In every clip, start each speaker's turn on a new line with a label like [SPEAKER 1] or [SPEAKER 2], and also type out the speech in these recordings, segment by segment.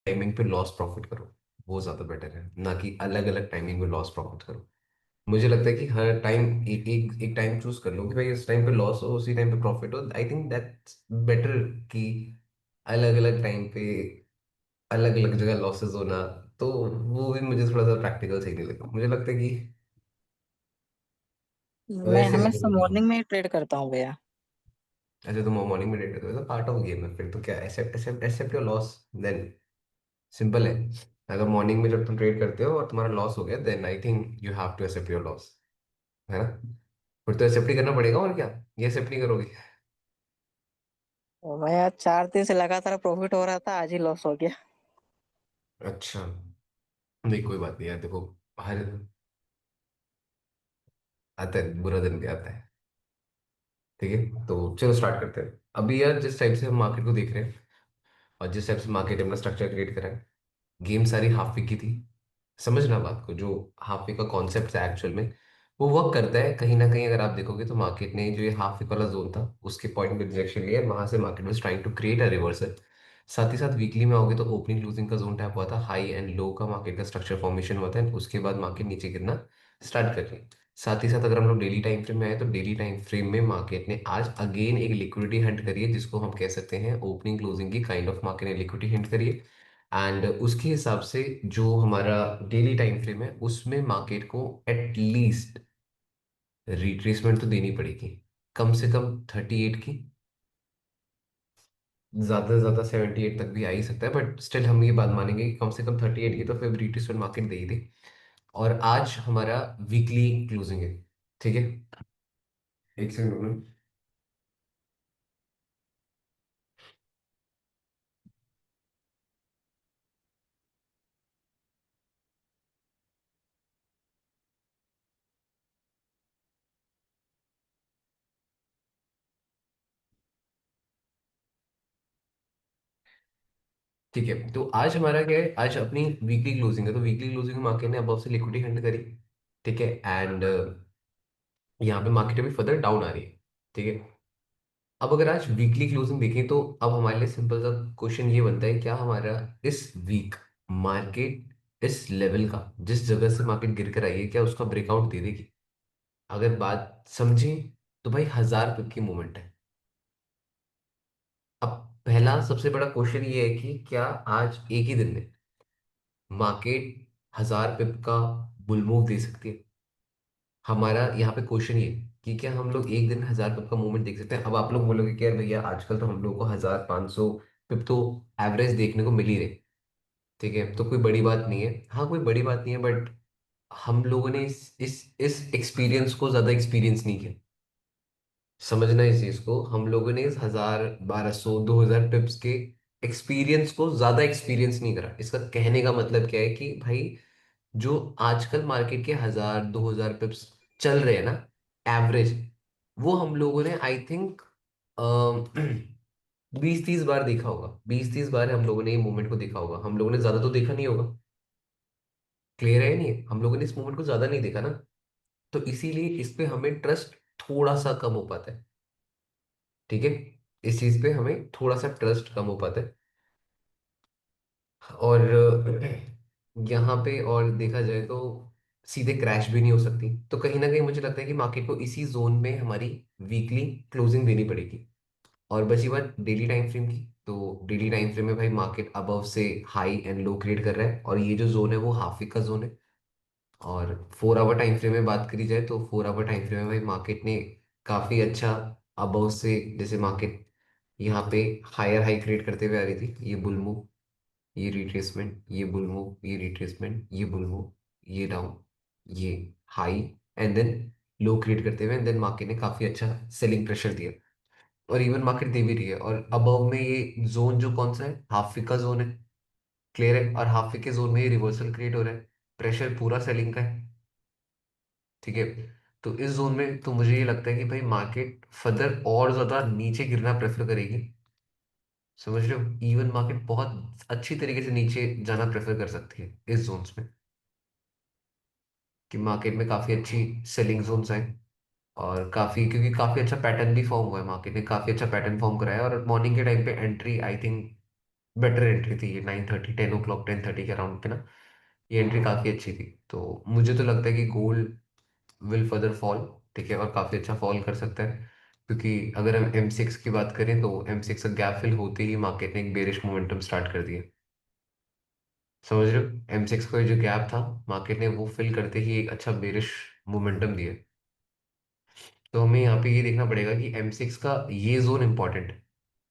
[SPEAKER 1] Timing पे loss profit करो, वो ज्यादा बेटर है ना कि अलग अलग टाइमिंग में लॉस प्रॉफिट करो। मुझे लगता है कि हर टाइम एक एक एक टाइम चूज कर लो कि भाई इस टाइम पे लॉस हो, उसी टाइम पे प्रॉफिट हो। आई थिंक दैट्स बेटर कि अलग अलग टाइम पे अलग अलग जगह लॉसेस होना। तो वो भी मुझे थोड़ा सा प्रैक्टिकल सही नहीं लगा। मुझे लगता है कि
[SPEAKER 2] मैं
[SPEAKER 1] वैसे
[SPEAKER 2] हमेशा मॉर्निंग में ही ट्रेड करता हूँ भैया।
[SPEAKER 1] अच्छा, तुम मॉर्निंग में डेट करते हो, पार्ट ऑफ गेम है फिर तो। क्या accept accept accept your loss then. Simple है। अगर मॉर्निंग में जब तुम ट्रेड करते हो और तुम्हारा लॉस हो गया, then I think you have to accept your loss, है ना। फिर तो एक्सेप्ट ही करना पड़ेगा, और क्या। ये एक्सेप्ट नहीं करोगे?
[SPEAKER 2] और भैया 4 दिन से लगातार प्रॉफिट हो रहा था, आज ही लॉस हो गया।
[SPEAKER 1] अच्छा, नहीं कोई बात नहीं यार, देखो हर आता है, बुरा दिन भी आता है। ठीक है, तो चलो स्टार्ट करते हैं अभी यार। जिस टाइप से हम मार्केट को देख रहे हैं और जिस टाइप से मार्केट ने अपना स्ट्रक्चर क्रिएट करा है, गेम सारी हाफ वीक की थी। समझना बात को, जो हाफ वीक का कॉन्सेप्ट है एक्चुअल में वो वर्क करता है कहीं ना कहीं। अगर आप देखोगे तो मार्केट ने जो ये हाफ वीक वाला जोन था उसके पॉइंट में रिजेक्शन लिया, वहां से market was trying to create a reversal. साथ ही साथ वीकली में आओगे तो ओपनिंग लूजिंग का जोन टैप हुआ था, हाई एंड लो का मार्केट का स्ट्रक्चर फॉर्मेशन हुआ था, and उसके बाद मार्केट नीचे गिरना स्टार्ट कर रही। साथ ही साथ अगर हम लोग डेली टाइम फ्रेम में आए तो डेली टाइम फ्रेम में मार्केट ने आज अगेन एक लिक्विडिटी हंट करी है, जिसको हम कह सकते हैं ओपनिंग क्लोजिंग की काइंड ऑफ मार्केट ने लिक्विडिटी हंट करी है। एंड उसके हिसाब से जो हमारा डेली टाइम फ्रेम है उसमें मार्केट को एटलीस्ट रिट्रेसमेंट तो देनी पड़ेगी, कम से कम 38 की, ज्यादा से ज्यादा 78 तक भी आ ही सकता है, बट स्टिल हम ये बात मानेंगे कि कम से कम 38 की तो फिर रिट्रेसमेंट मार्केट दे ही दे। और आज हमारा वीकली क्लोजिंग है। ठीक है, एक सेकंड। ठीक है, तो आज हमारा क्या है, आज अपनी वीकली क्लोजिंग है, तो वीकली क्लोजिंग में मार्केट ने अब से लिक्विडिटी हंड करी। ठीक है, एंड यहाँ पे मार्केट अभी फर्दर डाउन आ रही है। ठीक है, अब अगर आज वीकली क्लोजिंग देखें तो अब हमारे लिए सिंपल सा क्वेश्चन ये बनता है, क्या हमारा इस वीक मार्केट इस लेवल का, जिस जगह से मार्केट गिर कर आई है, क्या उसका ब्रेकआउट दे देगी? अगर बात समझें तो भाई 1000 पिप की मूवमेंट है। अब पहला सबसे बड़ा क्वेश्चन ये है कि क्या आज एक ही दिन में मार्केट 1000 पिप का बुल मूव दे सकती है? हमारा यहाँ पे क्वेश्चन ये है कि क्या हम लोग एक दिन 1000 पिप का मूवमेंट देख सकते हैं? अब आप लोग बोलोगे कि यार भैया आजकल तो हम लोग को 1500 पिप तो एवरेज देखने को मिल ही रहे। ठीक है, तो कोई बड़ी बात नहीं है, हाँ कोई बड़ी बात नहीं है, बट हम लोगों ने इस एक्सपीरियंस को ज्यादा एक्सपीरियंस नहीं किया। समझना इस चीज को, हम लोगों ने इस 1000 1200 2000 पिप्स के एक्सपीरियंस को ज्यादा एक्सपीरियंस नहीं करा। इसका कहने का मतलब क्या है कि भाई जो आजकल मार्केट के 1000 2000 पिप्स चल रहे हैं ना, एवरेज, वो हम लोगों ने आई थिंक 20 30 बार देखा होगा। 20 30 बार हम लोगों ने ये मूवमेंट को देखा होगा, हम लोगों ने ज्यादा तो देखा नहीं होगा। क्लियर है? नहीं, हम लोगों ने इस मूवमेंट को ज्यादा नहीं देखा ना, तो इसीलिए इस पे हमें ट्रस्ट थोड़ा सा कम हो पाता है। ठीक है, इस चीज पे हमें थोड़ा सा ट्रस्ट कम हो पाता है। और यहाँ पे और देखा जाए तो सीधे क्रैश भी नहीं हो सकती, तो कहीं ना कहीं मुझे लगता है कि मार्केट को इसी जोन में हमारी वीकली क्लोजिंग देनी पड़ेगी। और बची बात डेली टाइम फ्रेम की, तो डेली टाइम फ्रेम में भाई मार्केट अबव से हाई एंड लो क्रिएट कर रहा है, और ये जो जोन है वो हाफ वीक का जोन है। और 4 आवर टाइम फ्रेम में बात करी जाए तो 4 आवर टाइम फ्रेम में भाई मार्केट ने काफी अच्छा अबव से, जैसे मार्केट यहाँ पे हायर हाई क्रिएट करते हुए आ रही थी, ये बुल मूव, ये रिट्रेसमेंट, ये बुल मूव, ये रिट्रेसमेंट, ये बुल मूव, ये डाउन, ये high, and then low create करते हुए, एंड देन मार्केट ने काफी अच्छा सेलिंग प्रेशर दिया। और इवन मार्केट दे भी रही है, और अबव में ये जोन जो कौन सा है, हाफ वीक का जोन है। क्लियर है? और हाफ वीक के जोन में ये रिवर्सल क्रिएट हो रहा है, प्रेशर पूरा सेलिंग का है। ठीक है, तो इस जोन में तो मुझे ये लगता है कि भाई मार्केट फर्दर और ज्यादा नीचे गिरना प्रेफर करेगी। समझ रहे हो? इवन मार्केट बहुत अच्छी तरीके से नीचे जाना प्रेफर कर सकती है इस जोन्स में, कि मार्केट में काफी अच्छी सेलिंग जोन्स आए, और काफी, क्योंकि काफी अच्छा पैटर्न भी फॉर्म हुआ है, मार्केट ने काफी अच्छा पैटर्न फॉर्म कराया है, और मॉर्निंग के टाइम पे entry I think better entry थी ये 9:30 10 o'clock 10:30 के अराउंड पे ना। ये एंट्री काफ़ी अच्छी थी, तो मुझे तो लगता है कि गोल्ड विल फर्दर फॉल। ठीक है, और काफ़ी अच्छा फॉल कर सकता है, क्योंकि अगर हम M6 की बात करें तो M6 का गैप फिल होते ही मार्केट ने एक बेरिश मोमेंटम स्टार्ट कर दिया। समझ रहे हो, M6 का जो गैप था, मार्केट ने वो फिल करते ही एक अच्छा बेरिश मोमेंटम दिया। तो हमें यहाँ पे ये देखना पड़ेगा कि M6 का ये जोन इंपॉर्टेंट है,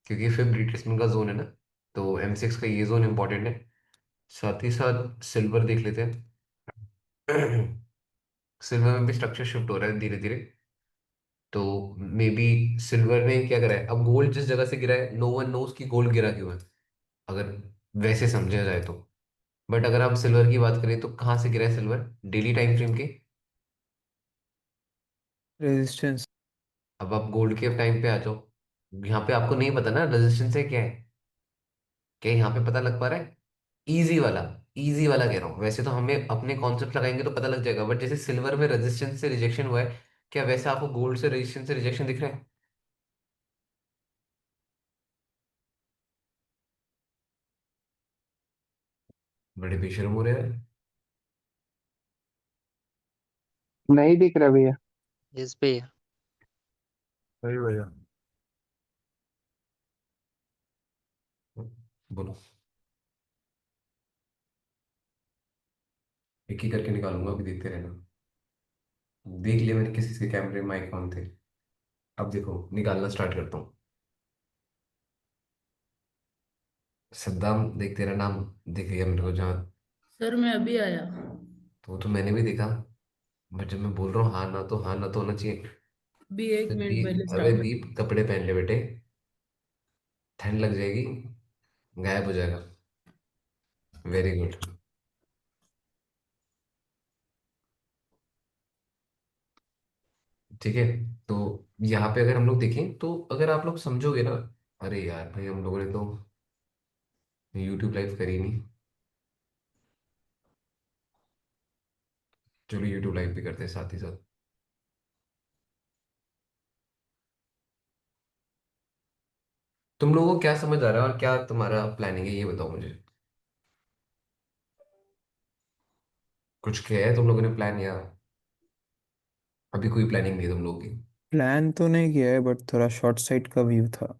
[SPEAKER 1] क्योंकि फिर रिट्रेसमेंट का जोन है ना। तो M6 का ये जोन इंपॉर्टेंट है। साथ ही साथ सिल्वर देख लेते हैं। सिल्वर में भी स्ट्रक्चर शिफ्ट हो रहा है धीरे धीरे। तो मे बी सिल्वर ने क्या करा है, अब गोल्ड जिस जगह से गिरा है नो वन नोज कि गोल्ड गिरा क्यों है, अगर वैसे समझा जाए तो। बट अगर आप सिल्वर की बात करें तो कहाँ से गिरा है सिल्वर, डेली टाइम फ्रेम के।
[SPEAKER 2] रेजिस्टेंस।
[SPEAKER 1] अब आप गोल्ड के टाइम पे आ जाओ, यहाँ पे आपको नहीं पता ना रेजिस्टेंस है क्या है। क्या यहाँ पे पता लग पा रहा है? इजी वाला, इजी वाला कह रहा हूँ। वैसे तो हमें अपने कॉन्सेप्ट लगाएंगे तो पता लग जाएगा, बट जैसे सिल्वर में रेजिस्टेंस से रिजेक्शन हुआ है, क्या वैसे आपको गोल्ड से रेजिस्टेंस से रिजेक्शन दिख रहा है? बड़े बेशर्म हो रहे हैं।
[SPEAKER 3] नहीं दिख रहा भैया।
[SPEAKER 4] यस भैया।
[SPEAKER 5] सही भैया।
[SPEAKER 1] बोलो। एक ही करके निकालूंगा, अभी देखते रहना। देख लिया मैंने किसी के कैमरे माइक ऑन थे। अब देखो निकालना स्टार्ट करता हूँ। सद्दाम, देख तेरा नाम दिख गया मेरे को जहाँ।
[SPEAKER 6] सर मैं अभी आया।
[SPEAKER 1] तो वो तो मैंने भी देखा, बट जब मैं बोल रहा हूँ हाँ ना, तो हाँ ना तो होना चाहिए।
[SPEAKER 6] अभी एक
[SPEAKER 1] तो
[SPEAKER 6] मिनट पहले
[SPEAKER 1] दीप, अबे
[SPEAKER 6] स्टार्ट हुआ।
[SPEAKER 1] दीप कपड़े पहन ले बेटे, ठंड लग जाएगी, गायब हो जाएगा। Very good. ठीक है। तो यहाँ पे अगर हम लोग देखें तो अगर आप लोग समझोगे ना, अरे यार भाई हम लोगों ने तो यूट्यूब लाइव करी नहीं। चलो यूट्यूब लाइव भी करते हैं साथ ही साथ। तुम लोगों को क्या समझ आ रहा है और क्या तुम्हारा प्लानिंग है, ये बताओ मुझे। कुछ किया है तुम लोगों ने प्लान, या अभी कोई प्लानिंग नहीं है तुम लोगों की?
[SPEAKER 7] प्लान तो नहीं किया है बट थोड़ा शॉर्ट साइड का व्यू था।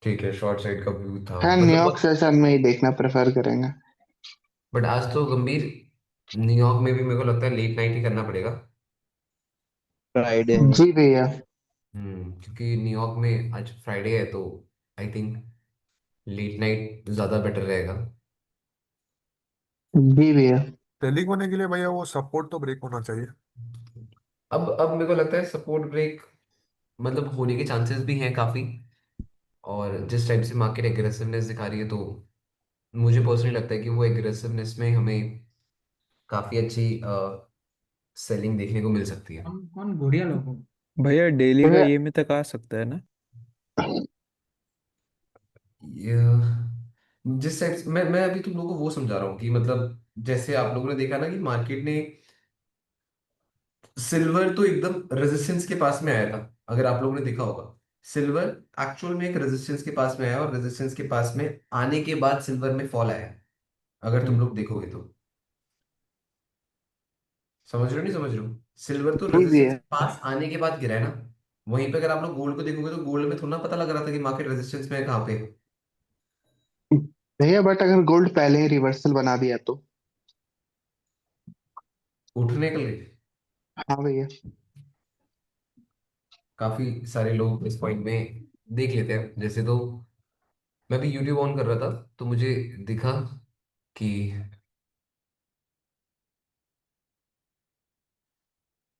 [SPEAKER 1] ठीक है, शॉर्ट साइड का व्यू था
[SPEAKER 3] हाँ,
[SPEAKER 1] मतलब
[SPEAKER 3] न्यूयॉर्क
[SPEAKER 1] बहुत।
[SPEAKER 3] सेशन में ही देखना प्रेफर करेंगे।
[SPEAKER 1] बट आज तो गंभीर, न्यूयॉर्क में भी मेरे को लगता है लेट नाइट ही करना पड़ेगा।
[SPEAKER 2] फ्राइडे में।
[SPEAKER 3] जी भैया।
[SPEAKER 1] क्योंकि न्यूयॉर्क में आज फ्राइडे है, तो आई थिंक लेट नाइट ज़्यादा बेटर रहेगा।
[SPEAKER 3] जी भैया।
[SPEAKER 5] टेलिंग होने के लिए भैया वो सपोर्ट तो ब्रेक होना चाहिए।
[SPEAKER 1] अब मेरे को लगता है सपोर्ट ब्रेक मतलब होने के चांसेस भी हैं काफ़ी। और जिस टाइप से मार्केट एग्रेसिवनेस दिखा रही है, तो मुझे पर्सनली लगता है कि वो एग्रेसिवनेस में हमें काफ़ी अच्छी सेलिंग देखने को मिल सकती है।
[SPEAKER 6] कौन कौन घुड़िया लोग हो?
[SPEAKER 7] भैया डेली का
[SPEAKER 3] भैया
[SPEAKER 7] ये में तक आ सकता है ना?
[SPEAKER 1] ये जिस टाइप से मैं अभी तुम लोगों को वो समझा रहा हूँ कि मतलब जैसे आप लोगों ने देखा ना कि मार्केट ने सिल्वर तो एकदम रेजिस्टेंस के पास में आया था। अगर आप लोगों ने देखा होगा, सिल्वर एक्चुअल में एक रेजिस्टेंस के पास में आया, और रेजिस्टेंस के पास में आने के बाद सिल्वर में फॉल आया। अगर तुम
[SPEAKER 7] हम्म।
[SPEAKER 1] लोग देखोगे तो, समझ रहे हो नहीं समझ रहे हो, सिल्वर तो
[SPEAKER 3] जी
[SPEAKER 1] रेजिस्टेंस
[SPEAKER 3] भैया।
[SPEAKER 1] के पास आने के बाद गिरा है ना। वहीं पे अगर आप लोग गोल्ड को देखोगे तो गोल्ड में थोड़ा ना पता लग रहा था कि मार्केट रेजिस्टेंस में है कहाँ पे।
[SPEAKER 3] भैया बट अगर गोल्ड पहले ही रिवर्सल बना दिया तो?
[SPEAKER 1] उठने के लिए
[SPEAKER 3] हाँ भैया।
[SPEAKER 1] काफी सारे लोग इस पॉइंट में देख लेते हैं। जैसे तो मैं भी यूट्यूब ऑन कर रहा था, तो मुझे दिखा कि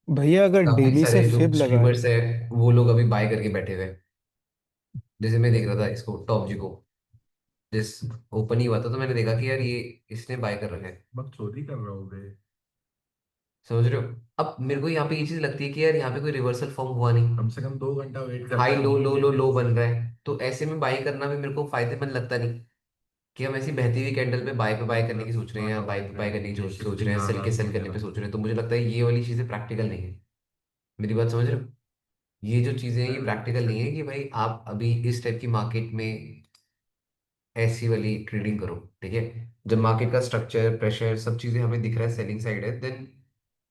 [SPEAKER 7] भैया अगर
[SPEAKER 1] काफी
[SPEAKER 7] डेली से
[SPEAKER 1] सारे जो
[SPEAKER 7] फिब लगा।
[SPEAKER 1] स्ट्रीमर्स हैं वो लोग अभी बाय करके बैठे हुए हैं। जैसे मैं देख रहा था इसको, टॉप जी को, जिस ओपन ही हुआ था तो मैंने देखा कि यार ये इसने बाय कर रखा है।
[SPEAKER 5] बकचोदी कर रहा हूँ बे।
[SPEAKER 1] समझ रहे हो? अब मेरे को यहाँ पे ये चीज लगती है कि यार यहाँ पे कोई रिवर्सल फॉर्म हुआ नहीं,
[SPEAKER 5] कम से कम 2 घंटा वेट करता
[SPEAKER 1] हाई
[SPEAKER 5] है
[SPEAKER 1] लो
[SPEAKER 5] उसी
[SPEAKER 1] लो
[SPEAKER 5] के
[SPEAKER 1] लो
[SPEAKER 5] लिए।
[SPEAKER 1] लो बन रहा है, तो ऐसे में बाय करना भी मेरे को फायदेमंद लगता नहीं। कि हम ऐसी बहती हुई कैंडल पे बाय करने की सोच रहे हैं, या बाय पे बाय करने की सोच रहे हैं, सेल के सेल करने पे सोच रहे हैं, तो मुझे लगता है ये वाली चीजें प्रैक्टिकल नहीं है। मेरी बात समझ रहे हो? ये जो चीजें हैं ये प्रैक्टिकल नहीं है कि भाई आप अभी इस टाइप की मार्केट में ऐसी वाली ट्रेडिंग करो, ठीक है। जब मार्केट का स्ट्रक्चर, प्रेशर, सब चीजें हमें दिख रहा है, सेलिंग साइड है, देन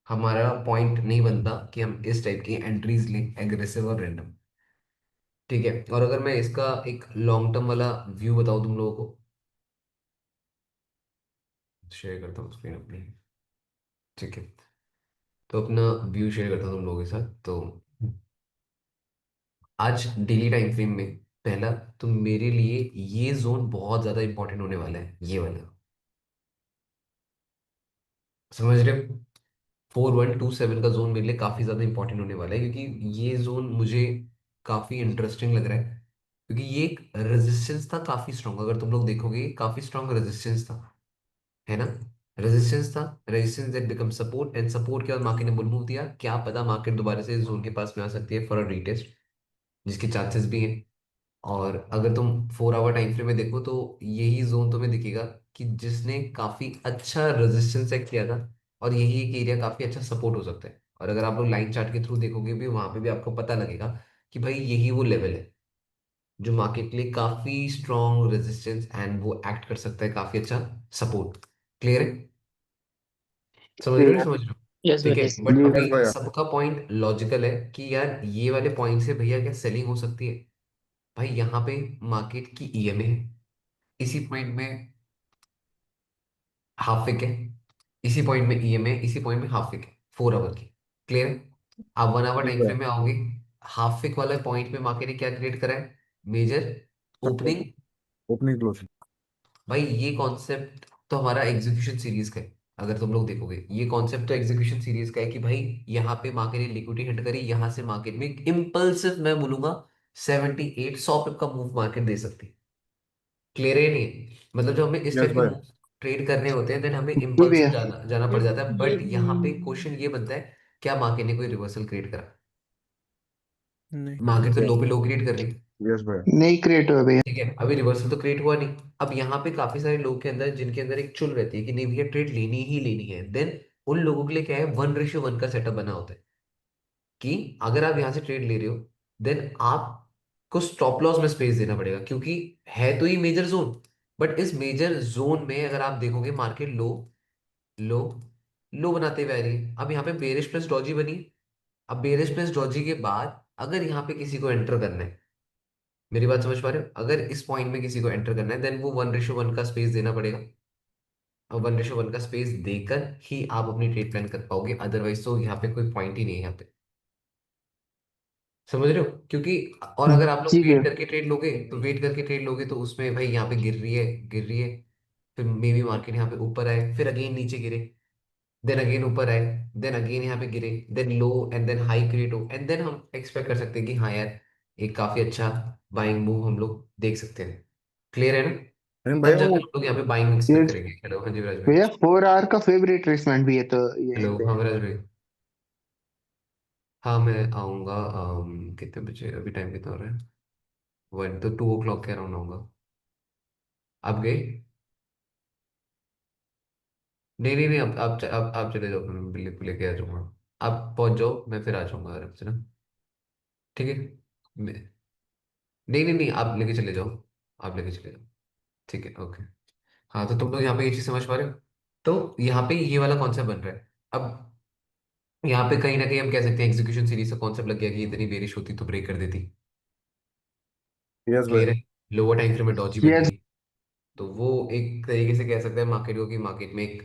[SPEAKER 1] हमारा पॉइंट नहीं बनता कि हम इस टाइप की एंट्रीज लें, एग्रेसिव और रैंडम, ठीक है। और अगर मैं इसका एक लॉन्ग टर्म वाला व्यू बताऊं तुम लोगों को, शेयर करता हूँ स्क्रीन अपनी, ठीक है। तो अपना व्यू शेयर करता हूँ तुम लोगों के साथ। तो आज डेली टाइम फ्रेम में पहला, तो मेरे लिए ये जोन बहुत ज्यादा इंपॉर्टेंट होने वाला है, ये वाला, समझ रहे हो? 4127 का जोन मेरे लिए काफी ज्यादा इंपॉर्टेंट होने वाला है, क्योंकि ये जोन मुझे काफी इंटरेस्टिंग लग रहा है। क्योंकि ये एक रेजिस्टेंस था काफी स्ट्रांग, अगर तुम लोग देखोगे काफी स्ट्रांग रेजिस्टेंस था, है ना? रेजिस्टेंस था, resistance that become support, and support के बाद मार्केट ने बुल मूव दिया। क्या पता मार्केट दोबारा से इस जोन के पास में आ सकती है फॉर अ रीटेस्ट, जिसके चांसेस भी हैं। और अगर तुम 4 आवर टाइम फ्रेम में देखो तो यही जोन तुम्हें दिखेगा कि जिसने काफी अच्छा रेजिस्टेंस सेट किया था, और यही एक एरिया काफी अच्छा सपोर्ट हो सकता है। और अगर आप लोग लाइन चार्ट के थ्रू देखोगे भी, वहां पे भी आपको पता लगेगा कि भाई यही वो लेवल है जो मार्केट के लिए काफी स्ट्रॉन्ग रेजिस्टेंस एंड वो एक्ट कर सकता है काफी अच्छा सपोर्ट। क्लियर है? समझ रहे हो, नहीं समझ रहे हो?
[SPEAKER 2] यस
[SPEAKER 1] ठीक
[SPEAKER 2] भाई,
[SPEAKER 1] है,
[SPEAKER 2] यस।
[SPEAKER 1] बट
[SPEAKER 3] जी।
[SPEAKER 1] अभी
[SPEAKER 5] यस भैया।
[SPEAKER 1] सबका पॉइंट लॉजिकल है कि यार ये वाले पॉइंट से भैया क्या सेलिंग हो सकती है? भाई यहाँ पे मार्केट की ईएमए है, इसी पॉइंट में हाफ विक है, इसी पॉइंट में ईएमए, इसी पॉइंट में हाफ विक है, 4 आवर की। क्लियर है? आप 1 आवर
[SPEAKER 5] यस
[SPEAKER 1] टाइम
[SPEAKER 5] भैया।
[SPEAKER 1] फ्रेम में आओगे, हाफ विक वाले पॉइंट में मार्केट ने क्या क्रिएट करा है? Major opening.
[SPEAKER 5] Opening closing.
[SPEAKER 1] भाई ये कॉन्सेप्ट तो हमारा एग्जीक्यूशन सीरीज का है। अगर तुम लोग देखोगे ये कॉन्सेप्ट तो एग्जीक्यूशन सीरीज का है कि भाई यहाँ पे मार्केट ने लिक्विडिटी हिट करी, यहाँ से मार्केट में इम्पल्सिव, मैं बोलूंगा 78 100 पिप का मूव मार्केट दे सकती है। क्लियर है नहीं? मतलब जब हमें इस
[SPEAKER 5] यस
[SPEAKER 1] टाइप के
[SPEAKER 5] भैया।
[SPEAKER 1] मूव ट्रेड करने होते हैं, देन हमें
[SPEAKER 3] जी
[SPEAKER 1] इम्पल्सिव
[SPEAKER 3] भैया।
[SPEAKER 1] जाना जाना पड़
[SPEAKER 6] ये
[SPEAKER 1] जाता है।
[SPEAKER 6] ये
[SPEAKER 1] बट यहाँ पे क्वेश्चन ये बनता है, क्या मार्केट ने कोई रिवर्सल क्रिएट करा?
[SPEAKER 7] नहीं।
[SPEAKER 1] मार्केट तो लो पे लो क्रिएट कर रही है,
[SPEAKER 5] यस भैया।
[SPEAKER 3] नहीं क्रिएट हुआ भैया।
[SPEAKER 1] ठीक है। अभी रिवर्सल तो क्रिएट हुआ नहीं। अब यहाँ पे काफी सारे लोग के अंदर, जिनके अंदर एक चुल रहती है कि नहीं भैया ट्रेड लेनी ही लेनी है, देन उन लोगों के लिए क्या है, 1:1 का सेटअप बना होता है कि अगर आप यहाँ से ट्रेड ले रहे हो, देन आपको स्टॉप लॉस में स्पेस देना पड़ेगा, क्योंकि है तो ये मेजर जोन। बट इस मेजर जोन में अगर आप देखोगे मार्केट लो लो लो बनाते हुए आ रही है। अब यहाँ पे बेरिश प्लस डॉजी बनी। अब बेरिश प्लस डॉजी के बाद अगर यहाँ पे किसी को एंटर करना है, मेरी बात समझ पा रहे हो? अगर इस पॉइंट में किसी को एंटर करना है, देन वो 1:1 का स्पेस देना पड़ेगा। और 1:1 का स्पेस देकर ही आप अपनी ट्रेड प्लान कर पाओगे, अदरवाइज तो यहाँ पे कोई पॉइंट ही नहीं है यहाँ पे। समझ रहे हो? क्योंकि और अगर आप लोग
[SPEAKER 3] जी भैया।
[SPEAKER 1] वेट करके ट्रेड लोगे, तो वेट करके ट्रेड लोगे तो उसमें भाई यहाँ पे गिर रही है, गिर रही है, फिर मे बी मार्केट यहाँ पे ऊपर आए, फिर अगेन नीचे गिरे, देन अगेन ऊपर आए, देन अगेन यहाँ पे गिरे, then low and then high create हो, एंड देन हम एक्सपेक्ट कर सकते हैं कि हाँ यार एक काफी अच्छा बाइंग मूव हम लोग देख सकते हैं। क्लियर है ना?
[SPEAKER 5] लेकिन
[SPEAKER 1] तब
[SPEAKER 5] भैया वो
[SPEAKER 1] जाकर हम लोग यहाँ पे बाइंग
[SPEAKER 3] ये
[SPEAKER 1] एक्सपेक्ट करेंगे। हेलो, हाँ जी विराज भाई।
[SPEAKER 3] भैया 4 आवर का फेव रिट्रेसमेंट भी है तो यहीं
[SPEAKER 1] हेलो,
[SPEAKER 3] पे।
[SPEAKER 1] हाँ विराज भाई। हाँ मैं आऊँगा, कितने बजे, अभी टाइम कितना हो रहा है? 1 तो 2 o'clock के अराउंड आऊँगा। आप गए? नहीं नहीं नहीं, आप चले जाओ, मैं बिल्ली को लेके आ जाऊंगा। आप पहुंच जाओ, मैं फिर आ जाऊंगा आराम से ना, ठीक है। नहीं नहीं नहीं, आप लेके चले जाओ, आप लेके चले जाओ, ठीक है, ओके। हाँ तो तुम लोग यहाँ पे ये चीज समझ पा रहे हो? तो यहाँ पे ये वाला कॉन्सेप्ट बन रहा है। अब यहाँ पे कहीं ना कहीं हम कह सकते हैं एग्जीक्यूशन सीरीज का कॉन्सेप्ट लग गया कि इतनी बेरिश होती तो ब्रेक कर देती।
[SPEAKER 5] यस
[SPEAKER 1] क्लियर
[SPEAKER 5] भैया।
[SPEAKER 1] है? लोअर टाइम फ्रेम में डॉजी बन
[SPEAKER 3] यस।
[SPEAKER 1] गई। तो वो एक तरीके से कह सकते हैं मार्केट को कि मार्केट में एक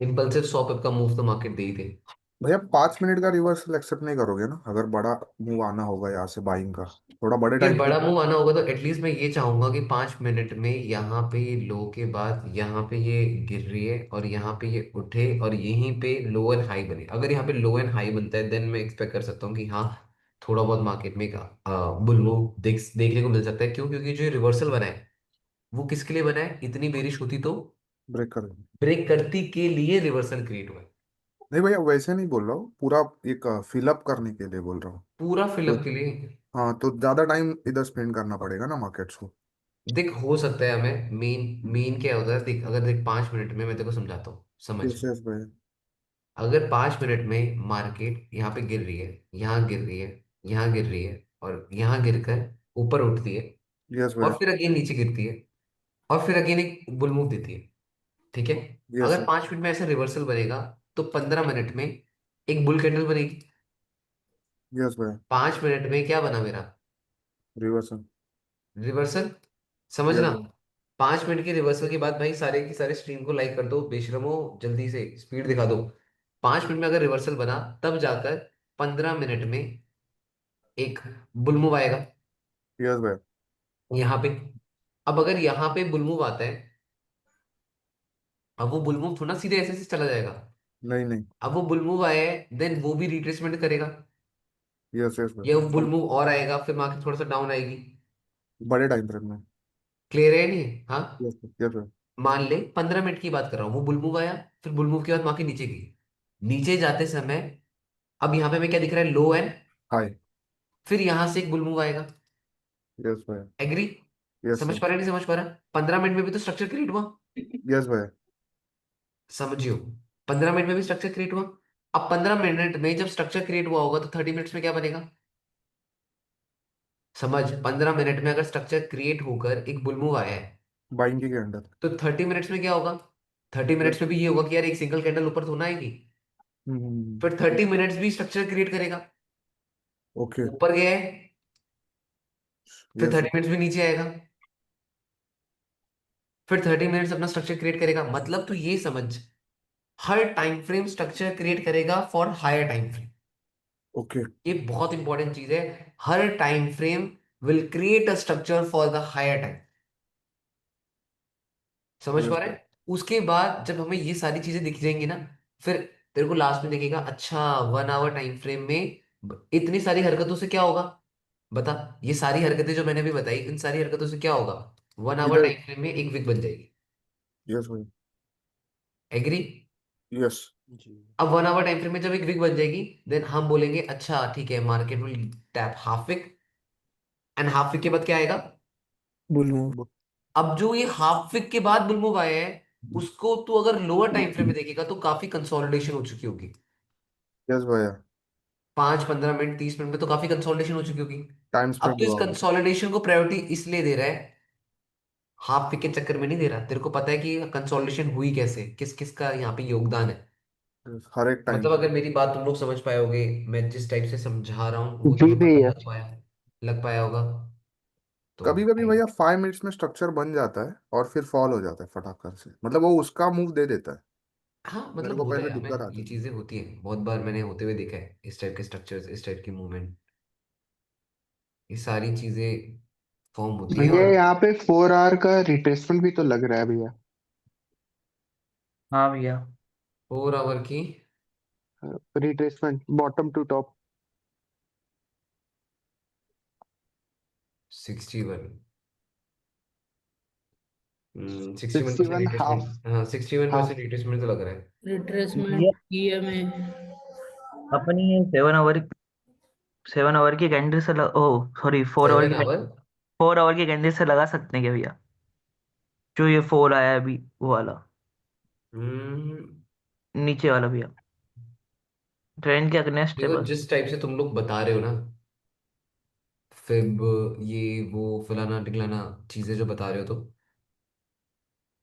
[SPEAKER 1] इम्पल्सिव स्वैप अप का मूव तो मार्केट दे ही थे।
[SPEAKER 5] भैया 5 मिनट का रिवर्सल एक्सेप्ट नहीं करोगे ना, अगर बड़ा मूव आना होगा यहाँ से बाइंग का, थोड़ा बड़े
[SPEAKER 1] ये
[SPEAKER 5] टाइम
[SPEAKER 1] बड़ा
[SPEAKER 5] फ्रेम।
[SPEAKER 1] मूव आना होगा तो एटलीस्ट मैं ये चाहूंगा कि 5 मिनट में यहाँ पे लो के बाद यहाँ पे ये गिर रही है, और यहाँ पे ये उठे और यहीं पे लो एंड हाई बने। अगर यहाँ पे लो एंड हाई बनता है, देन मैं एक्सपेक्ट कर सकता हूँ कि हाँ थोड़ा बहुत मार्केट में एक बुल मूव देखने को मिल सकता है। क्यों? क्योंकि जो रिवर्सल बना है वो किसके लिए बना है? इतनी बेरिश होती तो
[SPEAKER 5] ब्रेक कर।
[SPEAKER 1] ब्रेक करती के लिए रिवर्सल क्रिएट हुआ है।
[SPEAKER 5] नहीं भैया वैसे नहीं बोल रहा हूँ, पूरा एक फिलअप करने के लिए बोल रहा हूँ।
[SPEAKER 1] पूरा
[SPEAKER 5] तो
[SPEAKER 1] फिलअप के लिए।
[SPEAKER 5] हाँ, तो ज्यादा टाइम इधर स्पेंड करना पड़ेगा ना मार्केट्स को।
[SPEAKER 1] देख हो सकता है हमें, मेन मेन क्या होता है, देख अगर देख 5 मिनट में मैं तेरे को समझाता हूँ, समझ।
[SPEAKER 5] यस यस भैया।
[SPEAKER 1] अगर 5 मिनट में मार्केट यहाँ पे गिर रही है, यहाँ गिर रही है, यहाँ गिर रही है, और यहाँ गिरकर ऊपर उठती है,
[SPEAKER 5] यस
[SPEAKER 1] और
[SPEAKER 5] भैया।
[SPEAKER 1] फिर अगेन नीचे गिरती है, और फिर अगेन एक बुल मूव देती है। ठीक है।
[SPEAKER 5] यस
[SPEAKER 1] अगर 5 मिनट में ऐसा रिवर्सल बनेगा तो 15 मिनट में एक बुल कैंडल बनेगी।
[SPEAKER 5] यस भैया।
[SPEAKER 1] 5 मिनट में क्या बना मेरा
[SPEAKER 5] रिवर्सल।
[SPEAKER 1] रिवर्सल। समझना।
[SPEAKER 5] यस भैया।
[SPEAKER 1] 5 मिनट की रिवर्सल के बाद भाई सारे के सारे स्ट्रीम को लाइक कर दो बेशरमो, जल्दी से स्पीड दिखा दो। 5 मिनट में अगर रिवर्सल बना तब जाकर 15 मिनट में एक बुल मूव आएगा
[SPEAKER 5] यस भैया।
[SPEAKER 1] यहाँ पे। अब अगर यहाँ पे बुल मूव आता है, अब वो बुल मूव थोड़ा सीधे ऐसे ऐसे चला जाएगा।
[SPEAKER 5] नहीं नहीं।
[SPEAKER 1] अब वो बुल मूव आया है देन वो भी रिट्रेसमेंट करेगा।
[SPEAKER 5] यस यस
[SPEAKER 1] ये
[SPEAKER 5] भैया।
[SPEAKER 1] बुल मूव और आएगा फिर मार्केट थोड़ा सा डाउन आएगी।
[SPEAKER 5] बड़े टाइम फ्रेम में।
[SPEAKER 1] क्लियर है नहीं? हाँ।
[SPEAKER 5] यस यस भैया।
[SPEAKER 1] मान ले 15 मिनट की बात कर रहा हूँ, वो बुल मूव आया, फिर बुल मूव के बाद मार्केट नीचे गई। नीचे जाते समय अब यहाँ पे हमें क्या दिख रहा है, लो एंड।
[SPEAKER 5] हाय।
[SPEAKER 1] फिर यहां से एक बुल मूव आएगा।
[SPEAKER 5] यस भैया।
[SPEAKER 1] एग्री?
[SPEAKER 5] यस
[SPEAKER 1] समझ
[SPEAKER 5] सर।
[SPEAKER 1] पा रहे नहीं समझ पा रहा? 15 मिनट में भी तो स्ट्रक्चर क्रिएट हुआ।
[SPEAKER 5] यस भैया।
[SPEAKER 1] समझियो। 15 मिनट में भी स्ट्रक्चर क्रिएट हुआ। अब 15 मिनट में जब स्ट्रक्चर क्रिएट हुआ होगा तो 30 मिनट्स में क्या बनेगा? समझ, 15 मिनट में अगर स्ट्रक्चर क्रिएट होकर एक बुल मूव आया है
[SPEAKER 5] बाइंग की कैंडल।
[SPEAKER 1] तो 30 मिनट्स में क्या होगा? 30 मिनट्स
[SPEAKER 5] यस।
[SPEAKER 1] में भी ये होगा कि यार एक सिंगल कैंडल ऊपर तो ना आएगी।
[SPEAKER 5] हम्म।
[SPEAKER 1] फिर 30 मिनट्स भी स्ट्रक्चर क्रिएट करेगा।
[SPEAKER 5] ओके।
[SPEAKER 1] ऊपर गया है, फिर
[SPEAKER 5] यस।
[SPEAKER 1] 30 मिनट्स भी नीचे आएगा, फिर 30 मिनट्स अपना स्ट्रक्चर क्रिएट करेगा। मतलब तो ये समझ, हर टाइम फ्रेम स्ट्रक्चर क्रिएट करेगा for higher time frame.
[SPEAKER 5] Okay.
[SPEAKER 1] ये बहुत इंपॉर्टेंट चीज है। हर time frame will create a structure for the higher time. समझ पा
[SPEAKER 5] यस।
[SPEAKER 1] रहे हैं? उसके बाद जब हमें ये सारी चीजें दिख जाएंगी ना, फिर तेरे को लास्ट में देखेगा अच्छा 1 आवर टाइम फ्रेम में इतनी सारी हरकतों से क्या होगा। बता। ये सारी हरकतें जो मैंने अभी बताई इन सारी हरकतों से क्या होगा? 1 आवर
[SPEAKER 5] इधर।
[SPEAKER 1] टाइम फ्रेम में एक विक बन जाएगी।
[SPEAKER 5] यस भाई।
[SPEAKER 1] एग्री?
[SPEAKER 5] यस।
[SPEAKER 1] अब 1 आवर टाइम फ्रेम में जब एक विक बन जाएगी देन हम बोलेंगे अच्छा ठीक है market will tap half wick. And half wick के बाद क्या आएगा?
[SPEAKER 7] Bull move.
[SPEAKER 1] अब जो ये हाफ विक के बाद बुल मूव आया है उसको तू अगर लोअर टाइम फ्रेम में देखेगा तो काफी कंसोलिडेशन हो चुकी होगी।
[SPEAKER 5] यस भैया।
[SPEAKER 1] 5 15 मिनट 30 मिनट में तो काफी कंसोलिडेशन हो चुकी होगी।
[SPEAKER 5] टाइम
[SPEAKER 1] अब
[SPEAKER 5] स्पेंड
[SPEAKER 1] तो इस
[SPEAKER 5] हुआ होगा।
[SPEAKER 1] कंसोलिडेशन को प्रायोरिटी इसलिए दे रहा है, हाफ विक के चक्कर में नहीं दे रहा। तेरे को पता है कि कंसोलिडेशन हुई कैसे, किस किस का यहाँ पे योगदान है।
[SPEAKER 5] Yes, हर एक टाइम
[SPEAKER 1] मतलब
[SPEAKER 5] पे।
[SPEAKER 1] अगर मेरी बात तुम लोग समझ पाए होगे, मैं जिस टाइप से समझा रहा हूँ वो
[SPEAKER 3] जी
[SPEAKER 1] तुम्हें पता
[SPEAKER 3] भैया।
[SPEAKER 1] लग पाया होगा। तो
[SPEAKER 5] कभी कभी
[SPEAKER 1] भाई,
[SPEAKER 5] भैया 5 मिनट्स में स्ट्रक्चर बन जाता है और फिर फॉल हो जाता है फटाकर से, मतलब वो उसका मूव दे देता है।
[SPEAKER 1] हाँ
[SPEAKER 5] मेरे
[SPEAKER 1] मतलब
[SPEAKER 5] को
[SPEAKER 1] होता
[SPEAKER 5] कहीं
[SPEAKER 1] है
[SPEAKER 5] भी दिक्कत
[SPEAKER 1] हमें, ये
[SPEAKER 5] आती है।
[SPEAKER 1] चीजें होती हैं बहुत बार, मैंने होते हुए देखा है इस टाइप के स्ट्रक्चर्स, इस टाइप की मूवमेंट, ये सारी चीजें फॉर्म होती हैं।
[SPEAKER 3] भैया
[SPEAKER 1] और
[SPEAKER 3] यहाँ पे 4 आवर का रिट्रेसमेंट भी तो लग रहा है भैया।
[SPEAKER 6] हाँ भैया।
[SPEAKER 1] 4 आवर की
[SPEAKER 3] retracement bottom to top.
[SPEAKER 1] 61, 61%
[SPEAKER 3] 61 half.
[SPEAKER 1] Retracement, हाँ 61%
[SPEAKER 3] हाफ।
[SPEAKER 1] रिट्रेसमेंट तो लग रहा है।
[SPEAKER 6] रिट्रेसमेंट
[SPEAKER 4] ये
[SPEAKER 6] की हमें।
[SPEAKER 4] अपनी ये 7 आवर की कैंडल से ओ सॉरी 4 आवर
[SPEAKER 1] सेवन
[SPEAKER 4] की
[SPEAKER 1] आवर
[SPEAKER 4] 4 आवर की कैंडल से लगा सकते हैं क्या भैया? जो ये 4 आया है अभी वो वाला,
[SPEAKER 1] हम्म
[SPEAKER 4] नीचे वाला भैया, ट्रेंड के अगेंस्ट है
[SPEAKER 1] देखो
[SPEAKER 4] बस।
[SPEAKER 1] जिस टाइप से तुम लोग बता रहे हो ना, फिब ये वो फलाना टिकलाना चीजें जो बता रहे हो, तो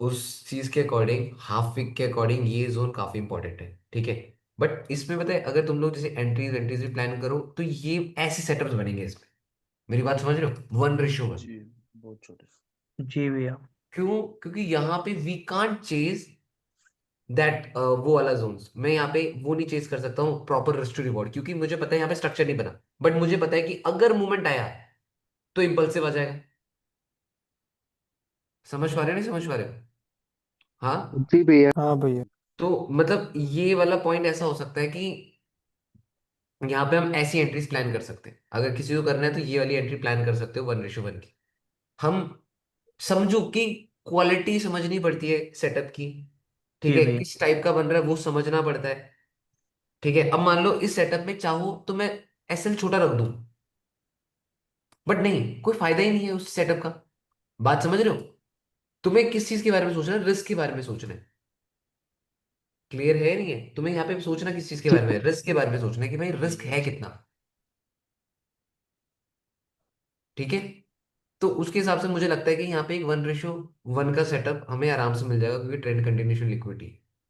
[SPEAKER 1] उस चीज के अकॉर्डिंग हाफ वीक के अकॉर्डिंग ये जोन काफी इंपॉर्टेंट है। ठीक है। बट इसमें पता है अगर तुम लोग जैसे एंट्रीज एंट्रीज भी प्लान करो तो ये ऐसे सेटअप्स बनेंगे इसमें। मेरी बात समझ रहे हो? 1:1।
[SPEAKER 4] जी भैया।
[SPEAKER 1] क्यों? क्योंकि यहाँ पे वी कांट चेज दैट वो वाला जोन्स। मैं यहाँ पे वो नहीं चेज कर सकता हूँ प्रॉपर रिस्क टू रिवॉर्ड, क्योंकि मुझे पता है यहाँ पे स्ट्रक्चर नहीं बना। बट मुझे पता है कि अगर मूवमेंट आया तो इम्पल्सिव आ जाएगा। समझ पा रहे हो नहीं समझ पा रहे हो? हाँ।
[SPEAKER 3] जी भैया।
[SPEAKER 7] हाँ भैया।
[SPEAKER 1] तो मतलब ये वाला पॉइंट ऐसा हो सकता है कि यहाँ पे हम ऐसी एंट्रीज प्लान कर सकते हैं। अगर किसी को करना है तो ये वाली एंट्री प्लान कर सकते हो 1:1 की। हम समझो कि क्वालिटी समझनी पड़ती है सेटअप की। ठीक
[SPEAKER 4] जी
[SPEAKER 1] है,
[SPEAKER 4] भैया।
[SPEAKER 1] किस टाइप का बन रहा है वो समझना पड़ता है। ठीक है। अब मान लो इस सेटअप में चाहो तो मैं एसएल छोटा रख दूं, बट नहीं, कोई फायदा ही नहीं है उस सेटअप का। बात समझ रहे हो? तुम्हें किस चीज के बारे में सोचना है? रिस्क के बारे में सोचना है। क्लियर है नहीं है? तुम्हें यहाँ पे सोचना किस चीज के
[SPEAKER 3] जी
[SPEAKER 1] बारे में? रिस्क के बारे में सोचना है कि भाई रिस्क है कितना। ठीक है। तो उसके हिसाब से मुझे लगता है कि यहाँ पे एक 1:1 का सेटअप हमें आराम से मिल जाएगा, क्योंकि trend continuation liquidity,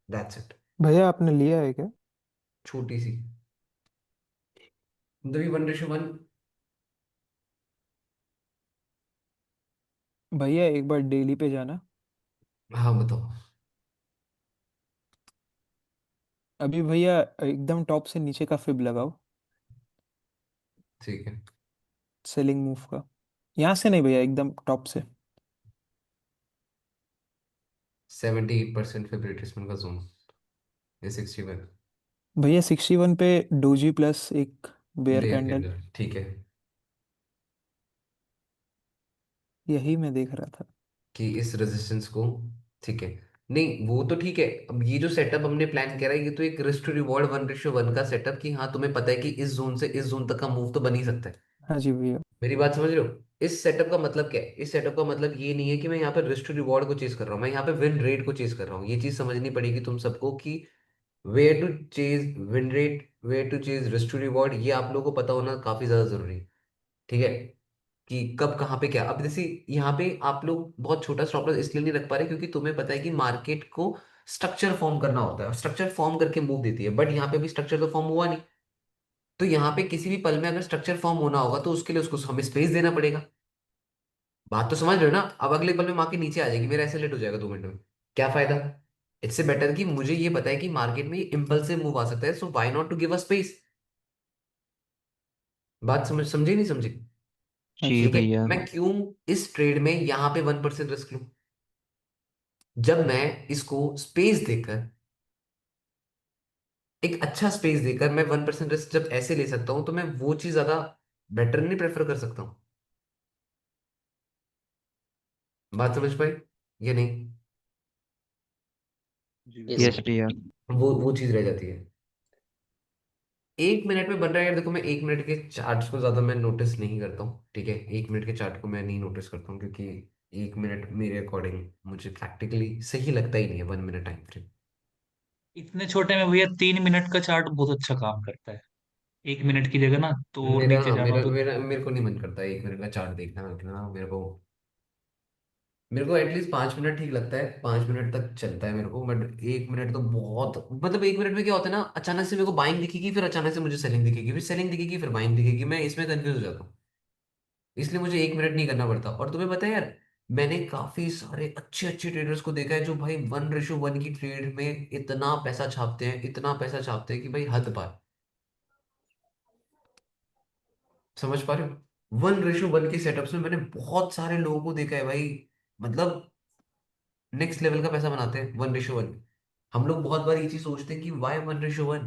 [SPEAKER 1] that's it.
[SPEAKER 7] भैया आपने लिया है क्या?
[SPEAKER 1] छोटी सी, मतलब ये 1:1।
[SPEAKER 7] भैया एक बार डेली पे जाना।
[SPEAKER 1] हाँ बताओ।
[SPEAKER 7] अभी भैया एकदम टॉप से नीचे का फिब लगाओ,
[SPEAKER 1] ठीक है।
[SPEAKER 7] सेलिंग मूव का। यहाँ से नहीं भैया, एकदम टॉप से।
[SPEAKER 1] 78% फिर रिट्रेसमेंट का जोन, ये 61।
[SPEAKER 7] भैया 61 पे डोजी प्लस एक बेयर
[SPEAKER 1] बेयर
[SPEAKER 7] कैंडल,
[SPEAKER 1] कैंडल, ठीक है।
[SPEAKER 7] यही मैं देख रहा था।
[SPEAKER 1] कि इस रेजिस्टेंस को, ठीक है। नहीं वो तो ठीक है, अब ये जो सेटअप हमने प्लान करा है, ये तो एक रिस्क टू रिवॉर्ड 1:1 का सेटअप, कि हाँ तुम्हें पता है कि इस जोन से इस जोन तक का मूव तो बन ही सकता है।
[SPEAKER 7] हाँ जी भैया।
[SPEAKER 1] मेरी बात समझ रहे हो? इस सेटअप का मतलब क्या है? इस सेटअप का मतलब ये नहीं है कि मैं यहाँ पे रिस्क टू रिवॉर्ड को चेज कर रहा हूँ, मैं यहाँ पे विन रेट को चेज कर रहा हूँ। ये चीज समझनी पड़ेगी तुम सबको कि where to chase win rate, where to chase risk to reward, ये आप लोगों को पता होना काफी ज्यादा जरूरी है। ठीक है, कि कब कहाँ पे क्या। अब जैसे यहाँ पे आप लोग बहुत छोटा स्टॉप लॉस इसलिए नहीं रख पा रहे क्योंकि तुम्हें पता है कि मार्केट को स्ट्रक्चर फॉर्म करना होता है, स्ट्रक्चर फॉर्म करके मूव देती है, बट यहाँ पे भी स्ट्रक्चर तो फॉर्म हुआ नहीं। तो यहाँ पे किसी भी पल में अगर स्ट्रक्चर फॉर्म होना होगा तो उसके लिए उसको हमें स्पेस देना पड़ेगा। बात तो समझ रहे हो ना? अब अगले पल में मार्केट नीचे आ जाएगी, मेरा ऐसे लेट हो जाएगा 2 मिनट में, क्या फायदा? इससे बेटर कि मुझे ये पता है कि मार्केट में इम्पल्सिव मूव आ सकता है, so why not to give a space. बात समझे नहीं समझे?
[SPEAKER 7] हाँ
[SPEAKER 8] जी
[SPEAKER 7] जी।
[SPEAKER 1] ठीक है,
[SPEAKER 8] भैया।
[SPEAKER 1] मैं क्यों इस ट्रेड में यहाँ पे 1% रिस्क लूं, जब मैं इसको स्पेस देकर, एक अच्छा स्पेस देकर मैं 1% रिस्क जब ऐसे ले सकता हूं, तो मैं वो चीज ज्यादा बेटर नहीं प्रेफर कर सकता हूँ? बात समझ पाए या नहीं?
[SPEAKER 2] Yes
[SPEAKER 8] yes
[SPEAKER 2] sir.
[SPEAKER 8] भैया।
[SPEAKER 1] वो चीज रह जाती है। 1 मिनट में बन रहा है यार, देखो मैं 1 मिनट के चार्ट को ज्यादा मैं नोटिस नहीं करता हूँ, ठीक है। 1 मिनट के चार्ट को मैं नहीं नोटिस करता हूँ, क्योंकि 1 मिनट मेरे अकॉर्डिंग मुझे प्रैक्टिकली सही लगता ही नहीं है 1 मिनट टाइम फ्रेम।
[SPEAKER 9] इतने छोटे में भैया 3 मिनट का चार्ट बहुत अच्छा काम करता है। 1 मिनट की जगह ना तो और
[SPEAKER 1] मेरा
[SPEAKER 9] नीचे
[SPEAKER 1] हाँ,
[SPEAKER 9] जाना हो तो
[SPEAKER 1] मेरे को नहीं मन करता 1 मिनट का चार्ट देखना देखना। मेरे को एटलीस्ट 5 मिनट ठीक लगता है, 5 मिनट तक चलता है मेरे को, बट 1 मिनट तो बहुत, मतलब 1 मिनट में क्या होता है ना, अचानक से मेरे को बाइंग दिखेगी, फिर अचानक से मुझे सेलिंग दिखेगी, फिर सेलिंग दिखेगी, फिर बाइंग दिखेगी, मैं इसमें कंफ्यूज हो जाता हूँ। इसलिए मुझे 1 मिनट नहीं करना पड़ता। और तुम्हें पता है यार, मैंने काफी सारे अच्छे अच्छे ट्रेडर्स को देखा है जो भाई 1:1 की ट्रेड में इतना पैसा छापते हैं, इतना पैसा छापते हैं कि भाई हद पार। समझ पा रहे हो? 1:1 के सेटअप्स में मैंने बहुत सारे लोगों को देखा है भाई, मतलब नेक्स्ट लेवल का पैसा बनाते हैं 1:1। हम लोग बहुत बार ये चीज सोचते हैं कि वाई 1:1,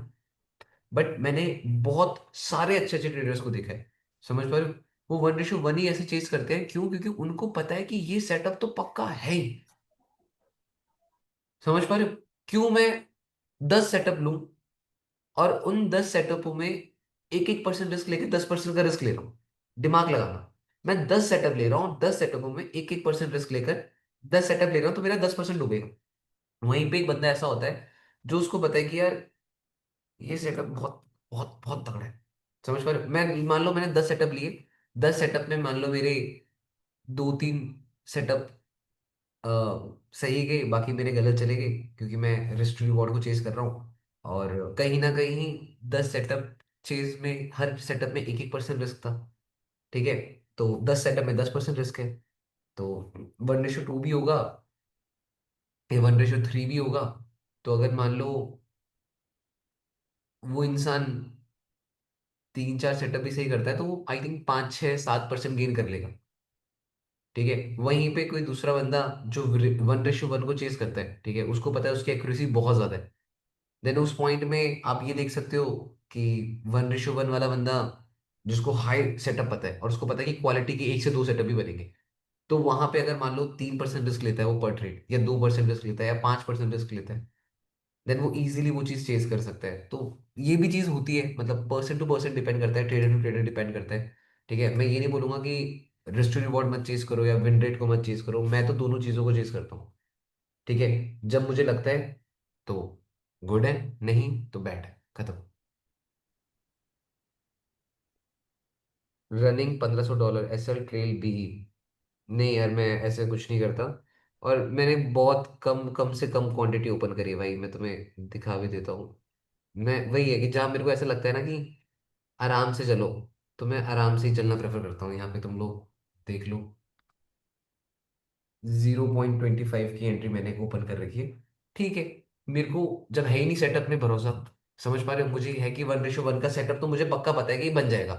[SPEAKER 1] बट मैंने बहुत सारे अच्छे अच्छे ट्रेडर्स को देखा है। समझ पा रहे हो? वो 1:1 ही ऐसे चेज करते हैं, क्यों? क्योंकि उनको पता है कि ये सेटअप तो पक्का है ही। समझ पा रहे हो? क्यों मैं 10 सेटअप लूं और उन 10 सेटअपों में एक एक परसेंट रिस्क लेके 10% का रिस्क ले रहा हूं? दिमाग लगाना। मैं 10 सेटअप ले रहा हूँ, 10 सेटअपों में एक एक परसेंट रिस्क लेकर 10 सेटअप ले रहा हूँ, तो मेरा 10% डूबेगा। वहीं पे एक बंदा ऐसा होता है जो उसको पता है कि यार ये सेटअप बहुत बहुत बहुत तगड़ा है। समझ पा रहे हो? मैं मान लो मैंने 10 सेटअप लिए, 10 सेटअप में मान लो मेरे 2-3 सेटअप सही गए, बाकी मेरे गलत चले गए, क्योंकि मैं रिस्क रिवॉर्ड को चेज कर रहा हूँ। और कहीं ना कहीं 10 सेटअप चेज में हर सेटअप में एक एक परसेंट रिस्क था, ठीक है। तो 10 सेटअप में 10% रिस्क है, तो 1:2 भी होगा, ये 1:3 भी होगा। तो अगर मान लो वो इंसान 3-4 सेटअप भी सही करता है, तो वो आई थिंक 5-6-7% गेन कर लेगा, ठीक है। वहीं पे कोई दूसरा बंदा जो 1:1 को चेस करता है, ठीक है, उसको पता है उसकी एक्यूरेसी बहुत ज्यादा है, देन उस पॉइंट में आप ये देख सकते हो कि 1:1 वाला बंदा जिसको हाई सेटअप पता है और उसको पता है कि क्वालिटी के 1 से 2 सेटअप भी बनेंगे, तो वहां पे अगर मान लो 3% रिस्क लेता है वो पर ट्रेड, या 2% रिस्क लेता है, या 5% रिस्क लेता है, देन वो इजीली वो चीज चेज कर सकता है। तो ये भी चीज होती है, मतलब पर्सन टू पर्सन डिपेंड करता है, ट्रेडर टू ट्रेडर डिपेंड करता है। ठीक है, मैं ये नहीं बोलूंगा कि रिस्क टू रिवॉर्ड मत चेज करो या विन रेट को मत चेज करो, मैं तो दोनों चीजों को चेज करता हूँ। ठीक है, जब मुझे लगता है तो गुड है, नहीं तो बैड है, खत्म। रनिंग $1500 SL ट्रेल बी। नहीं यार, मैं ऐसे कुछ नहीं करता। और मैंने बहुत कम कम से कम क्वांटिटी ओपन करी है भाई, मैं तुम्हें दिखा भी देता हूँ। मैं वही है कि जहाँ मेरे को ऐसा लगता है ना कि आराम से चलो, तो मैं आराम से ही चलना प्रेफर करता हूँ। यहाँ पे तुम लोग देख लो, 0.25 की एंट्री मैंने ओपन कर रखी है। ठीक है, मेरे को जब है ही नहीं सेटअप में भरोसा, समझ पा रहे हो, मुझे है कि 1:1 का सेटअप तो मुझे पक्का पता है कि बन जाएगा।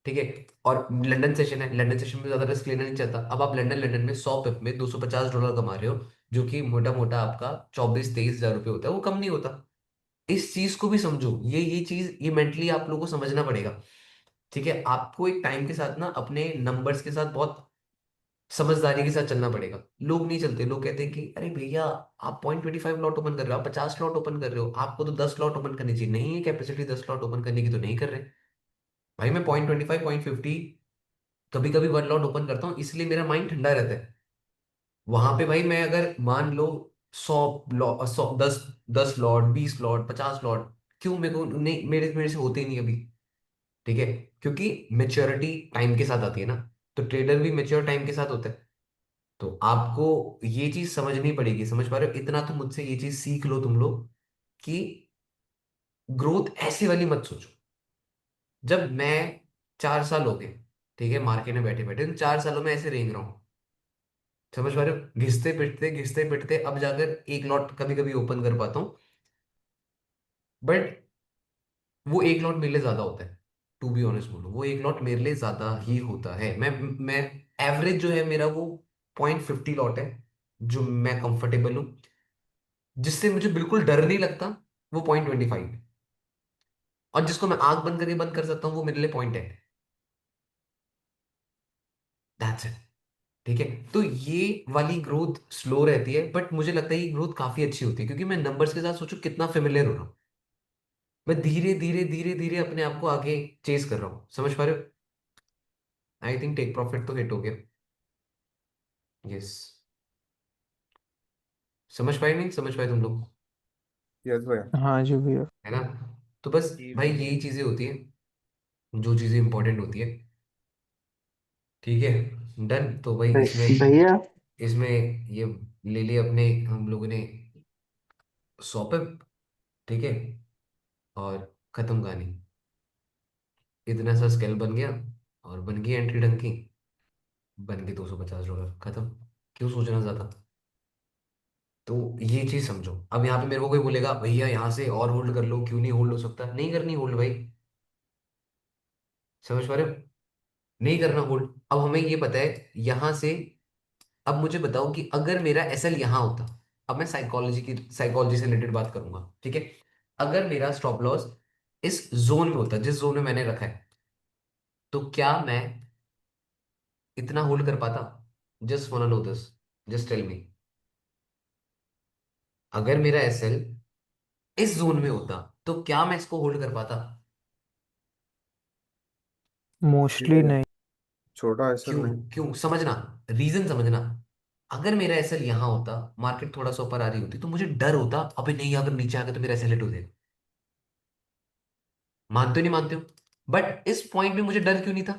[SPEAKER 1] ठीक है, और लंदन सेशन है, लंदन सेशन में ज्यादा रिस्क लेना नहीं चाहता। अब आप लंदन लंदन में 100 पिप में $250 कमा रहे हो, जो कि मोटा मोटा आपका 24-23 हज़ार रुपये होता है, वो कम नहीं होता। इस चीज को भी समझो, ये चीज ये मेंटली आप लोगों को समझना पड़ेगा। ठीक है, आपको एक टाइम के साथ ना अपने नंबर्स के साथ बहुत समझदारी के साथ चलना पड़ेगा। लोग नहीं चलते, लोग कहते हैं कि अरे भैया, आप 0.25 लॉट ओपन कर रहे हो, आप 50 लॉट ओपन कर रहे हो, आपको तो 10 लॉट ओपन करनी चाहिए। नहीं है कैपेसिटी 10 लॉट ओपन करने की, तो नहीं कर रहे। भाई मैं 0.25 0.50 कभी कभी 1 लॉट ओपन करता हूँ, इसलिए मेरा माइंड ठंडा रहता है। वहां पे भाई मैं अगर मान लो 100 लॉट, 10 10 लॉट, 20 लॉट, 50 लॉट, क्यों मेरे को नहीं, मेरे मेरे से होते ही नहीं अभी। ठीक है, क्योंकि मेच्योरिटी टाइम के साथ आती है ना, तो ट्रेडर भी मेच्योर टाइम के साथ होता है। तो आपको ये चीज समझनी पड़ेगी, समझ पा रहे हो? इतना तो मुझसे ये चीज सीख लो तुम लोग कि ग्रोथ ऐसी वाली मत सोचो। जब मैं 4 साल हो गए, ठीक है, मार्केट में बैठे बैठे, इन 4 सालों में ऐसे रेंग रहा हूँ, समझ पा रहे हो? घिसते पिटते अब जाकर एक लॉट कभी कभी ओपन कर पाता हूँ। बट वो एक लॉट मेरे लिए ज्यादा होता है। टू बी ऑनेस्ट बोलो, वो एक लॉट मेरे लिए ज्यादा ही होता है। मैं एवरेज जो है मेरा वो 0.50 लॉट है, जो मैं कंफर्टेबल हूँ, जिससे मुझे बिल्कुल डर नहीं लगता, वो 0.25 है। और जिसको मैं आंख बंद करके बंद कर सकता हूँ, वो मेरे लिए 0.10 है। That's it. ठीक है, तो ये वाली ग्रोथ स्लो रहती है, बट मुझे लगता है ये ग्रोथ काफी अच्छी होती है, क्योंकि मैं नंबर्स के साथ सोचो कितना फेमिलियर हो रहा हूँ। मैं धीरे धीरे धीरे धीरे अपने आप को आगे चेस कर रहा हूँ, समझ पा रहे हो? आई थिंक टेक प्रॉफिट तो हिट हो गया। यस। समझ पाए नहीं समझ पाए तुम लोग?
[SPEAKER 5] यस भैया।
[SPEAKER 7] हाँ जी भैया।
[SPEAKER 1] है ना? तो बस भाई यही चीजें होती है, जो चीजें इंपॉर्टेंट होती है। ठीक है, डन। तो भाई इसमें
[SPEAKER 3] भैया
[SPEAKER 1] इसमें ये ले लिए अपने हम लोगों ने 100 पे। ठीक है, और खत्म कहानी। इतना सा स्केल बन गया, और बन गई एंट्री डंकी, बन गए $250, खत्म। क्यों सोचना ज्यादा? तो ये चीज समझो। अब यहाँ पे मेरे को कोई बोलेगा भैया यहाँ से और होल्ड कर लो, क्यों नहीं होल्ड हो सकता? नहीं करनी होल्ड भाई, समझ पा रहे हो? नहीं करना होल्ड। अब हमें ये पता है यहाँ से। अब मुझे बताओ कि अगर मेरा एसएल यहाँ होता, अब मैं साइकोलॉजी से रिलेटेड बात करूंगा, ठीक है? अगर मेरा स्टॉप लॉस इस जोन में होता, जिस जोन में मैंने रखा है, तो क्या मैं इतना होल्ड कर पाता? Just wanna know this, just tell me. अगर मेरा एसएल इस जोन में होता, तो क्या मैं इसको होल्ड कर पाता?
[SPEAKER 5] नहीं
[SPEAKER 7] मोस्टली
[SPEAKER 5] भैया,
[SPEAKER 7] नहीं।
[SPEAKER 5] छोटा ऐसा
[SPEAKER 1] क्यों?
[SPEAKER 5] नहीं।
[SPEAKER 1] क्यों समझना, रीजन समझना। अगर मेरा एसएल यहाँ होता, मार्केट थोड़ा सा ऊपर आ रही होती, तो मुझे डर होता, अबे नहीं अगर नीचे आ गया तो मेरा एसएल हिट हो जाएगा। मानते हो नहीं मानते हो? बट इस पॉइंट में मुझे डर क्यों नहीं था?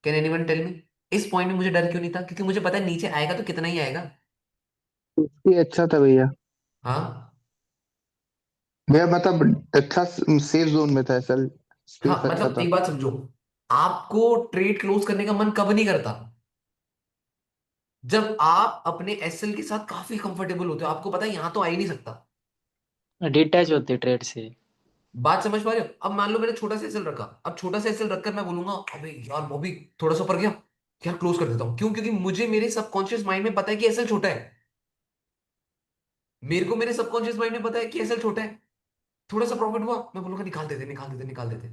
[SPEAKER 1] Can anyone tell me? इस पॉइंट में मुझे डर क्यों नहीं था? क्योंकि मुझे पता है नीचे आएगा तो कितना ही आएगा।
[SPEAKER 3] ये अच्छा था भैया।
[SPEAKER 1] हाँ।
[SPEAKER 3] भैया मतलब अच्छा, सेफ जोन में था असल। स्पेस
[SPEAKER 1] हाँ
[SPEAKER 3] अच्छा
[SPEAKER 1] मतलब
[SPEAKER 3] था।
[SPEAKER 1] एक बात समझो, आपको ट्रेड क्लोज करने का मन कब नहीं करता? जब आप अपने एसएल के साथ काफी कंफर्टेबल होते हो, आपको पता है यहां तो आ ही नहीं सकता।
[SPEAKER 8] डिटैच होते ट्रेड से।
[SPEAKER 1] बात समझ पा रहे हो? अब मान लो मैंने छोटा सा एसएल रखा, अब छोटा सा एसएल रखकर मैं बोलूंगा अबे यार वो भी थोड़ा सा ऊपर गया, यार क्लोज कर देता हूँ। क्यों? क्योंकि मुझे मेरे सबकॉन्शियस माइंड में पता है कि एसएल छोटा है। मेरे को मेरे सबकॉन्शियस माइंड में पता है कि एसएल छोटा है। थोड़ा सा प्रॉफिट हुआ, मैं बोलूंगा निकाल देते निकाल देते निकाल देते।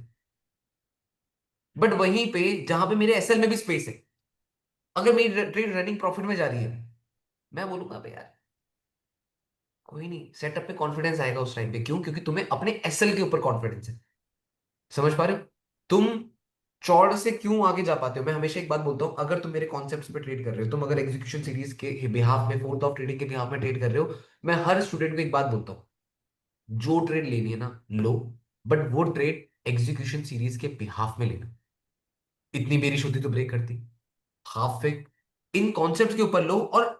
[SPEAKER 1] बट वहीं पे जहां पे मेरे एसएल में भी स्पेस है, अगर मेरी ट्रेड रनिंग प्रॉफिट में जा रही है, मैं बोलूंगा अबे यार कोई नहीं, सेटअप पे कॉन्फिडेंस आएगा उस टाइम पे। क्यों? क्योंकि तुम्हें अपने एसएल के ऊपर कॉन्फिडेंस है। समझ पा रहे हो? तुम चौड़ से क्यों आगे जा पाते हो? मैं हमेशा एक बात बोलता हूं, अगर तुम मेरे कॉन्सेप्ट्स पे ट्रेड कर रहे हो, तुम अगर एग्जीक्यूशन सीरीज के बिहाफ में, फोर्थ ऑफ ट्रेडिंग के बिहाफ में ट्रेड कर रहे हो, मैं हर स्टूडेंट को एक बात बोलता हूँ, जो ट्रेड लेनी है ना लो, बट वो ट्रेड एग्जीक्यूशन सीरीज के बिहाफ में लेना। इतनी बेरिश होती तो ब्रेक करती, हाफ फिग इन कॉन्सेप्ट के ऊपर लो और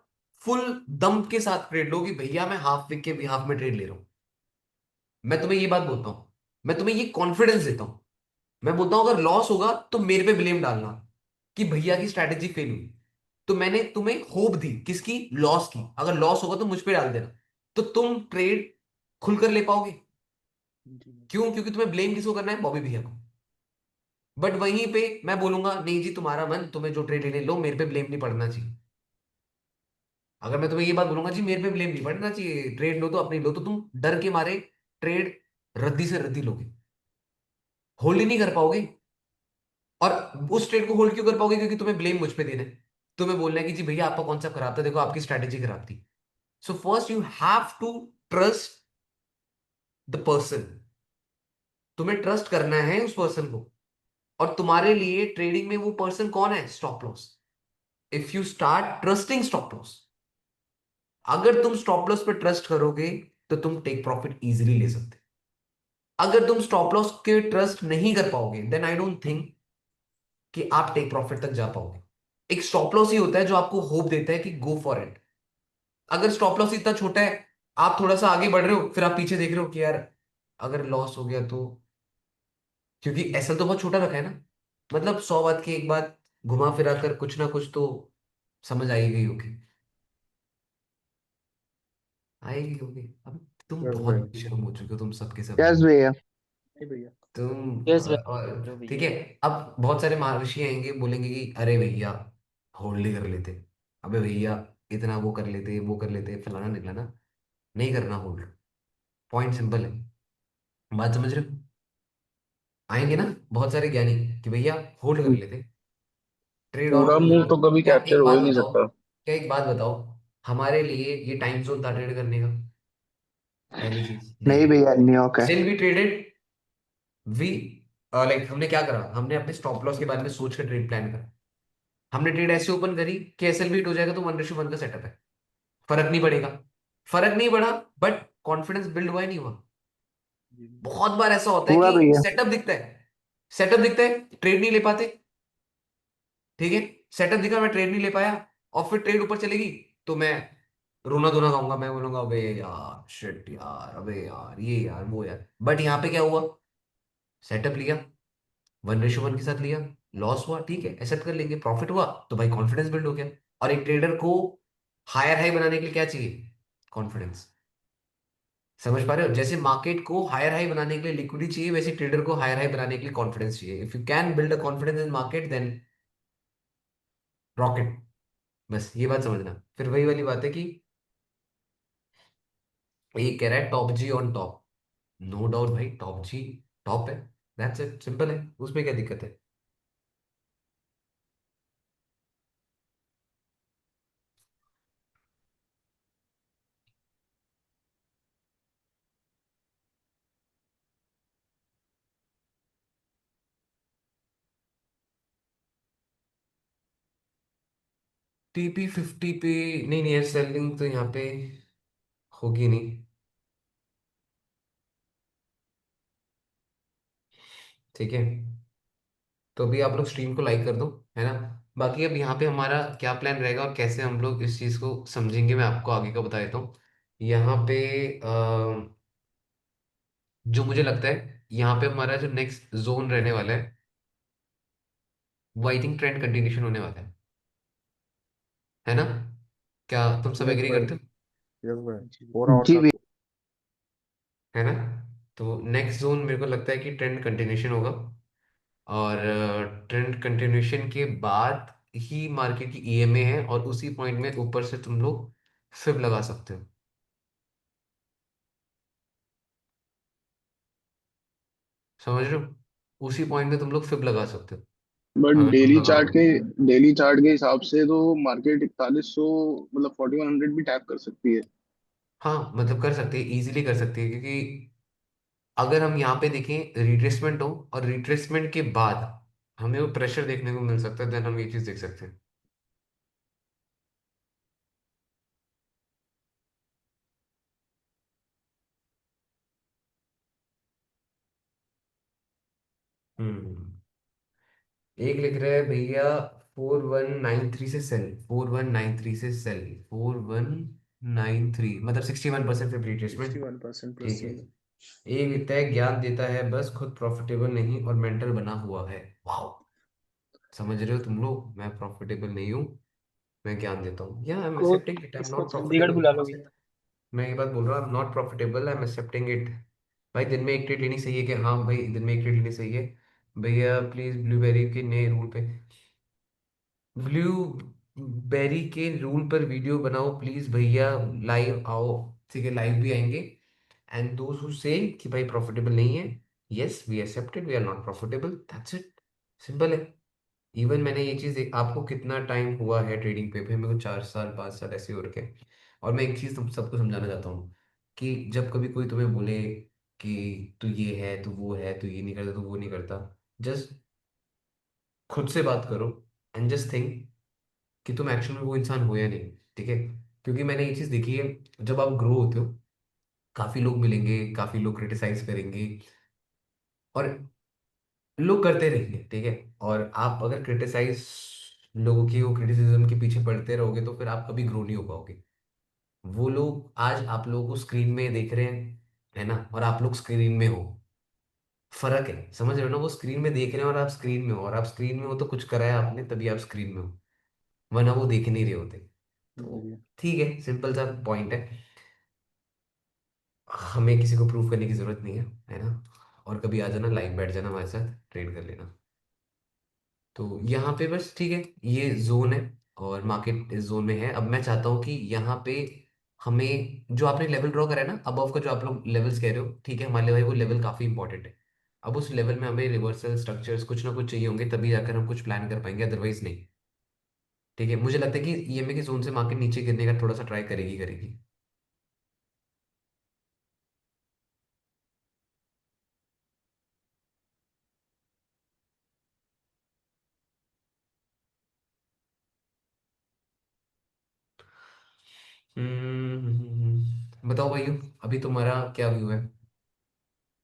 [SPEAKER 1] फुल दम के साथ ट्रेड लो कि भैया मैं हाफ विक के बिहाफ में ट्रेड ले रहा हूं। मैं तुम्हें ये बात बोलता हूं, मैं तुम्हें ये कॉन्फिडेंस देता हूं। मैं बोलता हूं अगर लॉस होगा तो मेरे पे ब्लेम डालना कि भैया की स्ट्रैटेजी फेल हुई। तो मैंने तुम्हें होप दी किसकी, लॉस की। अगर लॉस होगा तो मुझ पे डाल देना, तो तुम ट्रेड खुलकर ले पाओगे। क्यों? क्योंकि तुम्हें ब्लेम किसको करना है, बॉबी भैया को। बट वहीं पे मैं बोलूंगा नहीं जी, तुम्हारा मन, तुम्हें जो ट्रेड लेने लो, मेरे पे ब्लेम नहीं पड़ना चाहिए। अगर मैं तुम्हें ये बात बोलूंगा जी मेरे पे ब्लेम नहीं पड़ना चाहिए, ट्रेड लो तो अपनी लो, तो तुम डर के मारे ट्रेड रद्दी से रद्दी लोगे, होल्ड ही नहीं कर पाओगे। और उस ट्रेड को होल्ड क्यों कर पाओगे? क्योंकि तुम्हें ब्लेम मुझ पे देना है। तुम्हें बोलना है कि जी भैया आपका कॉन्सेप्ट खराब था, देखो आपकी स्ट्रैटेजी खराब थी। So first you have to trust the person. तुम्हें ट्रस्ट करना है उस पर्सन को। और तुम्हारे लिए ट्रेडिंग में वो पर्सन कौन है? Stop loss. If you start trusting stop loss, अगर तुम स्टॉप लॉस पे ट्रस्ट करोगे तो तुम टेक प्रॉफिट इजीली ले सकते हो। अगर तुम स्टॉप लॉस के ट्रस्ट नहीं कर पाओगे देन आई डोंट थिंक कि आप टेक प्रॉफिट तक जा पाओगे। एक स्टॉप लॉस ही होता है जो आपको होप देता है कि गो फॉर इट। अगर स्टॉप लॉस इतना छोटा है, आप थोड़ा सा आगे बढ़ रहे हो फिर आप पीछे देख रहे हो कि यार अगर लॉस हो गया तो, क्योंकि एसएल तो बहुत छोटा रखा है ना। मतलब 100 बात की एक बात घुमा फिरा कर कुछ ना कुछ तो समझ आई गई होगी, आएगी होगी। अब तुम
[SPEAKER 5] यस
[SPEAKER 1] बहुत
[SPEAKER 5] भाई।
[SPEAKER 1] बेशर्म हो चुके हो, तुम सबके सब
[SPEAKER 3] यस
[SPEAKER 1] लोग।
[SPEAKER 3] भैया।
[SPEAKER 8] भैया।
[SPEAKER 1] तुम
[SPEAKER 8] यस
[SPEAKER 1] और
[SPEAKER 8] भाई।
[SPEAKER 1] ठीक है। अब बहुत सारे महर्षि आएंगे बोलेंगे कि अरे भैया होल्ड ही कर लेते, अबे भैया इतना वो कर लेते, वो कर लेते, फलाना निकलाना। नहीं करना होल्ड। पॉइंट सिंपल है। बात समझ रहे हो? आएंगे ना बहुत सारे ज्ञानी कि भैया होल्ड कर लेते, ट्रेड ऑन
[SPEAKER 10] पूरा
[SPEAKER 1] कर
[SPEAKER 10] मूव
[SPEAKER 1] लेते।
[SPEAKER 10] तो कभी
[SPEAKER 1] क्या
[SPEAKER 10] कैप्चर
[SPEAKER 1] एक
[SPEAKER 10] हो
[SPEAKER 1] बात
[SPEAKER 10] ही नहीं
[SPEAKER 1] बताओ,
[SPEAKER 10] सकता।
[SPEAKER 1] क्या एक बात बताओ, हमारे लिए ये टाइम जोन था ट्रेड करने का? पहली चीज नहीं
[SPEAKER 3] नहीं
[SPEAKER 1] था।
[SPEAKER 3] भैया, न्यूयॉर्क है।
[SPEAKER 1] Still we traded. We like हमने क्या करा, हमने अपने स्टॉप लॉस के बारे में सोच कर ट्रेड प्लान करा। हमने ट्रेड ऐसे ओपन करी कि एसएल बीट हो जाएगा तो 1:1 का सेटअप है, फर्क नहीं पड़ेगा। फर्क नहीं पड़ा, बट कॉन्फिडेंस बिल्ड हुआ ही नहीं हुआ। बहुत बार ऐसा होता है
[SPEAKER 3] हुआ
[SPEAKER 1] कि
[SPEAKER 3] भैया।
[SPEAKER 1] सेटअप दिखता है, सेटअप दिखता है, ट्रेड नहीं ले पाते। ठीक है, सेटअप दिखा, मैं ट्रेड नहीं ले पाया, और फिर ट्रेड ऊपर चलेगी तो मैं रोना धोना गाऊंगा, मैं बोलूंगा अबे यार शिट यार, अबे यार ये यार वो यार। बट यहाँ पे क्या हुआ, सेटअप लिया, 1:1 के साथ लिया, लॉस हुआ, ठीक है एक्सेप्ट कर लेंगे, प्रॉफिट हुआ तो भाई कॉन्फिडेंस बिल्ड हो गया। और एक ट्रेडर को हायर हाई बनाने के लिए क्या चाहिए? कॉन्फिडेंस। समझ पा रहे हो? जैसे मार्केट को हायर हाई बनाने के लिए लिक्विडिटी चाहिए, वैसे ट्रेडर को हायर हाई बनाने के लिए कॉन्फिडेंस चाहिए। If you can build a confidence in market then rocket. बस ये बात समझना। फिर वही वाली बात है कि ये कह रहा है top G on top. No doubt भाई, टॉप जी टॉप है, दैट्स इट, सिंपल है, उसमें क्या दिक्कत है? TP50 पे नहीं, नहीं सेलिंग तो यहाँ पे होगी नहीं। ठीक है, तो अभी आप लोग स्ट्रीम को लाइक कर दो, है ना। बाकी अब यहाँ पे हमारा क्या प्लान रहेगा और कैसे हम लोग इस चीज़ को समझेंगे, मैं आपको आगे का बता देता हूँ। यहाँ पे जो मुझे लगता है यहाँ पे हमारा जो नेक्स्ट जोन रहने वाला है वो आई थिंक ट्रेंड कंटिन्यूशन होने वाला है ना। क्या तुम सब
[SPEAKER 5] यस
[SPEAKER 1] एग्री
[SPEAKER 5] भाई।
[SPEAKER 1] करते हो?
[SPEAKER 5] यस भाई,
[SPEAKER 8] जी
[SPEAKER 5] 4 आवर
[SPEAKER 3] जी
[SPEAKER 5] का।
[SPEAKER 3] भैया।
[SPEAKER 1] है ना। तो नेक्स्ट जोन मेरे को लगता है कि ट्रेंड कंटिन्यूशन होगा। और ट्रेंड कंटिन्यूशन के बाद ही मार्केट की ईएमए है, और उसी पॉइंट में ऊपर से तुम लोग फिब लगा सकते हो। समझ रहे हो? उसी पॉइंट में तुम लोग फिब लगा सकते हो,
[SPEAKER 10] बट
[SPEAKER 1] अगर तुम लगाओगे।
[SPEAKER 10] डेली चार्ट के हिसाब से तो मार्केट 4100 मतलब 4100 भी टैप कर सकती है।
[SPEAKER 1] हाँ मतलब कर सकते हैं, इजीली कर सकते हैं, क्योंकि अगर हम यहाँ पे देखें रिट्रेसमेंट हो और रिट्रेसमेंट के बाद हमें वो प्रेशर देखने को मिल सकता है, देन हम ये चीज देख सकते हैं। हम्म। एक लिख रहे हैं भैया 4193 से सेल, 4193 से सेल, 4193 मतलब 61% पे रिट्रेसमेंट।
[SPEAKER 5] 61% प्लस
[SPEAKER 1] ठीक है।
[SPEAKER 5] सेल।
[SPEAKER 1] एक लिखता है ज्ञान देता है बस खुद प्रॉफिटेबल नहीं और मेंटल बना हुआ है। वाह, समझ रहे हो तुम लोग, मैं प्रॉफिटेबल नहीं हूँ, मैं ज्ञान देता हूँ। या आई एम
[SPEAKER 8] को
[SPEAKER 1] एक्सेप्टिंग इट, आई एम
[SPEAKER 8] इसको
[SPEAKER 1] नॉट
[SPEAKER 8] चंडीगढ़
[SPEAKER 1] प्रॉफिटेबल।
[SPEAKER 8] बुला लो भैया।
[SPEAKER 1] मैं ये बात बोल रहा हूँ, not profitable, I am accepting it. भाई दिन में एक ट्रेड लेनी सही है कि हाँ भाई दिन में एक ट्रेड लेनी सही है। भैया प्लीज ब्लूबेरी के नए रूल पे, ब्लूबेरी के रूल पर वीडियो बनाओ प्लीज भैया, लाइव आओ। ठीक है, लाइव भी आएंगे। एंड दोज हु से कि भाई प्रॉफिटेबल नहीं है, yes we accepted, we are not profitable, that's it, simple है। इवन मैंने ये चीज आपको कितना टाइम हुआ है ट्रेडिंग पे, भाई मेरे को 4 साल 5 साल ऐसे हो रखे हैं। और मैं एक चीज तुम सबको समझाना चाहता हूँ कि जब कभी कोई तुम्हें बोले कि तू ये है तू वो है तू ये नहीं करता तू वो नहीं करता, जस्ट खुद से बात करो एंड जस्ट थिंक कि तुम एक्चुअल में वो इंसान हो या नहीं। ठीक है, क्योंकि मैंने ये चीज देखी है, जब आप ग्रो होते हो काफी लोग मिलेंगे, काफी लोग क्रिटिसाइज करेंगे और लोग करते रहेंगे। ठीक है, और आप अगर क्रिटिसाइज लोगों की वो क्रिटिसिज्म के पीछे पड़ते रहोगे तो फिर आप कभी ग्रो नहीं हो पाओगे। वो लोग आज आप लोगों को स्क्रीन में देख रहे हैं, है ना, और आप लोग स्क्रीन में हो, फर्क है, समझ रहे हो ना। वो स्क्रीन में देख रहे हैं और आप स्क्रीन में हो, और आप स्क्रीन में हो तो कुछ करा है आपने तभी आप स्क्रीन में हो, वरना वो देख नहीं रहे होते।
[SPEAKER 5] जी
[SPEAKER 1] तो
[SPEAKER 5] भैया।
[SPEAKER 1] ठीक है, सिंपल सा पॉइंट है, हमें किसी को प्रूव करने की जरूरत नहीं है ना। और कभी आ जाना लाइव बैठ जाना हमारे साथ ट्रेड कर लेना। तो यहाँ पे बस ठीक है, ये जोन है और मार्केट इस जोन में है। अब मैं चाहता हूँ कि यहाँ पे हमें जो आपने लेवल ड्रॉ करा है ना अबव का, जो आप लोग लेवल्स कह रहे हो, ठीक है, हमारे लिए भाई वो लेवल काफी इंपॉर्टेंट है। अब उस लेवल में हमें रिवर्सल स्ट्रक्चर्स कुछ ना कुछ चाहिए होंगे, तभी जाकर हम कुछ प्लान कर पाएंगे, अदरवाइज नहीं। ठीक है, मुझे लगता है कि ईएमए की जोन से मार्केट नीचे गिरने का थोड़ा सा ट्राई करेगी करेगी। बताओ भाइयों, अभी तुम्हारा क्या व्यू है?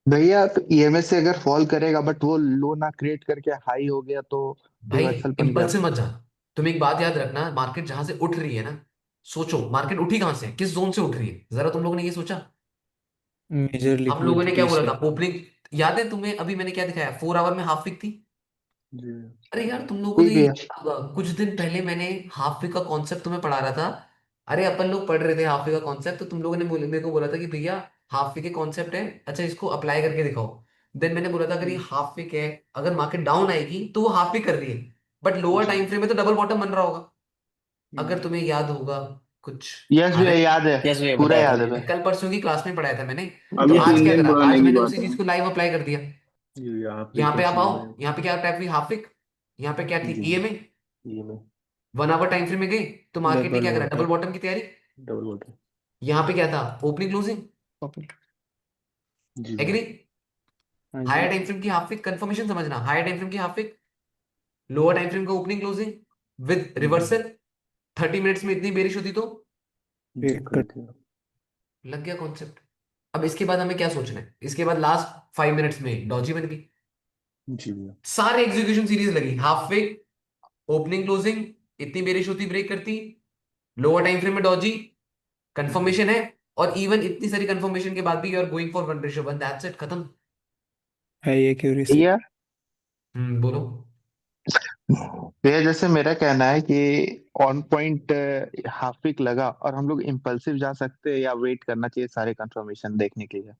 [SPEAKER 3] भैया तो ईएमएस से अगर फॉल करेगा बट वो लो ना क्रिएट करके हाई हो गया तो
[SPEAKER 1] भाई
[SPEAKER 3] रिवर्सल बन गया।
[SPEAKER 1] इम्पल्सिव मत जाना। तुम एक बात याद रखना, मार्केट जहां से उठ रही है ना, सोचो मार्केट उठी कहां से, किस जोन से उठ रही है, जरा तुम लोगों ने ये सोचा?
[SPEAKER 7] मेजर
[SPEAKER 1] हम लोगों ने क्या
[SPEAKER 7] लिक्विडिटी
[SPEAKER 1] बोला
[SPEAKER 7] से।
[SPEAKER 1] था ओपनिंग, याद है तुम्हें? अभी मैंने क्या दिखाया, 4 आवर में हाफ विक थी।
[SPEAKER 5] जी
[SPEAKER 1] अरे यार तुम लोगों को
[SPEAKER 3] जी
[SPEAKER 1] तो ये
[SPEAKER 3] भैया।
[SPEAKER 1] याद होगा, कुछ दिन पहले मैंने हाफ विक का कॉन्सेप्ट तुम्हें पढ़ा रहा था। अरे अपन लोग पढ़ रहे थे हाफ विक का कॉन्सेप्ट, तो तुम लोगों ने मेरे को बोला था कि भैया हाफ विक के कॉन्सेप्ट है, अच्छा इसको अप्लाई करके दिखाओ। देन मैंने बोला था अगर ये हाफ विक है, अगर मार्केट डाउन आएगी तो वो हाफ विक कर रही है, बट लोअर
[SPEAKER 5] जी।
[SPEAKER 1] टाइम फ्रेम में तो डबल बॉटम बन रहा होगा। अगर
[SPEAKER 5] हम्म।
[SPEAKER 1] तुम्हें याद होगा कुछ,
[SPEAKER 3] यस
[SPEAKER 1] आ
[SPEAKER 3] भैया
[SPEAKER 1] रहा है?
[SPEAKER 3] याद है।
[SPEAKER 2] यस भैया
[SPEAKER 3] पूरा
[SPEAKER 2] बताया था।
[SPEAKER 3] याद है भैया।
[SPEAKER 1] कल परसों की क्लास में पढ़ाया था मैंने। तो
[SPEAKER 10] अभी
[SPEAKER 1] आज
[SPEAKER 10] 3
[SPEAKER 1] क्या
[SPEAKER 10] दिन
[SPEAKER 1] करा,
[SPEAKER 10] पुराने
[SPEAKER 1] आज
[SPEAKER 10] की
[SPEAKER 1] मैंने
[SPEAKER 10] बात
[SPEAKER 1] उसी
[SPEAKER 10] है।
[SPEAKER 1] चीज को लाइव अप्लाई कर दिया।
[SPEAKER 5] जी भैया आप
[SPEAKER 1] यहाँ पे
[SPEAKER 5] कुछ
[SPEAKER 1] आप आओ,
[SPEAKER 5] में।
[SPEAKER 1] यहाँ पे क्या टाइप हुई, हाफ विक। यहाँ पे क्या थी,
[SPEAKER 5] जी
[SPEAKER 1] ईएमए।
[SPEAKER 5] ये में
[SPEAKER 1] 1 आवर टाइम फ्रेम में गई तो मार्केट ने
[SPEAKER 7] डबल
[SPEAKER 1] क्या करा, डबल
[SPEAKER 7] बॉटम।
[SPEAKER 1] बॉटम की तैयारी।
[SPEAKER 5] Double bottom.
[SPEAKER 1] यहाँ पे क्या था, ओपनिंग क्लोजिंग।
[SPEAKER 5] जी भैया।
[SPEAKER 1] एग्री?
[SPEAKER 7] हाँ जी।
[SPEAKER 1] हायर टाइम फ्रेम की हाफ विक कंफर्मेशन समझना, हायर टाइम फ्रेम की half wick, lower time frame का ओपनिंग क्लोजिंग विद
[SPEAKER 5] जी
[SPEAKER 1] रिवर्सल, 30 मिनट्स में इतनी बेरिश होती तो
[SPEAKER 5] जी
[SPEAKER 7] वेट कर।
[SPEAKER 5] करेक्ट है।
[SPEAKER 1] लग गया कॉन्सेप्ट। अब इसके बाद हमें क्या सोचना है, इसके बाद लास्ट 5 मिनट्स में डॉजी बन गई,
[SPEAKER 5] जी भैया।
[SPEAKER 1] सारे एग्जीक्यूशन सीरीज लगी, हाफ विक, ओपनिंग क्लोजिंग, इतनी बेरिश होती ब्रेक करती, लोअर टाइम फ्रेम में डॉजी,
[SPEAKER 5] जी
[SPEAKER 1] कंफर्मेशन है, और इवन इतनी सारी कंफर्मेशन के बाद भी you are going for 1:1, that's it, खत्म।
[SPEAKER 7] High accuracy.
[SPEAKER 3] भैया
[SPEAKER 1] बोलो।
[SPEAKER 3] भैया जैसे मेरा कहना है कि ऑन पॉइंट हाफ वीक लगा और हम लोग इम्पल्सिव जा सकते हैं या वेट करना चाहिए सारे कंफर्मेशन देखने के लिए।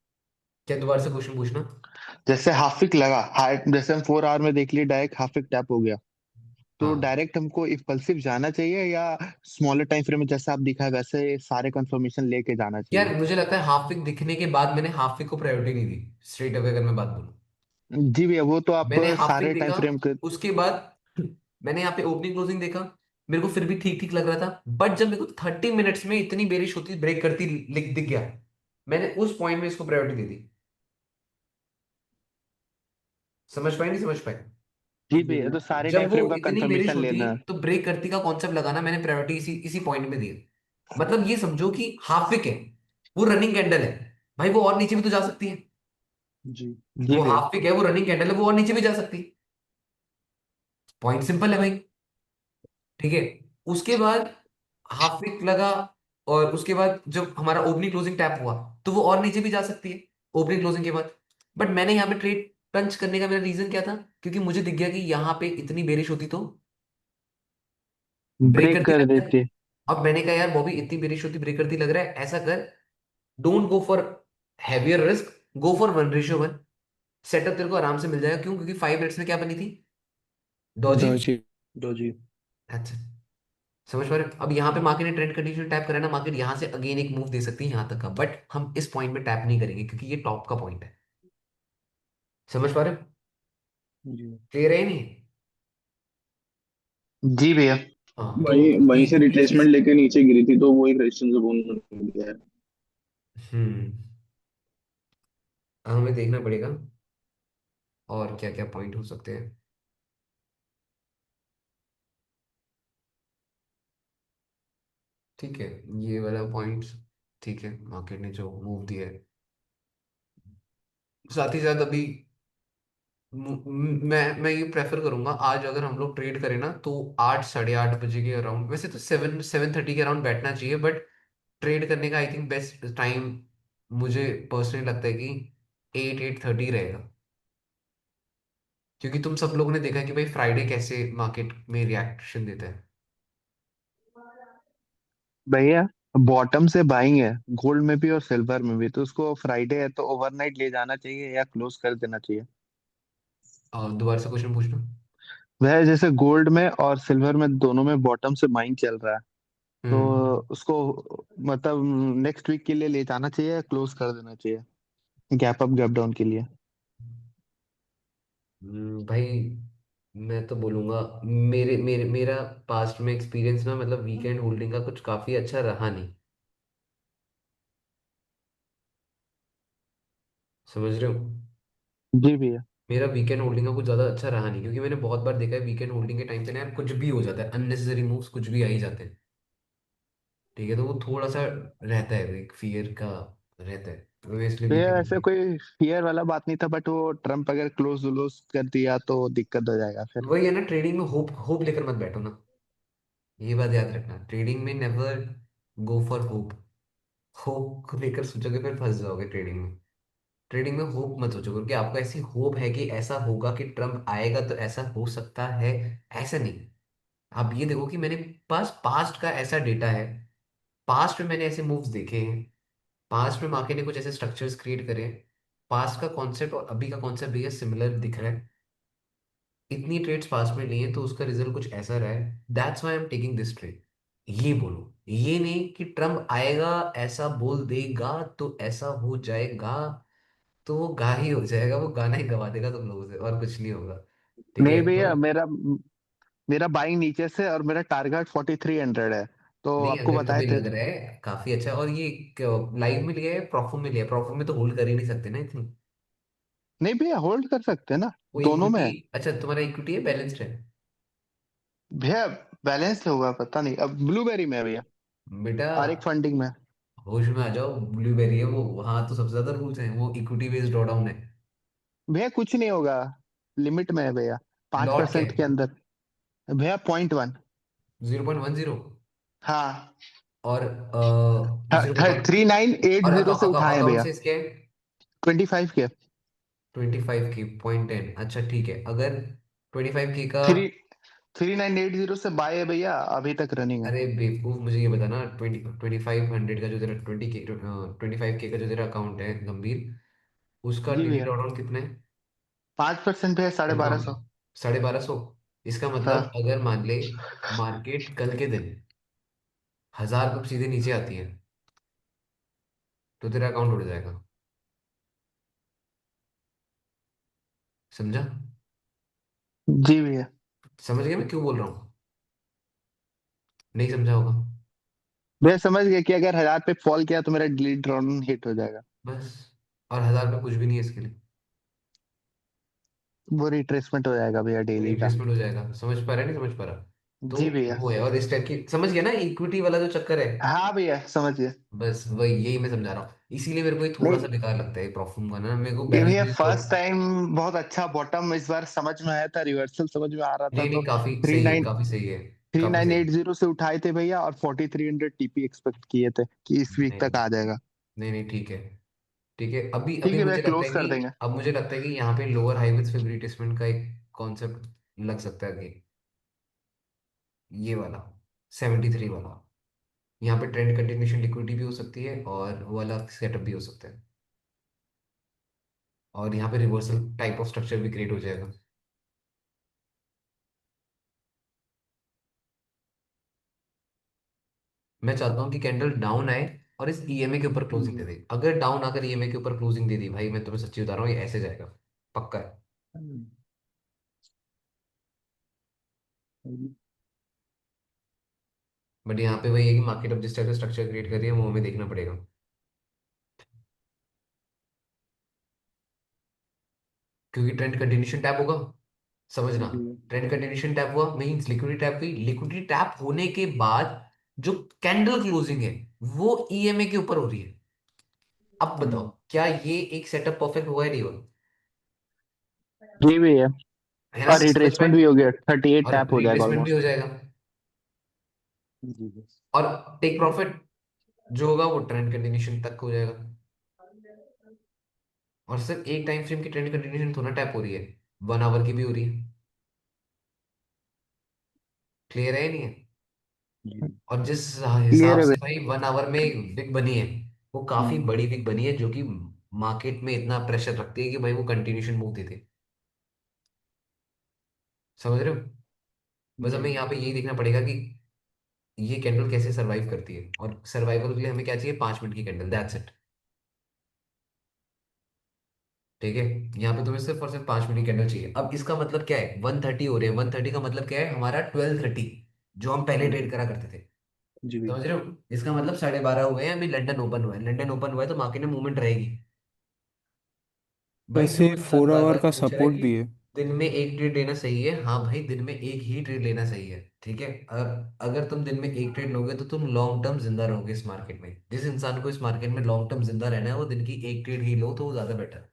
[SPEAKER 1] क्या दोबारा से क्वेश्चन पूछना?
[SPEAKER 3] जैसे हाफ वीक लगा जैसे हम 4 आवर में देख लिए डायरेक्ट हाफ वीक टैप हो गया तो
[SPEAKER 1] हाँ
[SPEAKER 3] डायरेक्ट हमको इम्पल्सिव जाना चाहिए या स्मॉलर टाइम फ्रेम में जैसा आप दिखा वैसे सारे कंफर्मेशन लेके जाना चाहिए।
[SPEAKER 1] यार, मुझे लगता है हाफ विक दिखने के बाद मैंने हाफ विक को प्रायोरिटी नहीं दी, स्ट्रेट अवे अगर मैं बात बोलूं।
[SPEAKER 3] जी भैया वो तो आप
[SPEAKER 1] मैंने हाफ विक
[SPEAKER 3] सारे टाइम
[SPEAKER 1] देखा,
[SPEAKER 3] फ्रेम के।
[SPEAKER 1] उसके बाद मैंने यहाँ पे ओपनिंग क्लोजिंग देखा, मेरे को फिर भी ठीक ठीक लग रहा था, बट जब मेरे को 30 मिनट्स में इतनी बेरिश होती ब्रेक करती दिख गया, मैंने उस पॉइंट में इसको प्रायोरिटी दे दी। समझ पाए नहीं समझ पाए?
[SPEAKER 3] जी
[SPEAKER 5] जी
[SPEAKER 3] भैया
[SPEAKER 5] भैया।
[SPEAKER 3] तो सारे टाइम
[SPEAKER 1] जब वो
[SPEAKER 3] फ्रेम का
[SPEAKER 1] इतनी बेरिश
[SPEAKER 3] कंफर्मेशन
[SPEAKER 1] होती
[SPEAKER 3] लेना।
[SPEAKER 1] तो ब्रेक करती का कॉन्सेप्ट लगाना, मैंने प्रायोरिटी इसी इसी पॉइंट में दी है। मतलब ये समझो कि हाफ विक है, वो रनिंग कैंडल है, भाई वो और नीचे भी तो जा सकती है।
[SPEAKER 5] जी
[SPEAKER 3] जी
[SPEAKER 1] वो
[SPEAKER 3] भैया।
[SPEAKER 1] हाफ विक है, वो रनिंग कैंडल है, वो और नीचे भी जा सकती है। पॉइंट सिंपल है भाई। ठीक है। उसके बाद हाफ विक लगा, और उसके बाद जब हमारा ओपनिंग क्लोजिंग टैप हुआ तो वो और नीचे भी जा सकती है ओपनिंग क्लोजिंग के बाद। बट मैंने यहाँ पे ट्रेड पंच करने का मेरा रीजन क्या था, क्योंकि मुझे दिख गया कि यहाँ पे इतनी बेरिश होती तो ब्रेक
[SPEAKER 3] ब्रेक
[SPEAKER 1] करती
[SPEAKER 3] कर
[SPEAKER 1] लगता है।
[SPEAKER 3] देती।
[SPEAKER 1] अब मैंने कहा यार बॉबी इतनी बेरिश होती ब्रेक करती लग रहा है, ऐसा कर, don't go for heavier risk, go for 1:1। Setup तेरे को आराम से मिल जाएगा। क्यों? क्योंकि 5 मिनट्स में क्या बनी थी? डॉजी।
[SPEAKER 7] डॉजी। डॉजी।
[SPEAKER 1] अच्छा, समझ पा रहे हो? अब यहाँ पे मार्केट ने ट्रेंड कंडीशन टैप करा ना, मार्केट यहाँ से अगेन एक मूव दे सकती है यहाँ तक का, बट हम इस पॉइंट में टैप नहीं करेंगे क्योंकि ये टॉप का पॉइंट है। समझ पा रहे हो?
[SPEAKER 7] जी।
[SPEAKER 1] क्लियर है नहीं?
[SPEAKER 3] जी भैया।
[SPEAKER 1] हाँ तो
[SPEAKER 10] वहीं वहीं से
[SPEAKER 1] ये चीज।
[SPEAKER 10] रिट्रेसमेंट लेके नीचे गिरी थी तो वो एक रेजिस्टेंस जोन बन गया है।
[SPEAKER 1] हम्म। हमें देखना पड़ेगा और क्या क्या पॉइंट हो सकते हैं। ठीक है, ये वाला पॉइंट ठीक है, मार्केट ने जो मूव दिया है। साथ ही साथ अभी मैं ये प्रेफर करूंगा, आज अगर हम लोग ट्रेड करें ना तो 8 साढ़े 8 बजे के अराउंड, वैसे तो 7-7:30 के अराउंड बैठना चाहिए, बट ट्रेड करने का आई थिंक बेस्ट टाइम मुझे पर्सनली लगता है कि 8-8:30 रहेगा। क्योंकि तुम सब लोगों ने देखा है कि भाई फ्राइडे कैसे मार्केट में रिएक्शन देता है।
[SPEAKER 3] भैया बॉटम से बाइंग है गोल्ड में भी और सिल्वर में भी, तो उसको फ्राइडे है तो ओवरनाइट ले जाना चाहिए या क्लोज कर देना चाहिए?
[SPEAKER 1] और दोबारा से क्वेश्चन पूछना।
[SPEAKER 3] वह जैसे गोल्ड में और सिल्वर में दोनों में बॉटम से बाइंग चल रहा है, तो
[SPEAKER 1] हम्म।
[SPEAKER 3] उसको मतलब नेक्स्ट वीक के लिए ले जाना चाहिए या क्लोज कर देना चाहिए गैप अप गैप डाउन के लिए?
[SPEAKER 1] भाई मैं तो बोलूंगा, मेरे मेरे मेरा पास्ट में एक्सपीरियंस ना, मतलब वीकेंड होल्डिंग का कुछ काफी अच्छा रहा नहीं। समझ रहे हो?
[SPEAKER 3] जी भैया।
[SPEAKER 1] मेरा वीकेंड होल्डिंग का कुछ ज्यादा अच्छा रहा नहीं, क्योंकि मैंने बहुत बार देखा है वीकेंड होल्डिंग के टाइम पे ना यार कुछ भी हो जाता है, अननेसेसरी मूव्स कुछ भी आ ही जाते हैं। ठीक है, तो वो थोड़ा सा रहता है, एक फियर का रहता है, तो मैं इसलिए
[SPEAKER 3] भैया
[SPEAKER 1] वीकेंड
[SPEAKER 3] ऐसे
[SPEAKER 1] होल्डिंग।
[SPEAKER 3] कोई फियर वाला बात नहीं था, बट वो ट्रम्प अगर क्लोज व्लोज कर दिया तो दिक्कत हो जाएगा फिर।
[SPEAKER 1] वही है ना, ट्रेडिंग में होप होप लेकर मत बैठो ना। ये बात याद रखना, ट्रेडिंग में never go for hope. Hope को लेकर सोचोगे फिर फंस जाओगे ट्रेडिंग में। ट्रेडिंग में होप मत सोचो, क्योंकि आपको ऐसी होप है कि ऐसा होगा कि ट्रम्प आएगा तो ऐसा हो सकता है। ऐसा नहीं। आप ये देखो कि मेरे पास पास्ट का ऐसा डेटा है, पास्ट में मैंने ऐसे मूव्स देखे हैं, पास्ट में मार्केट ने कुछ ऐसे स्ट्रक्चर्स क्रिएट करे हैं। पास्ट का कॉन्सेप्ट और अभी का कॉन्सेप्ट भी सिमिलर दिख रहा है। इतनी ट्रेड्स पास्ट में लिए तो उसका रिजल्ट कुछ ऐसा रहा है, that's why I am taking this trade. ये बोलो, ये नहीं कि ट्रम्प आएगा ऐसा बोल देगा तो ऐसा हो जाएगा, तो वो गा ही हो जाएगा, वो गाना ही गवा देगा तुम लोगों से, और कुछ नहीं होगा। ठीक
[SPEAKER 3] नहीं
[SPEAKER 1] है तो।
[SPEAKER 3] भैया, मेरा मेरा बाइंग नीचे से और मेरा टारगेट 4300 है, तो
[SPEAKER 1] नहीं,
[SPEAKER 3] आपको
[SPEAKER 1] अगर
[SPEAKER 3] बताए
[SPEAKER 1] तुम्हें
[SPEAKER 3] थे।
[SPEAKER 1] लग रहा है काफी अच्छा, और ये लाइव में लिया है प्रॉफिट में लिया है, प्रॉफिट में तो होल्ड कर ही नहीं सकते ना इतनी।
[SPEAKER 3] नहीं भैया, होल्ड कर सकते हैं ना,
[SPEAKER 1] वो
[SPEAKER 3] दोनों में
[SPEAKER 1] इक्विटी,
[SPEAKER 3] है।
[SPEAKER 1] अच्छा तुम्हारा इक्विटी है बैलेंस्ड है?
[SPEAKER 3] भैया बैलेंस होगा पता नहीं, अब ब्लूबेरी में है भैया,
[SPEAKER 1] बेटा
[SPEAKER 3] और एक फंडिंग में।
[SPEAKER 1] होश में आ जाओ, ब्लूबेरी है वो, वहां तो सबसे ज्यादा रूल्स हैं, वो इक्विटी बेस्ड ड्रॉडाउन है।
[SPEAKER 3] भैया कुछ नहीं होगा, लिमिट में है भैया, पांच
[SPEAKER 1] लॉट क्या
[SPEAKER 3] परसेंट के
[SPEAKER 1] है?
[SPEAKER 3] अंदर। भैया 0.1।
[SPEAKER 1] 0.10।
[SPEAKER 3] हाँ।
[SPEAKER 1] और
[SPEAKER 3] 3980
[SPEAKER 1] और
[SPEAKER 3] से उठाए हैं
[SPEAKER 1] अकाउंट
[SPEAKER 3] भैया।
[SPEAKER 1] से इसके
[SPEAKER 3] 25 के।
[SPEAKER 1] 25 की 0.10, अच्छा ठीक है, अगर 25 की का।
[SPEAKER 3] थ्री 3980 से बाय है भैया, अभी तक रनिंग है।
[SPEAKER 1] अरे बेवकूफ, मुझे ये बताना, 2500 का जो तेरा 25 के का जो तेरा अकाउंट है गंभीर, उसका
[SPEAKER 3] जी
[SPEAKER 1] डेली
[SPEAKER 3] भैया।
[SPEAKER 1] ड्रॉडाउन कितना है?
[SPEAKER 3] 5% भैया, 1250।
[SPEAKER 1] 1250। इसका मतलब
[SPEAKER 3] हाँ।
[SPEAKER 1] अगर मान ले मार्केट कल के दिन 1000 सीधे नीचे आती है तो तेरा अकाउंट उड़ जाएगा। समझा?
[SPEAKER 3] जी भैया।
[SPEAKER 1] समझ गया मैं क्यों बोल रहा हूँ? नहीं समझा होगा।
[SPEAKER 3] भैया समझ गया कि अगर 1000 पे फॉल किया तो मेरा डिलीट ड्रॉन हिट हो जाएगा।
[SPEAKER 1] बस। और 1000 में कुछ भी नहीं है इसके लिए।
[SPEAKER 3] वो रिट्रेसमेंट हो जाएगा भैया डेली का।
[SPEAKER 1] रिप्लेसमेंट हो जाएगा, समझ पा रहा है नहीं समझ पा रहा? तो
[SPEAKER 3] जी भैया।
[SPEAKER 1] वो है, और इस टाइप की समझ गया ना, इक्विटी वाला जो चक्कर है।
[SPEAKER 3] हाँ भैया समझ गया।
[SPEAKER 1] बस वही, यही मैं समझा रहा हूँ, इसीलिए मेरे को ये थोड़ा
[SPEAKER 3] नहीं,
[SPEAKER 1] सा बेकार लगता है प्रॉफिट का ना, मेरे को
[SPEAKER 3] ये
[SPEAKER 1] बैलेंस
[SPEAKER 3] भैया
[SPEAKER 1] बेस्ड
[SPEAKER 3] फर्स्ट
[SPEAKER 1] थोड़ा।
[SPEAKER 3] टाइम बहुत अच्छा बॉटम इस बार समझ में आया था, रिवर्सल समझ में आ रहा था,
[SPEAKER 1] नहीं
[SPEAKER 3] तो
[SPEAKER 1] नहीं, काफी
[SPEAKER 3] थ्री
[SPEAKER 1] सही है,
[SPEAKER 3] नाइन
[SPEAKER 1] काफी सही है।
[SPEAKER 3] थ्री
[SPEAKER 1] कब
[SPEAKER 3] नाइन
[SPEAKER 1] से?
[SPEAKER 3] एट जीरो से उठाए थे भैया, और 4300 टीपी एक्सपेक्ट किए थे कि इस वीक
[SPEAKER 1] नहीं
[SPEAKER 3] तक आ जाएगा।
[SPEAKER 1] नहीं नहीं, ठीक है। ठीक है, अभी
[SPEAKER 3] ठीक
[SPEAKER 1] अभी
[SPEAKER 3] है भैया,
[SPEAKER 1] मुझे लगता
[SPEAKER 3] क्लोज
[SPEAKER 1] है
[SPEAKER 3] कर
[SPEAKER 1] कि
[SPEAKER 3] देंगे।
[SPEAKER 1] अब मुझे लगता है कि यहाँ पे lower high with favourite retracement का एक कॉन्सेप्ट लग सकता है कि ये वाला 73 वाला, यहाँ पे ट्रेंड कंटिन्यूशन लिक्विडिटी भी हो सकती है और वो वाला सेटअप भी हो सकता है, और यहाँ पे रिवर्सल टाइप ऑफ स्ट्रक्चर भी क्रिएट हो जाएगा। मैं चाहता हूँ कि कैंडल डाउन आए और इस ईएमए के ऊपर क्लोजिंग दे दे। अगर डाउन आकर ईएमए के ऊपर क्लोजिंग दे दी भाई, मैं तुम्हें सच्ची बता रहा हूँ, ये ऐसे जाएगा, पक्का है। बट यहाँ पे वही है कि मार्केट अब जिस टाइप का स्ट्रक्चर क्रिएट कर रही है वो हमें देखना पड़ेगा, क्योंकि ट्रेंड कंटिन्यूशन टैप होगा, समझना। ट्रेंड कंटिन्यूशन टैप हुआ मींस लिक्विडिटी टैप हुई, लिक्विडिटी टैप होने के बाद जो कैंडल क्लोजिंग है वो ईएमए के ऊपर हो रही है। अब बताओ क्या ये एक सेटअप परफेक्ट हुआ है, नहीं हुआ?
[SPEAKER 3] जी भैया,
[SPEAKER 1] है ना,
[SPEAKER 3] और
[SPEAKER 1] समझ पाए?
[SPEAKER 3] रिट्रेसमेंट भी हो गया, 38
[SPEAKER 1] और
[SPEAKER 3] टैप हो जाएगा
[SPEAKER 1] रिट्रेसमेंट भी
[SPEAKER 3] ऑलमोस्ट।
[SPEAKER 1] हो जाएगा, और टेक प्रॉफिट जो होगा वो ट्रेंड कंटिन्यूशन तक हो जाएगा। और सिर्फ एक टाइम फ्रेम की ट्रेंड कंटिन्यूशन थोड़ा टैप हो रही है, 1 आवर की भी हो रही है। क्लियर है या नहीं है? और जिस
[SPEAKER 3] क्लियर
[SPEAKER 1] हिसाब
[SPEAKER 3] है
[SPEAKER 1] से
[SPEAKER 3] भैया।
[SPEAKER 1] भाई 1 आवर में विक बनी है, वो काफी बड़ी विक बनी है, जो कि मार्केट में इतना प्रेशर रखती है कि भाई वो कंटिन्यूशन मूव देते। समझ रहे हो? बस हमें यहाँ पे यही देखना पड़ेगा कि ये कैंडल कैसे सरवाइव करती है, और सर्वाइवल के लिए हमें क्या चाहिए? 5 मिनट की कैंडल, दैट्स इट। ठीक है, यहाँ पे तुम्हें सिर्फ और सिर्फ 5 मिनट की कैंडल चाहिए। अब इसका मतलब क्या है? 130 हो रहे हैं, 130 का मतलब क्या है? हमारा 12:30 जो हम पहले ट्रेड करा करते थे। समझ रहे हो? इसका मतलब 12:30 हुए हैं, अभी लंदन ओपन हुआ है, लंदन ओपन हुआ है तो मार्केट में मूवमेंट रहेगी। भाई जो
[SPEAKER 7] वैसे
[SPEAKER 1] इंसान
[SPEAKER 7] फोर
[SPEAKER 1] बार
[SPEAKER 7] आवर
[SPEAKER 1] बार
[SPEAKER 7] का
[SPEAKER 1] पूछ रहा है
[SPEAKER 7] सपोर्ट
[SPEAKER 1] कि
[SPEAKER 7] भी है।
[SPEAKER 1] दिन में एक ट्रेड लेना सही है, हाँ भाई दिन में एक ही ट्रेड लेना सही है, ठीक है। अगर अगर तुम दिन में एक ट्रेड लोगे तो तुम लॉन्ग टर्म जिंदा रहोगे इस मार्केट में। जिस इंसान को इस मार्केट में लॉन्ग टर्म जिंदा रहना है वो दिन की एक ट्रेड ही लो, तो वो ज्यादा बेटर है।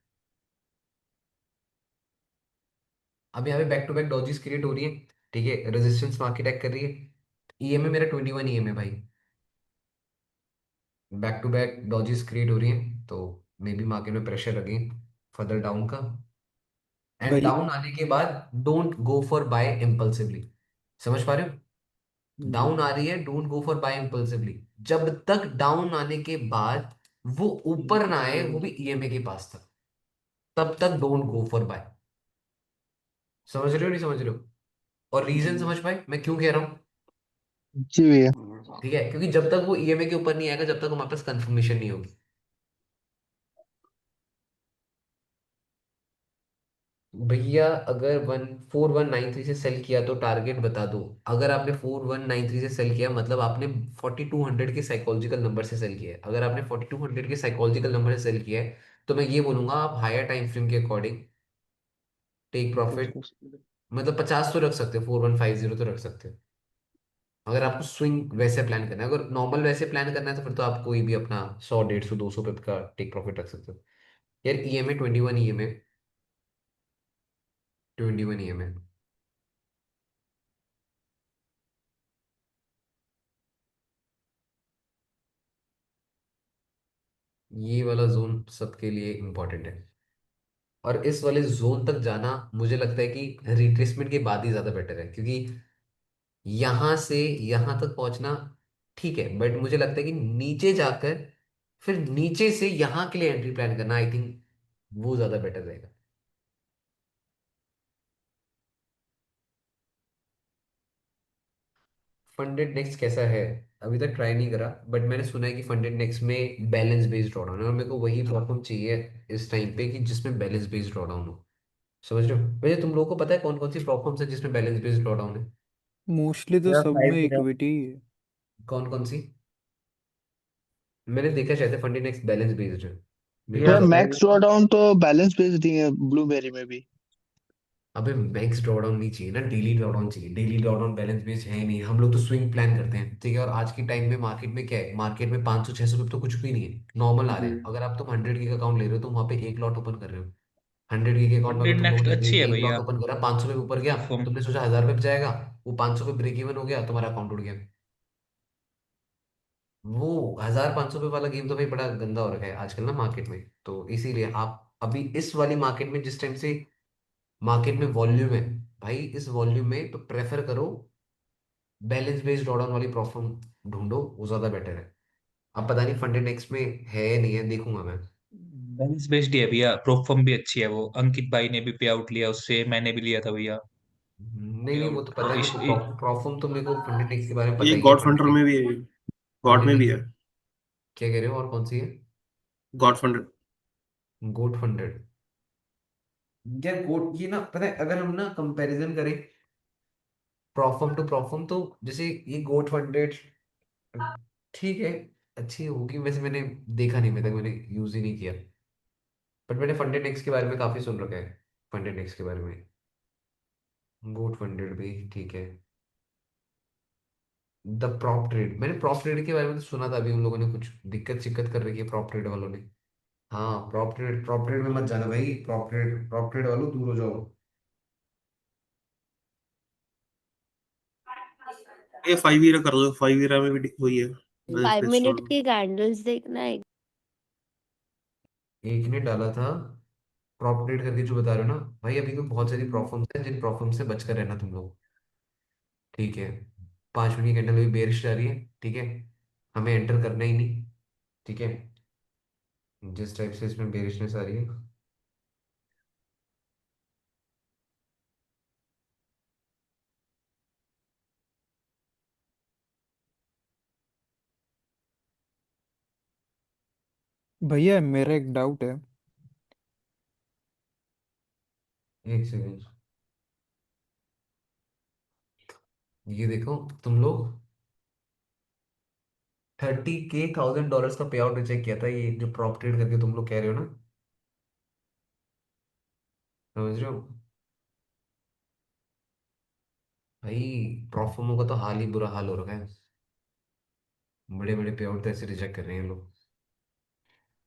[SPEAKER 1] अब यहाँ पे back to back dojis create हो रही है, ठीक है, रेजिस्टेंस मार्केट एक्ट कर रही है। ईएमए मेरा 21 ईएमए भाई, back to back dojis create हो रही है, तो मे बी मार्केट में प्रेशर अगेन फर्दर डाउन का। एंड
[SPEAKER 7] भाई
[SPEAKER 1] डाउन आने के बाद don't go for buy impulsively. समझ पा रहे हो? डाउन आ रही है, don't go for buy impulsively. जब तक डाउन आने के बाद वो ऊपर ना आए, वो भी ईएमए के पास तक, तब तक डोंट गो फॉर बाय। समझ रहे हो नहीं समझ रहे हो? और रीजन समझ पाए मैं क्यों कह रहा हूँ?
[SPEAKER 3] जी भैया।
[SPEAKER 1] ठीक है, क्योंकि जब तक वो ईएमए के ऊपर नहीं आएगा, जब तक हमारे पास कंफर्मेशन नहीं होगी। भैया अगर 4193 से सेल किया तो टारगेट बता दो। अगर आपने 4193 से सेल किया मतलब आपने 4200 के साइकोलॉजिकल नंबर से सेल किया है। अगर आपने 4200 के साइकोलॉजिकल नंबर से सेल किया है तो मैं ये बोलूंगा आप हायर टाइम फ्रेम के अकॉर्डिंग टेक प्रॉफिट, मतलब 50 तो रख सकते हो, 4150 तो रख सकते हो। अगर आपको स्विंग वैसे प्लान करना है, अगर नॉर्मल वैसे प्लान करना है तो फिर तो आप कोई भी अपना 100 150 200 पिप का टेक प्रॉफिट रख सकते हो। यार ईएमए 21 ईएमए, 21 ईएमए, ये वाला जोन सबके लिए इम्पोर्टेंट है। और इस वाले जोन तक जाना मुझे लगता है कि रिट्रेसमेंट के बाद ही ज्यादा बेटर है, क्योंकि यहां से यहां तक पहुंचना ठीक है, बट मुझे लगता है कि नीचे जाकर फिर नीचे से यहां के लिए एंट्री प्लान करना, आई थिंक वो ज्यादा बेटर रहेगा। फंडेड नेक्स्ट कैसा है? अभी तक ट्राई नहीं करा, बट मैंने सुना है कि फंडेड नेक्स्ट में बैलेंस बेस्ड ड्रॉडाउन है, और मेरे को वही प्लेटफॉर्म चाहिए इस टाइम पे कि जिसमें बैलेंस बेस्ड ड्रॉडाउन हो। समझ रहे हो? वैसे तुम लोगों को पता है कौन कौन सी प्लेटफॉर्म्स है जिसमें बैलेंस बेस्ड ड्रॉडाउन है?
[SPEAKER 7] मोस्टली तो
[SPEAKER 8] मेरा
[SPEAKER 7] सब में
[SPEAKER 8] 5
[SPEAKER 7] इक्विटी ही है।
[SPEAKER 1] कौन कौन सी? मैंने देखा शायद फंडेड नेक्स्ट बैलेंस बेस्ड है, मेरे को
[SPEAKER 8] मेरा
[SPEAKER 3] भैया
[SPEAKER 1] लगा।
[SPEAKER 8] फाइव
[SPEAKER 3] मैक्स ड्रॉडाउन तो बैलेंस बेस्ड दिए ब्लूबेरी में भी।
[SPEAKER 1] अबे मैक्स ड्रॉडाउन नहीं चाहिए ना, डेली ड्रॉडाउन चाहिए। डेली ड्रॉडाउन बैलेंस बेस्ड है ही नहीं, हम लोग तो स्विंग प्लान करते हैं, ठीक है। और आज के टाइम में मार्केट में क्या है? मार्केट में 500 600 पिप तो कुछ भी नहीं है, नॉर्मल आ रहे हैं। अगर आप तुम 100 के अकाउंट ले रहे हो तो वहां पे एक लॉट ओपन कर रहे हो। 100 के अकाउंट में अगर
[SPEAKER 9] फंडेड
[SPEAKER 1] तुम लोगों
[SPEAKER 9] नेक्स्ट
[SPEAKER 1] ने
[SPEAKER 9] अच्छी है
[SPEAKER 1] एक लॉट
[SPEAKER 9] भैया,
[SPEAKER 1] ओपन करा, 500 पे ऊपर गया,
[SPEAKER 9] परफॉर्म।
[SPEAKER 1] तुमने सोचा 1000 पे जाएगा, वो 500 पे ब्रेक इवन हो गया, तुम्हारा अकाउंट उड़ गया। वो 1,500 वाला गेम तो भाई बड़ा गंदा हो रखा है आजकल ना मार्केट में, तो इसीलिए आप अभी इस वाली मार्केट में, जिस टाइम से मार्केट में वॉल्यूम है, भाई इस वॉल्यूम में तो प्रेफर करो बैलेंस बेस्ड ड्रॉडाउन वाली प्रॉफर्म ढूंढो, वो ज्यादा बेटर है। अब पता नहीं फंडेड नेक्स्ट में है या नहीं है, देखूंगा मैं।
[SPEAKER 9] बैलेंस बेस्ड ही है भैया, प्रोफर्म भी अच्छी है, वो अंकित भाई ने भी पे आउट लिया उससे, मैंने भी लिया था भैया
[SPEAKER 1] नहीं
[SPEAKER 9] पे
[SPEAKER 1] नहीं, वो तो
[SPEAKER 9] आउट।
[SPEAKER 1] पता है
[SPEAKER 9] इस
[SPEAKER 1] मेरे को, प्रॉफर्म तो मेरे को फंडेड नेक्स्ट के बारे में पता
[SPEAKER 11] ये
[SPEAKER 1] ही है,
[SPEAKER 11] गॉड
[SPEAKER 1] फंडेड
[SPEAKER 11] फंडर में
[SPEAKER 1] नेक्स्ट।
[SPEAKER 11] भी है, गॉड
[SPEAKER 1] फंडेड
[SPEAKER 11] में भी
[SPEAKER 1] नेक्स्ट
[SPEAKER 11] है।
[SPEAKER 1] क्या कह रहे हो, और कौन सी है?
[SPEAKER 11] Goat funder.
[SPEAKER 1] Goat funded. यार गोट ये ना, पता है अगर हम ना कंपैरिजन करें प्रॉफर्म टू प्रॉफर्म, तो जैसे ये गोट फंडेड ठीक है, अच्छी होगी वैसे, मैंने देखा नहीं, मैं तक मैंने यूज ही नहीं किया। बट मैंने फंडेड एक्स के बारे में काफी सुन रखा है, फंडेड एक्स के बारे में। गोट फंडेड भी ठीक है। द प्रॉप ट्रेड, मैंने प्रॉप ट्रेड के बारे में तो सुना था, अभी उन लोगों ने कुछ दिक्कत शिक्कत कर रखी है प्रॉप ट्रेड वालों ने। हाँ प्रॉप ट्रेड में मत जाना भाई, प्रॉप ट्रेड वालों दूर हो जाओ।
[SPEAKER 11] ये 5 ईरा कर लो, 5 ईरा में भी वही है, बैलेंस
[SPEAKER 12] 5 मिनट
[SPEAKER 11] बेस्ड।
[SPEAKER 12] की कैंडल्स देखना है।
[SPEAKER 1] एक ने डाला था प्रॉप ट्रेड करके जो बता रहे हो ना भाई, अभी तो बहुत सारी प्रॉफर्म्स हैं जिन प्रॉफर्म से बचकर रहना तुम लोग, ठीक है। 5 मिनट की कैंडल भी बेरिश जा रही है, ठीक है, हमें एंटर करना ही नहीं, ठीक है, जिस टाइप से इसमें बेरिशनेस आ रही है।
[SPEAKER 7] भैया मेरा एक डाउट है।
[SPEAKER 1] एक सेकेंड, ये देखो तुम लोग 30,000 का पे आउट रिजेक्ट किया था, ये जो प्रॉप ट्रेड करके तुम लोग कह रहे हो ना, समझ रहे हो भाई? प्रॉफर्मों का तो हाल ही बुरा हाल हो रखा है, बड़े बड़े पे आउट तो ऐसे रिजेक्ट कर रहे हैं लोग।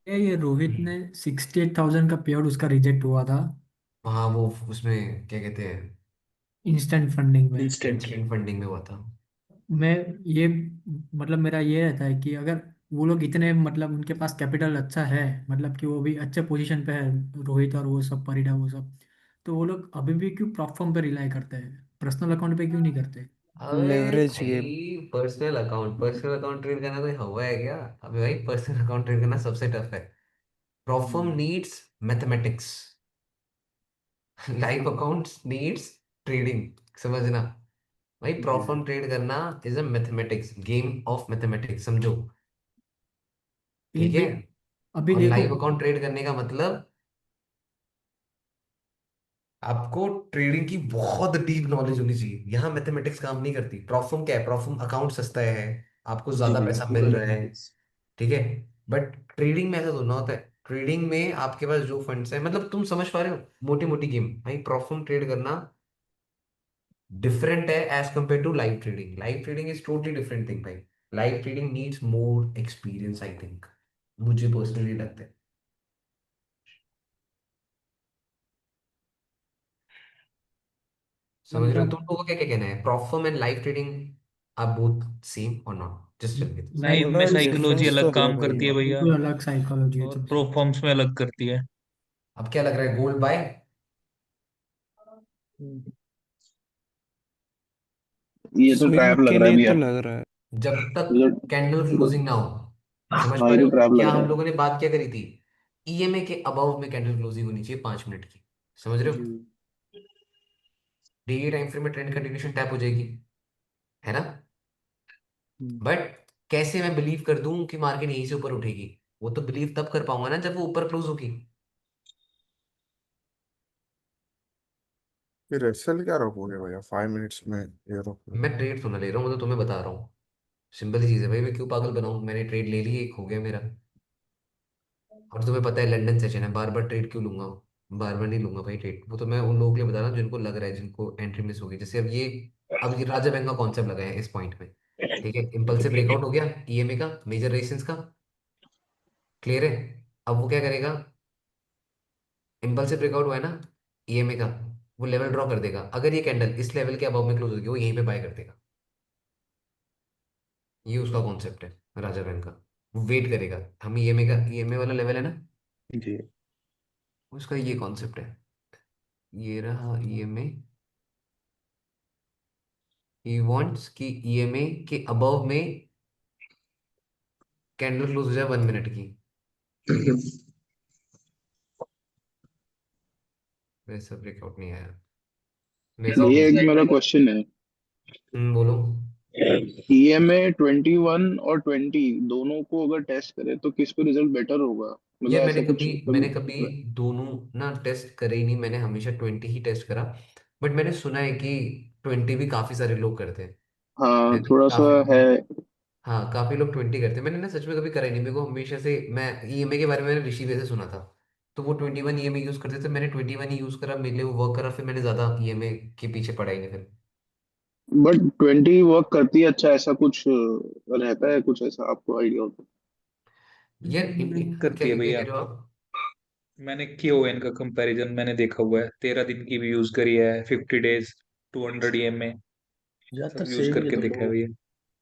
[SPEAKER 6] ये रोहित ने 68,000 का पे आउट उसका रिजेक्ट हुआ था
[SPEAKER 1] हाँ वो उसमें क्या कहते हैं,
[SPEAKER 6] इंस्टेंट फंडिंग में।
[SPEAKER 8] इंस्टेंट।
[SPEAKER 1] इंस्टेंट फंडिंग में हुआ था।
[SPEAKER 6] मैं ये मतलब मेरा ये रहता है कि अगर वो लोग इतने मतलब उनके पास कैपिटल अच्छा है, मतलब कि वो भी अच्छे पोजीशन पे है रोहित और वो सब परिडा वो सब, तो वो लोग अभी भी क्यों प्लेटफॉर्म पे रिलाई करते हैं, पर्सनल अकाउंट पे क्यों नहीं करते?
[SPEAKER 1] अबे
[SPEAKER 7] लेवरेज गेम।
[SPEAKER 1] भाई पर्सनल अकाउंट ट्रेड करना कोई हवा है क्या? अबे भाई पर्सनल अकाउंट ट्रेड करना सबसे टफ है। Prop firm needs mathematics, live accounts needs trading, समझना भाई। प्रॉफर्म ट्रेड करना is a mathematics, game of mathematics, समझो,
[SPEAKER 6] ये
[SPEAKER 1] ठीक है।
[SPEAKER 6] अभी
[SPEAKER 1] और
[SPEAKER 6] देखो।
[SPEAKER 1] लाइव अकाउंट ट्रेड करने का मतलब आपको ट्रेडिंग की बहुत डीप नॉलेज होनी चाहिए, यहाँ मैथमेटिक्स काम नहीं करती। प्रॉफर्म क्या है, प्रॉफर्म अकाउंट सस्ता है, आपको
[SPEAKER 8] जी
[SPEAKER 1] ज्यादा
[SPEAKER 8] भैया,
[SPEAKER 1] पैसा
[SPEAKER 8] पूरा
[SPEAKER 1] मिल रहा है,
[SPEAKER 8] मैथमेटिक्स।
[SPEAKER 1] ठीक है। बट ट्रेडिंग में ऐसा थोड़ा होता है, ट्रेडिंग में आपके पास जो फंड्स है, मतलब तुम समझ पा रहे हो, मोटी मोटी गेम भाई, प्रॉफर्म ट्रेड करना डिफरेंट है as compare to live trading. Live trading is totally different thing भाई। Live trading needs more experience I think, मुझे पर्सनली लगता है। समझ रहे हो तुम
[SPEAKER 6] मतलब
[SPEAKER 1] लोगों को क्या क्या कहना है, prop firm and live trading are both same और not? Just tell me this.
[SPEAKER 9] Live में
[SPEAKER 7] थोड़ा
[SPEAKER 9] साइकोलॉजी
[SPEAKER 7] डिफरेंस तो
[SPEAKER 9] अलग
[SPEAKER 7] है
[SPEAKER 9] काम करती है
[SPEAKER 7] भैया।
[SPEAKER 9] भैया,
[SPEAKER 6] बिल्कुल अलग साइकोलॉजी है
[SPEAKER 9] और
[SPEAKER 6] सबसे।
[SPEAKER 9] प्रोफॉर्म्स में अलग करती है।
[SPEAKER 1] अब क्या लग रहा है, गोल्ड बाय?
[SPEAKER 10] ये तो
[SPEAKER 7] स्विंग
[SPEAKER 10] ट्रैप लग
[SPEAKER 7] के
[SPEAKER 10] रहा है
[SPEAKER 7] लिए तो
[SPEAKER 10] भैया।
[SPEAKER 7] लग रहा है।
[SPEAKER 1] जब तक
[SPEAKER 10] ये
[SPEAKER 1] कैंडल
[SPEAKER 10] तो
[SPEAKER 1] क्लोजिंग ना हो, समझ
[SPEAKER 10] हाँ,
[SPEAKER 1] पा
[SPEAKER 10] ये
[SPEAKER 1] रहे
[SPEAKER 10] तो
[SPEAKER 1] हो
[SPEAKER 10] ट्रैप
[SPEAKER 1] क्या
[SPEAKER 10] लग रहा
[SPEAKER 1] हम
[SPEAKER 10] है।
[SPEAKER 1] लोगों ने बात क्या करी थी? ईएमए के अबव में कैंडल क्लोजिंग होनी चाहिए 5 मिनट की, समझ रहे हो?
[SPEAKER 8] जी।
[SPEAKER 1] डेली टाइम फ्रेम में ट्रेंड कंटिन्यूशन टैप हो जाएगी, है ना? बट कैसे मैं बिलीव कर दूं कि मार्केट यहीं से ऊपर उठेगी? वो तो बिलीव तब कर पाऊंगा ना जब वो ऊपर क्लोज होगी।
[SPEAKER 5] फिर एसएल क्या रोकोगे भैया 5 मिनट्स में, ये रोक लो।
[SPEAKER 1] मैं ट्रेड थोड़ा ले रहा हूँ, मैं तो तुम्हें बता रहा हूँ। सिंपल सी चीज है भाई, मैं क्यों पागल बनाऊं, मैंने ट्रेड ले ली, एक हो गया मेरा। और तुम्हें पता है लंदन सेशन है, बार बार ट्रेड क्यों लूंगा? बार बार नहीं लूंगा भाई ट्रेड, वो तो मैं उन लोगों के लिए बता रहा हूँ जिनको लग रहा है, जिनको एंट्री मिस होगी। जैसे अब ये राजा बैंक का कॉन्सेप्ट लगा है इस पॉइंट में, ठीक है। इम्पल्सिव ब्रेकआउट हो गया ईएमए का, मेजर रेजिस्टेंस का, क्लियर है। अब वो क्या करेगा, इम्पल्सिव ब्रेकआउट हुआ है ना ईएमए का, वो लेवल ड्रॉ कर देगा, अगर ये कैंडल इस लेवल के अबव में क्लोज होगी वो यहीं पे बाय कर देगा। ये उसका कॉन्सेप्ट है राजा बैंक का। वो वेट करेगा, हम ईएमए का, ईएमए वाला लेवल है ना,
[SPEAKER 3] जी।
[SPEAKER 1] उसका ये कॉन्सेप्ट है। ये रहा ईएमए। ही वांट्स कि ईएमए के अबव में कैंडल क्लोज हो जाए 1 मिनट की। वैसा ब्रेकआउट नहीं आया वैसे ही
[SPEAKER 10] ये
[SPEAKER 1] close-
[SPEAKER 10] एक मेरा क्वेश्चन है।
[SPEAKER 1] बोलो।
[SPEAKER 10] ईएमए 21 और 20 दोनों को अगर टेस्ट करे तो किस पे रिजल्ट बेटर होगा? मतलब
[SPEAKER 1] यार
[SPEAKER 10] ऐसा कुछ कभी
[SPEAKER 1] मैंने कभी दोनों ना टेस्ट करे ही नहीं, मैंने हमेशा 20 ही टेस्ट करा। बट मैंने सुना है कि 20 भी काफी सारे लोग करते हैं।
[SPEAKER 10] हाँ,
[SPEAKER 1] यानी
[SPEAKER 10] थोड़ा सा
[SPEAKER 1] काफी
[SPEAKER 10] है।
[SPEAKER 1] हाँ, काफी लोग 20 करते हैं। मैंने ना सच में कभी करा ही नहीं, मेरे को हमेशा से, मैं ईएमए के बारे में मैंने ऋषि से सुना था, तो वो 21 ईएमए यूज करते थे, मैंने 21 ही यूज करा, मेरे लिए वो वर्क करा, फिर मैंने ज्यादा ईएमए के पीछे पड़ा ही नहीं फिर।
[SPEAKER 10] बट 20 वर्क करती है अच्छा, ऐसा कुछ रहता है, कुछ ऐसा आपको आइडिया होता
[SPEAKER 1] यार क्या
[SPEAKER 9] करती है
[SPEAKER 1] क्या
[SPEAKER 9] भैया।
[SPEAKER 1] कह रहे हो आप?
[SPEAKER 9] मैंने KON का कंपैरिजन मैंने देखा हुआ है, 13 दिन की भी यूज करी है, 50 डेज, 200 EMA,
[SPEAKER 8] ज्यादातर
[SPEAKER 9] सब यूज
[SPEAKER 8] सेम ही है
[SPEAKER 9] करके देखा है
[SPEAKER 8] दोनों।
[SPEAKER 9] भैया।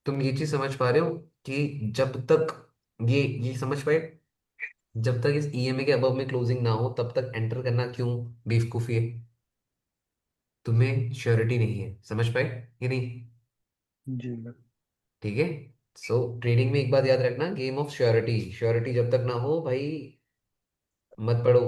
[SPEAKER 1] तुम ये चीज समझ पा रहे हो कि जब तक ये समझ पाए, जब तक इस ईएमए के अबव में क्लोजिंग ना हो तब तक एंटर करना क्यों बेवकूफी है? तुम्हें श्योरिटी नहीं है, समझ पाए कि नहीं?
[SPEAKER 8] जी।
[SPEAKER 1] ठीक है। सो ट्रेडिंग में एक बात याद रखना, गेम ऑफ श्योरिटी, श्योरिटी जब तक ना हो भाई मत पढ़ो।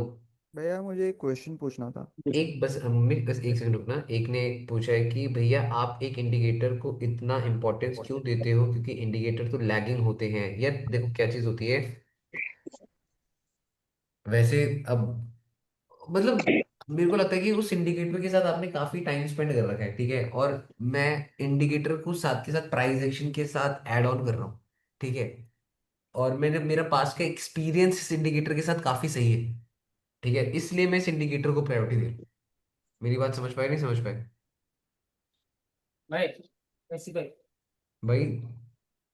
[SPEAKER 7] भैया मुझे एक क्वेश्चन पूछना था।
[SPEAKER 1] एक बस बस एक सेकंड रुकना। एक ने पूछा है कि भैया आप एक इंडिकेटर को इतना इंपॉर्टेंस क्यों देते हो, क्योंकि इंडिकेटर तो लैगिंग होते हैं। यार देखो क्या चीज होती है वैसे। अब मतलब मेरे को लगता है कि उस इंडिकेटर के साथ आपने काफी टाइम स्पेंड कर रखा है, ठीक है, और मैं इंडिकेटर को साथ के साथ प्राइस एक्शन के साथ ऐड ऑन कर रहा हूँ, ठीक है, और मैंने मेरा पास का एक्सपीरियंस इस इंडिकेटर के साथ काफी सही है, ठीक है, इसलिए मैं इस इंडिकेटर को प्रायोरिटी दे रहा हूँ। मेरी बात समझ पाए नहीं समझ पाए?
[SPEAKER 6] भाई कैसी भाई।
[SPEAKER 1] भाई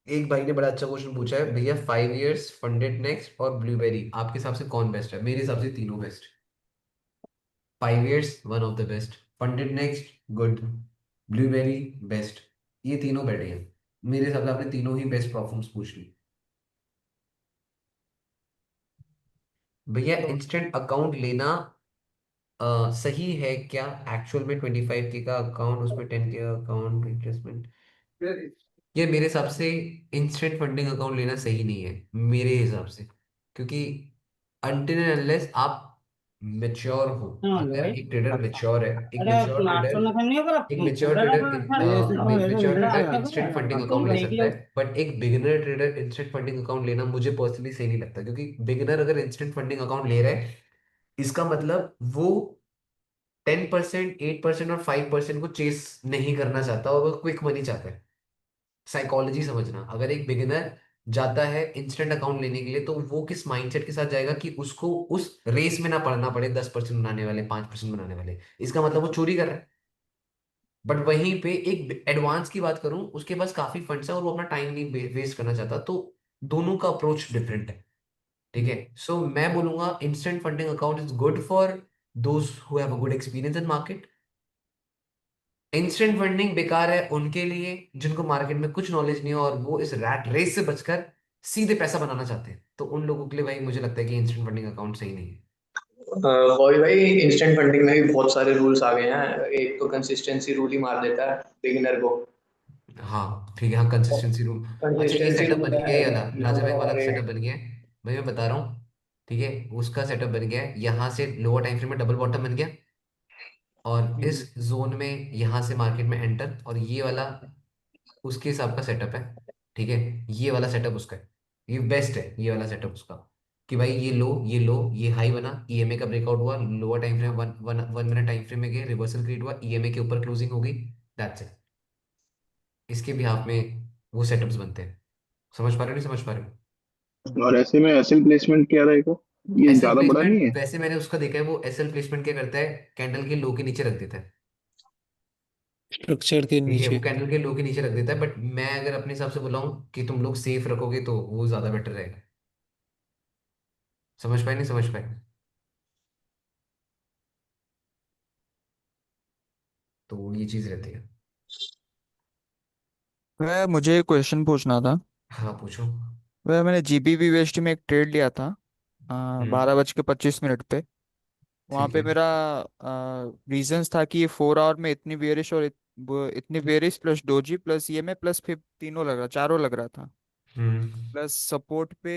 [SPEAKER 1] एक भाई ने बड़ा अच्छा क्वेश्चन पूछा है, भैया 5 इयर्स फंडेड नेक्स्ट और ब्लूबेरी आपके हिसाब से कौन बेस्ट है? मेरे हिसाब से तीनों best. 5 years one of the best, funded next good, blueberry best. ये तीनों बेटर हैं मेरे हिसाब से। आपने तीनों ही बेस्ट परफॉर्मेंस पूछ ली। भैया इंस्टेंट अकाउंट लेना सही है क्या? एक्चुअल में 25K का अकाउंट, उसमें 10K का अकाउंट इन्वेस्टमेंट। ये मेरे हिसाब से इंस्टेंट फंडिंग अकाउंट लेना सही नहीं है मेरे हिसाब से, क्योंकि अनटिल एंड अनलेस आप मेच्योर हो, अगर एक ट्रेडर मेच्योर है, एक mature trader mature trader instant funding account ले सकता है, बट एक beginner trader instant funding account लेना मुझे पर्सनली सही नहीं लगता, क्योंकि बिगिनर अगर इंस्टेंट फंडिंग अकाउंट ले रहा है इसका मतलब वो 10%, 8% और 5% को चेस नहीं करना चाहता और वो क्विक मनी चाहता है। साइकोलॉजी समझना, अगर एक बिगिनर जाता है इंस्टेंट अकाउंट लेने के लिए तो वो किस माइंडसेट के साथ जाएगा कि उसको उस रेस में ना पड़ना पड़े 10% बनाने वाले, 5% बनाने वाले, इसका मतलब वो चोरी कर रहा है। बट वहीं पे एक एडवांस की बात करूं, उसके पास काफी फंड्स है और वो अपना टाइम नहीं वेस्ट करना चाहता, तो दोनों का अप्रोच डिफरेंट है, ठीक है। सो मैं बोलूंगा instant funding account is good for those who have a good experience in market. Instant funding बेकार है उनके लिए जिनको मार्केट में कुछ नॉलेज नहीं है और वो इस रैट रेस से बचकर सीधे पैसा बनाना चाहते हैं, तो उन लोगों के लिए भाई मुझे लगता है कि इंस्टेंट फंडिंग अकाउंट सही नहीं है।
[SPEAKER 12] वही भाई, इंस्टेंट फंडिंग में भी बहुत सारे रूल्स आ गए हैं। एक तो कंसिस्टेंसी रूल ही मार देता है बिगिनर को।
[SPEAKER 1] हाँ ठीक है, हाँ कंसिस्टेंसी रूल। अच्छा ये
[SPEAKER 12] कंसिस्टेंसी
[SPEAKER 1] सेटअप
[SPEAKER 12] रूल
[SPEAKER 1] बन गया
[SPEAKER 12] है,
[SPEAKER 1] है वाला, राजा बैंक वाला
[SPEAKER 12] और
[SPEAKER 1] सेटअप बन गया है, भाई मैं बता रहा हूँ, ठीक है, उसका सेटअप बन गया है, यहाँ से लोअर टाइम फ्रेम में डबल बॉटम बन गया और इस जोन में यहाँ से मार्केट में एंटर, और ये वाला उसके हिसाब का सेटअप है, ठीक है, ये वाला सेटअप उसका है, ये बेस्ट है ये वाला सेटअप उसका, कि भाई ये लो ये हाई बना, ईएमए का ब्रेकआउट हुआ, lower time frame 1 minute time frame में गए, रिवर्सल क्रिएट हुआ, ईएमए के ऊपर क्लोजिंग हो गई, दैट्स इट। इसके बिहाफ में वो सेटअप्स बनते हैं। समझ पा रहे हो नहीं समझ पा रहे हो?
[SPEAKER 10] और ऐसे में एसएल प्लेसमेंट क्या रहेगा? ये
[SPEAKER 1] एसएल
[SPEAKER 10] ज्यादा बड़ा नहीं
[SPEAKER 1] प्लेसमेंट
[SPEAKER 10] है?
[SPEAKER 1] वैसे मैंने उसका देखा है, वो एसएल प्लेसमेंट क्या करता है, कैंडल के लो के नीचे रख देता है,
[SPEAKER 7] स्ट्रक्चर के
[SPEAKER 1] ठीक है, वो
[SPEAKER 7] नीचे।
[SPEAKER 1] कैंडल के लो के नीचे रख देता है, बट मैं अगर अपने हिसाब से बोलाऊं कि तुम लोग सेफ रखोगे तो वो ज्यादा बेटर रहेगा। समझ पाए नहीं समझ पाए? तो ये चीज रहती है।
[SPEAKER 7] वह मुझे क्वेश्चन पूछना था।
[SPEAKER 1] हाँ पूछो।
[SPEAKER 7] वह मैंने जीबीवी वेस्ट में एक ट्रेड लिया था
[SPEAKER 1] हम्म।
[SPEAKER 7] 12:25 पे। वहाँ
[SPEAKER 1] ठीक
[SPEAKER 7] पे
[SPEAKER 1] है।
[SPEAKER 7] मेरा रीजंस था कि ये 4 आवर में इतनी बेयरिश और वो इतनी बेयरिश प्लस डोजी प्लस ये में प्लस फिर तीनों लग रहा, चारों लग रहा था।
[SPEAKER 1] हम्म।
[SPEAKER 7] प्लस सपोर्ट पे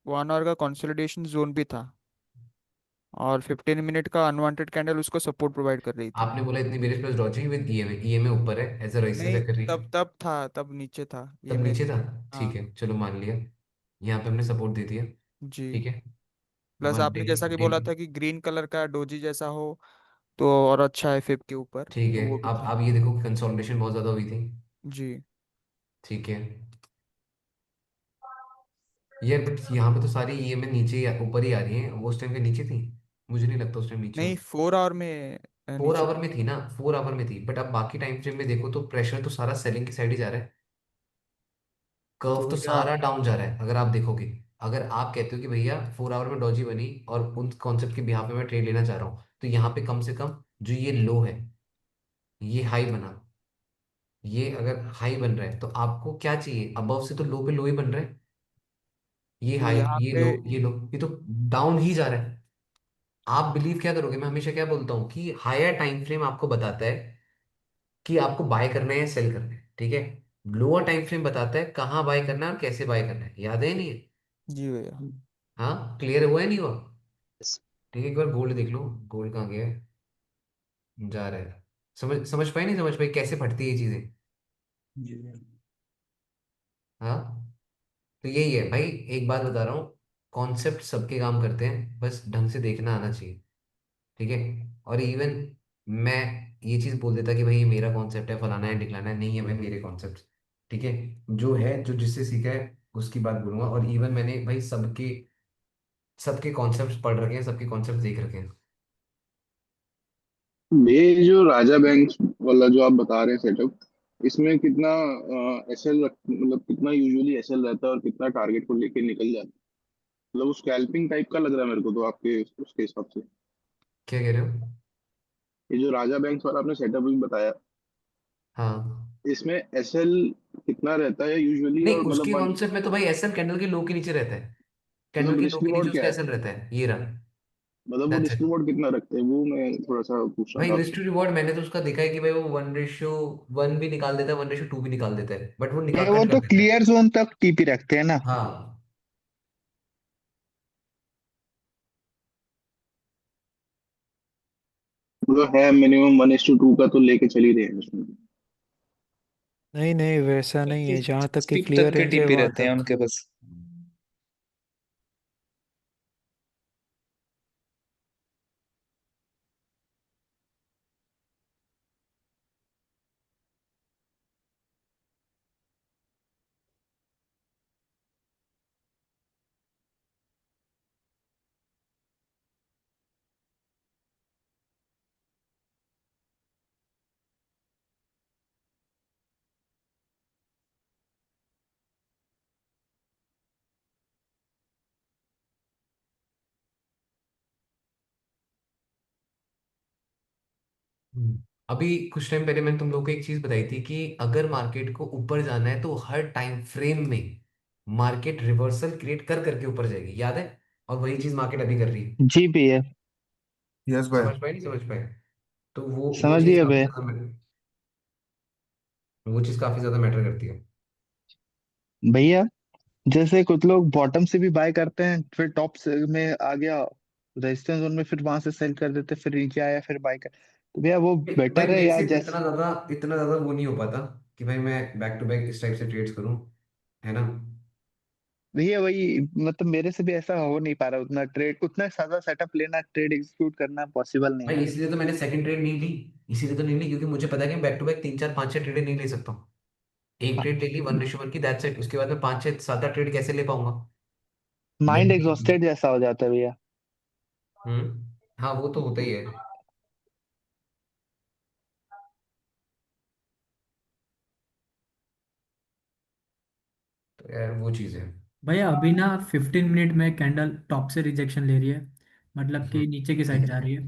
[SPEAKER 7] 1 आवर का कंसोलिडेशन जोन भी था, और 15 मिनट का अनवांटेड कैंडल उसको सपोर्ट प्रोवाइड कर रही थी।
[SPEAKER 1] आपने बोला इतनी bearish plus dodging with EMA, EMA ऊपर है एज अ रेजिस्टेंस
[SPEAKER 7] नहीं,
[SPEAKER 1] कर रही है।
[SPEAKER 7] तब तब था, तब नीचे था ये
[SPEAKER 1] तब
[SPEAKER 7] में।
[SPEAKER 1] नीचे था। ठीक
[SPEAKER 7] हाँ
[SPEAKER 1] है चलो मान लिया। यहाँ पे हमने सपोर्ट दे दिया।
[SPEAKER 7] जी।
[SPEAKER 1] ठीक है।
[SPEAKER 7] प्लस
[SPEAKER 1] वन
[SPEAKER 7] आपने
[SPEAKER 1] डे
[SPEAKER 7] जैसा कि
[SPEAKER 1] डे
[SPEAKER 7] बोला था कि ग्रीन कलर का डोजी जैसा हो तो और अच्छा है फिब के ऊपर,
[SPEAKER 1] ठीक
[SPEAKER 7] तो
[SPEAKER 1] है।
[SPEAKER 7] वो भी था।
[SPEAKER 1] अब ये देखो कंसोलिडेशन बहुत ज्यादा हुई थी।
[SPEAKER 7] जी।
[SPEAKER 1] ठीक है। यार बट यहाँ पे तो सारी ईएमए नीचे ऊपर ही आ रही हैं, वो उस टाइम पे नीचे थी। मुझे नहीं लगता उस टाइम नीचे
[SPEAKER 7] नहीं,
[SPEAKER 1] हो।
[SPEAKER 7] 4 आवर में
[SPEAKER 1] फोर
[SPEAKER 7] नीचे।
[SPEAKER 1] आवर में थी ना, 4 आवर में थी, बट अब बाकी टाइम फ्रेम में देखो तो प्रेशर तो सारा सेलिंग की साइड ही जा रहा है। कर्व
[SPEAKER 7] तो
[SPEAKER 1] तो
[SPEAKER 7] भैया
[SPEAKER 1] सारा डाउन जा रहा है अगर आप देखोगे। अगर आप कहते हो कि भैया 4 आवर में डॉजी बनी और उन कॉन्सेप्ट के बिहाफ पे मैं ट्रेड लेना चाह रहा हूँ, तो यहाँ पे कम से कम जो ये लो है, ये हाई बना, ये अगर हाई बन रहा है तो आपको क्या चाहिए, अबव से तो लो पे लो ही बन रहा है। ये
[SPEAKER 7] तो
[SPEAKER 1] हाई,
[SPEAKER 7] यहाँ
[SPEAKER 1] ये
[SPEAKER 7] पे
[SPEAKER 1] लो, ये लो, ये तो डाउन ही जा रहा है। आप बिलीव क्या करोगे, मैं हमेशा क्या बोलता हूँ कि हायर टाइम फ्रेम आपको बताता है कि आपको बाय करना है या सेल करना है, ठीक है। लोअर टाइम फ्रेम बताता है कहाँ बाय करना है और कैसे बाय करना है, याद है या नहीं है?
[SPEAKER 7] जी भैया।
[SPEAKER 1] हाँ क्लियर हुआ है नहीं हुआ? ठीक है, एक बार गोल्ड देख लो। गोल्ड कहाँ गया है? जा रहा है। समझ समझ पाए नहीं समझ पाए कैसे फटती है ये चीजें?
[SPEAKER 8] जी
[SPEAKER 1] हाँ। तो यही है भाई, एक बात बता रहा हूँ, कॉन्सेप्ट सबके काम करते हैं, बस ढंग से देखना आना चाहिए। ठीक है। और इवन मैं ये चीज बोल देता कि भाई ये मेरा कॉन्सेप्ट है, फलाना है ढिकलाना है, नहीं है भाई मेरे कॉन्सेप्ट। ठीक है। जो है जो जिससे सीखा है उसकी बात बोलूंगा, और इवन मैंने भाई सबके सबके कॉन्सेप्ट पढ़ रखे हैं, सबके कॉन्सेप्ट देख रखे हैं।
[SPEAKER 10] ये जो राजा बैंक वाला जो आप बता रहे हैं सेटअप, इसमें कितना एसएल मतलब कितना यूजुअली एसएल रहता है और कितना टारगेट को लेके निकल जाता है? मतलब वो स्कैल्पिंग टाइप का लग रहा है मेरे को तो आपके उसके हिसाब से।
[SPEAKER 1] क्या कह रहे हो?
[SPEAKER 10] ये जो राजा बैंक वाला आपने सेटअप भी बताया,
[SPEAKER 1] हाँ।
[SPEAKER 10] इसमें एसएल कितना रहता है यूजुअली,
[SPEAKER 1] नहीं
[SPEAKER 10] और मतलब
[SPEAKER 1] उसके
[SPEAKER 10] वन
[SPEAKER 1] कॉन्सेप्ट में तो भाई एसएल कैंडल के लो के नीचे रहता है। कैंडल
[SPEAKER 10] मतलब
[SPEAKER 1] के लो
[SPEAKER 10] रिस्क
[SPEAKER 1] के नीचे
[SPEAKER 10] रिवॉर्ड क्या
[SPEAKER 1] उसका
[SPEAKER 10] है?
[SPEAKER 1] एसएल रहता है, ये रहा।
[SPEAKER 10] मतलब वो
[SPEAKER 1] दैट्स
[SPEAKER 10] रिस्क
[SPEAKER 1] इट।
[SPEAKER 10] रिवॉर्ड कितना रखते हैं, वो मैं थोड़ा सा पूछ रहा
[SPEAKER 1] भाई
[SPEAKER 10] था
[SPEAKER 1] रिस्क
[SPEAKER 10] आपसे।
[SPEAKER 1] टू रिवॉर्ड मैंने तो उसका देखा है कि भाई वो 1:1 भी निकाल देता है, 1:2 भी निकाल देता है, बट वो निकाल
[SPEAKER 3] नहीं, वो
[SPEAKER 1] कट कर
[SPEAKER 3] तो
[SPEAKER 1] देता है।
[SPEAKER 3] क्लियर जोन तक टीपी रखते हैं ना।
[SPEAKER 1] हाँ।
[SPEAKER 10] मतलब है मिनिमम 1:2 का तो लेके चल ही रहे हैं उसमें।
[SPEAKER 7] नहीं नहीं, वैसा नहीं है, जहाँ तक कि
[SPEAKER 8] स्टिप तक
[SPEAKER 7] क्लियर
[SPEAKER 8] के
[SPEAKER 7] रेंज है
[SPEAKER 8] टीपी
[SPEAKER 7] वहां
[SPEAKER 8] रहते हैं
[SPEAKER 7] तक।
[SPEAKER 8] उनके बस।
[SPEAKER 1] अभी कुछ टाइम पहले मैंने तुम लोगों को एक चीज बताई थी कि अगर मार्केट को ऊपर जाना है तो हर टाइम फ्रेम में मार्केट रिवर्सल क्रिएट कर करके ऊपर जाएगी, याद है? और वही चीज मार्केट अभी कर रही है।
[SPEAKER 3] जी भैया।
[SPEAKER 5] यस भाई।
[SPEAKER 1] समझ पाए नहीं समझ पाए? तो वो चीज
[SPEAKER 3] समझिए
[SPEAKER 1] काफी
[SPEAKER 3] भैया।
[SPEAKER 1] ज्यादा वो चीज काफी ज्यादा मैटर करती है।
[SPEAKER 3] भैया, जैसे कुछ लोग बॉटम से भी बाय करते हैं, फिर टॉप से में आ गया रेजिस्टेंस जोन में, फिर वहां से सेल कर देते, फिर नीचे आया फिर बाय कर, तो भैया वो
[SPEAKER 1] भाई
[SPEAKER 3] बेटर है
[SPEAKER 1] मेरे
[SPEAKER 3] या
[SPEAKER 1] से
[SPEAKER 3] जैसे।
[SPEAKER 1] इतना ज्यादा वो नहीं हो पाता कि भाई मैं बैक टू बैक इस टाइप से ट्रेड्स करूं, है ना?
[SPEAKER 3] भैया वही मतलब मेरे से भी ऐसा हो नहीं पा रहा, उतना ट्रेड उतना सादा सेटअप लेना, ट्रेड एग्जीक्यूट करना पॉसिबल नहीं
[SPEAKER 1] भाई
[SPEAKER 3] है।
[SPEAKER 1] इसलिए तो मैंने सेकंड ट्रेड नहीं ली। इसीलिए तो नहीं ली क्योंकि मुझे पता है कि बैक टू बैक 3 4 5 6 ट्रेड नहीं ले सकता हूँ। एक ट्रेड ले ली 1:1 की, दैट्स इट, उसके बाद मैं 5 6 7 8 ट्रेड कैसे ले पाऊंगा?
[SPEAKER 3] माइंड
[SPEAKER 1] नहीं।
[SPEAKER 3] एग्जॉस्टेड जैसा हो जाता है भैया।
[SPEAKER 1] हाँ वो तो होता ही है। तो यार वो चीज़ है।
[SPEAKER 6] भैया अभी ना 15 मिनट में कैंडल टॉप से रिजेक्शन ले रही है, मतलब कि नीचे की साइड जा रही है।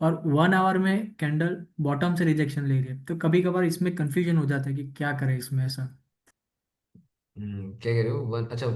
[SPEAKER 6] और 1 आवर में कैंडल बॉटम से रिजेक्शन ले रही है, तो कभी कभार इसमें कंफ्यूजन हो जाता है कि क्या करें इसमें ऐसा।
[SPEAKER 1] क्या कह रहे हो वन? अच्छा,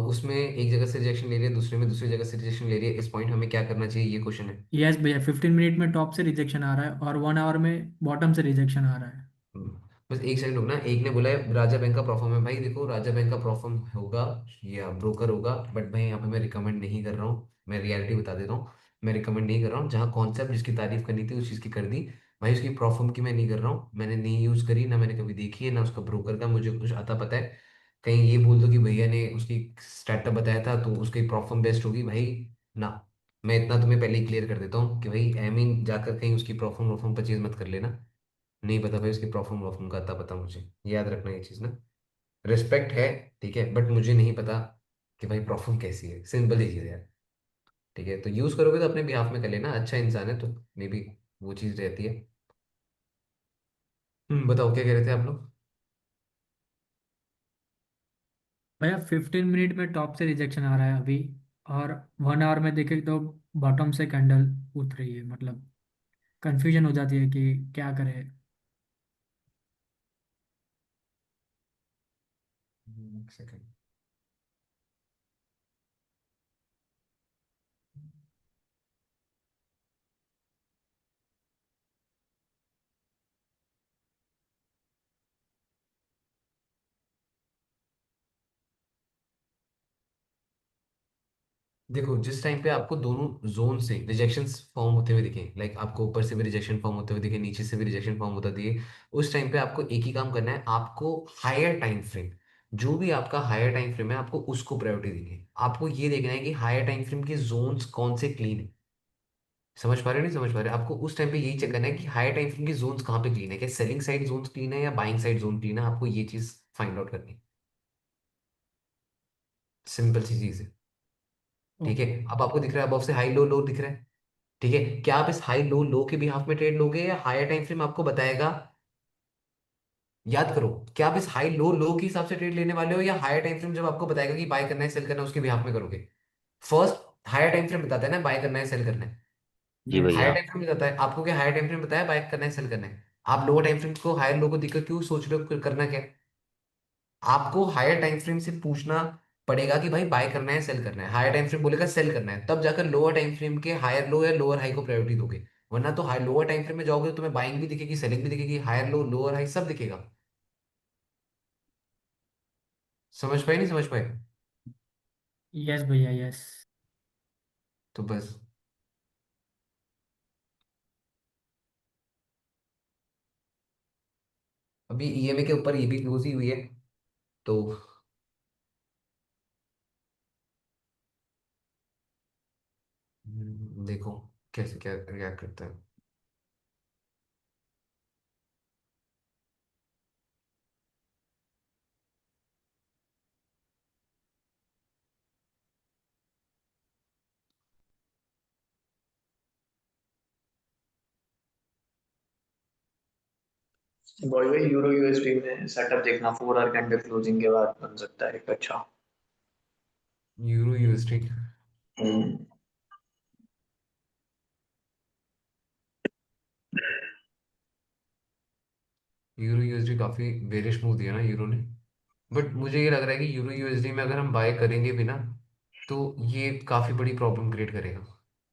[SPEAKER 1] उसमें एक जगह से रिजेक्शन ले रही है, दूसरे में दूसरी जगह से रिजेक्शन ले रही है, इस पॉइंट हमें क्या करना चाहिए, ये क्वेश्चन है।
[SPEAKER 6] यस भैया, 15 मिनट में टॉप से रिजेक्शन आ रहा है और 1 आवर में बॉटम से रिजेक्शन आ रहा है।
[SPEAKER 1] हम्म, बस एक सेकंड रुकना। एक ने बोला है राजा बैंक का परफॉर्म है। भाई देखो, राजा बैंक का परफॉर्म होगा या ब्रोकर होगा, बट भाई यहाँ पे मैं रिकमेंड नहीं कर रहा हूँ। मैं रियलिटी बता देता हूँ, मैं रिकमेंड नहीं कर रहा हूँ। जहाँ कॉन्सेप्ट जिसकी तारीफ करनी थी उस चीज़ की कर दी। भाई उसकी परफॉर्म की मैं नहीं कर रहा हूँ, मैंने नहीं यूज़ करी, ना मैंने कभी देखी है, ना उसका ब्रोकर का मुझे कुछ आता पता है। कहीं ये बोल दो कि भैया ने उसकी स्टार्टअप बताया था तो उसकी परफॉर्म बेस्ट होगी, भाई ना। मैं इतना तुम्हें पहले ही क्लियर कर देता हूँ कि भाई आई मीन जाकर कहीं उसकी परफॉर्म परचेज मत कर लेना। नहीं पता भाई उसकी परफॉर्म का आता पता मुझे, याद रखना ये चीज़ ना। रिस्पेक्ट है, ठीक है, बट मुझे नहीं पता कि भाई परफॉर्म कैसी है, सिंपल ही चीज़ है यार। ठीक है, तो यूज़ करोगे तो अपने बिहाफ में कर लेना, अच्छा इंसान है तो मे बी वो चीज़ रहती है। बताओ क्या कह रहे थे आप लोग?
[SPEAKER 6] भैया 15 मिनट में टॉप से रिजेक्शन आ रहा है अभी, और 1 आवर में देखें तो बॉटम से कैंडल उठ रही है, मतलब कंफ्यूजन हो जाती है कि क्या करें।
[SPEAKER 1] एक सेकंड। देखो, जिस टाइम पे आपको दोनों जोन से रिजेक्शंस फॉर्म होते हुए दिखे, लाइक आपको ऊपर से भी रिजेक्शन फॉर्म होते हुए दिखे, नीचे से भी रिजेक्शन फॉर्म होता दिखे, उस टाइम पे आपको एक ही काम करना है। आपको हायर टाइम फ्रेम, जो भी आपका हायर टाइम फ्रेम है, आपको उसको प्रायोरिटी देनी है। आपको ये देखना है कि हायर टाइम फ्रेम के जोन्स कौन से क्लीन है। समझ पा रहे हो नहीं समझ पा रहे? आपको उस टाइम पे यही चेक करना है कि हायर टाइम फ्रेम के जोन्स कहाँ पे क्लीन है, क्या सेलिंग साइड जोन्स क्लीन है या बाइंग साइड जोन क्लीन है, आपको ये चीज फाइंड आउट करनी है। सिंपल सी चीज है। ठीक है,
[SPEAKER 6] ओके।
[SPEAKER 1] अब आपको दिख रहा है अबव से हाई लो लो दिख रहा है। ठीक है, क्या आप इस हाई लो लो के भी हाफ में ट्रेड लोगे, या हायर टाइम फ्रेम आपको बताएगा? याद करो, क्या आप इस हाई लो लो के हिसाब से ट्रेड लेने वाले हो, या हायर टाइम फ्रेम जब आपको बताएगा कि बाय करना है सेल करना है उसके भी हाफ में करोगे? फर्स्ट हायर टाइम फ्रेम बताता है ना बाय करना है सेल करना है।
[SPEAKER 8] जी
[SPEAKER 6] यस।
[SPEAKER 1] हायर
[SPEAKER 8] भैया।
[SPEAKER 1] टाइम फ्रेम बताता है आपको, क्या हायर टाइम फ्रेम बताया बाय करना है सेल करना है? आप लोअर टाइम फ्रेम को हायर लो को दिक्कत क्यों सोच रहे हो, करना क्या है? आपको हायर टाइम फ्रेम से पूछना पड़ेगा कि भाई बाय करना है सेल करना है। हायर टाइम फ्रेम बोलेगा सेल करना है, तब जाकर लोअर टाइम फ्रेम के हायर लो या लोअर हाई को प्रायोरिटी दोगे। वरना तो हाई लोअर टाइम फ्रेम में जाओगे तो तुम्हें बाइंग भी दिखेगी, सेलिंग भी दिखेगी, हायर लो लोअर हाई सब दिखेगा। समझ पाए नहीं समझ पाए?
[SPEAKER 6] यस भैया, यस।
[SPEAKER 1] तो बस। अभी ईएमए के ऊपर ये भी क्लोज ही हुई है, तो देखो कैसे क्या रिएक्ट करता है।
[SPEAKER 12] भाई भाई यूरो यूएसडी में सेटअप देखना, 4 आवर कैंडल क्लोजिंग के बाद बन सकता है एक अच्छा।
[SPEAKER 1] Euro USD.
[SPEAKER 12] Hmm.
[SPEAKER 1] Euro USD काफी बेरिश मूव दिया ना यूरो ने। बट मुझे ये लग रहा है कि यूरो यूएसडी में अगर हम बाय करेंगे भी ना, तो ये काफी बड़ी प्रॉब्लम क्रिएट करेगा।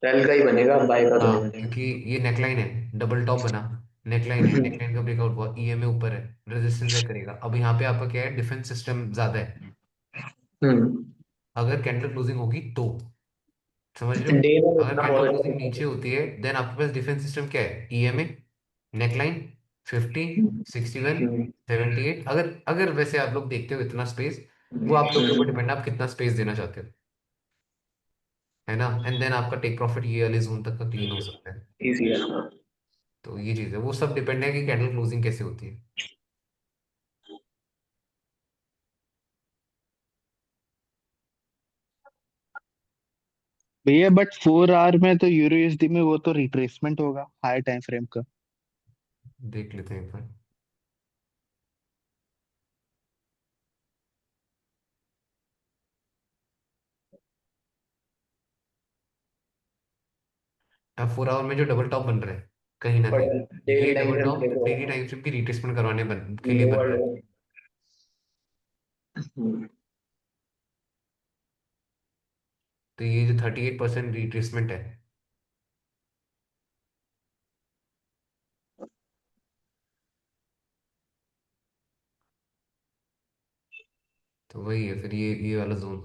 [SPEAKER 12] सेल का ही बनेगा, बाय का तो नहीं
[SPEAKER 1] हाँ,
[SPEAKER 12] बनेगा।
[SPEAKER 1] क्योंकि ये नेकलाइन है, डबल टॉप बना, नेकलाइन है, नेकलाइन का ब्रेकआउट हुआ, ईएमए ऊपर है, रेजिस्टेंस है करेगा। अब यहाँ पे आपका क्या है, डिफेंस सिस्टम ज्यादा है।
[SPEAKER 12] हम्म।
[SPEAKER 1] अगर कैंडल क्लोजिंग होगी तो, समझ रहे हो?
[SPEAKER 12] डे में
[SPEAKER 1] अगर
[SPEAKER 12] देखना
[SPEAKER 1] कैंडल क्लोजिंग नीचे
[SPEAKER 12] पॉजिटिव।
[SPEAKER 1] होती है, देन आपके पास डिफेंस सिस्टम क्या है, ईएमए, नेकलाइन, 50, 61, 78। अगर अगर वैसे आप लोग देखते हो इतना स्पेस, वो आप लोग के ऊपर डिपेंड है आप कितना स्पेस देना चाहते हो, है ना। एंड देन आपका टेक प्रॉफिट ये वाले जोन तक का क्लीन हो सकता है।
[SPEAKER 12] इजी है।
[SPEAKER 1] तो ये चीज़ है, वो सब डिपेंड है कि कैंडल क्लोजिंग कैसे होती है।
[SPEAKER 3] भैया बट 4 आवर में तो यूरो यूएसडी में वो तो रिट्रेसमेंट होगा हायर टाइम फ्रेम का।
[SPEAKER 1] देख लेते हैं एक बार। अब 4 आवर में जो डबल टॉप बन रहा है कहीं ना
[SPEAKER 12] बट
[SPEAKER 1] कहीं,
[SPEAKER 12] डेली
[SPEAKER 1] ये
[SPEAKER 12] टाइम
[SPEAKER 1] डबल
[SPEAKER 12] फ्रेम
[SPEAKER 1] टॉप
[SPEAKER 12] देखो,
[SPEAKER 1] डेली टाइम फ्रेम की रिट्रेसमेंट करवाने के लिए
[SPEAKER 12] न्यू
[SPEAKER 1] बन रहा है।
[SPEAKER 12] वर्ल्ड।
[SPEAKER 1] तो ये जो 38% रिट्रेसमेंट है, तो वही है फिर ये वाला जोन।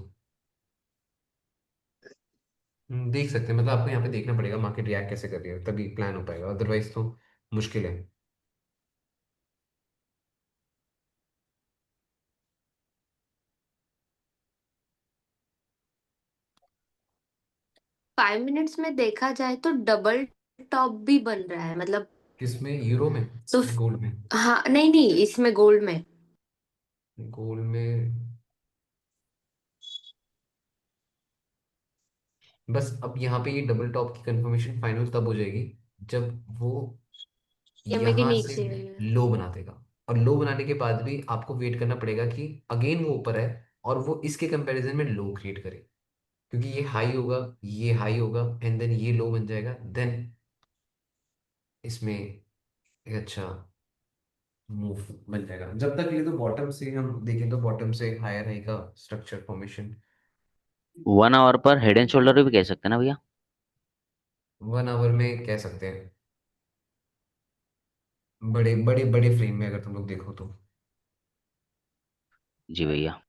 [SPEAKER 1] देख सकते हैं, मतलब आपको यहाँ पे देखना पड़ेगा मार्केट रिएक्ट कैसे कर रही है, तभी प्लान हो पाएगा, अदरवाइज तो मुश्किल है।
[SPEAKER 13] 5 मिनट्स में देखा जाए तो डबल टॉप भी बन रहा है मतलब।
[SPEAKER 1] किसमें, यूरो में
[SPEAKER 13] तो
[SPEAKER 1] या गोल्ड में?
[SPEAKER 13] हाँ, नहीं नहीं, इसमें गोल्ड में।
[SPEAKER 1] गोल्ड में बस अब यहाँ पे ये डबल टॉप की कंफर्मेशन फाइनल तब हो जाएगी जब वो
[SPEAKER 13] ईएमए के
[SPEAKER 1] यहाँ से
[SPEAKER 13] नीचे।
[SPEAKER 1] लो बना देगा। और लो बनाने के बाद भी आपको वेट करना पड़ेगा कि अगेन वो ऊपर है और वो इसके कंपैरिजन में लो क्रिएट करे, क्योंकि ये हाई होगा, ये हाई होगा, एंड देन ये लो बन जाएगा, देन इसमें एक अच्छा मूव बन जाएगा। जब तक ये तो बॉटम से हम देखें तो बॉटम से हायर हाई का स्ट्रक्चर फॉर्मेशन
[SPEAKER 14] 1 आवर पर हेड एंड शोल्डर भी कह सकते हैं ना भैया?
[SPEAKER 1] 1 आवर में कह सकते हैं, बड़े बड़े बड़े फ्रेम में अगर तुम लोग देखो तो।
[SPEAKER 14] जी भैया।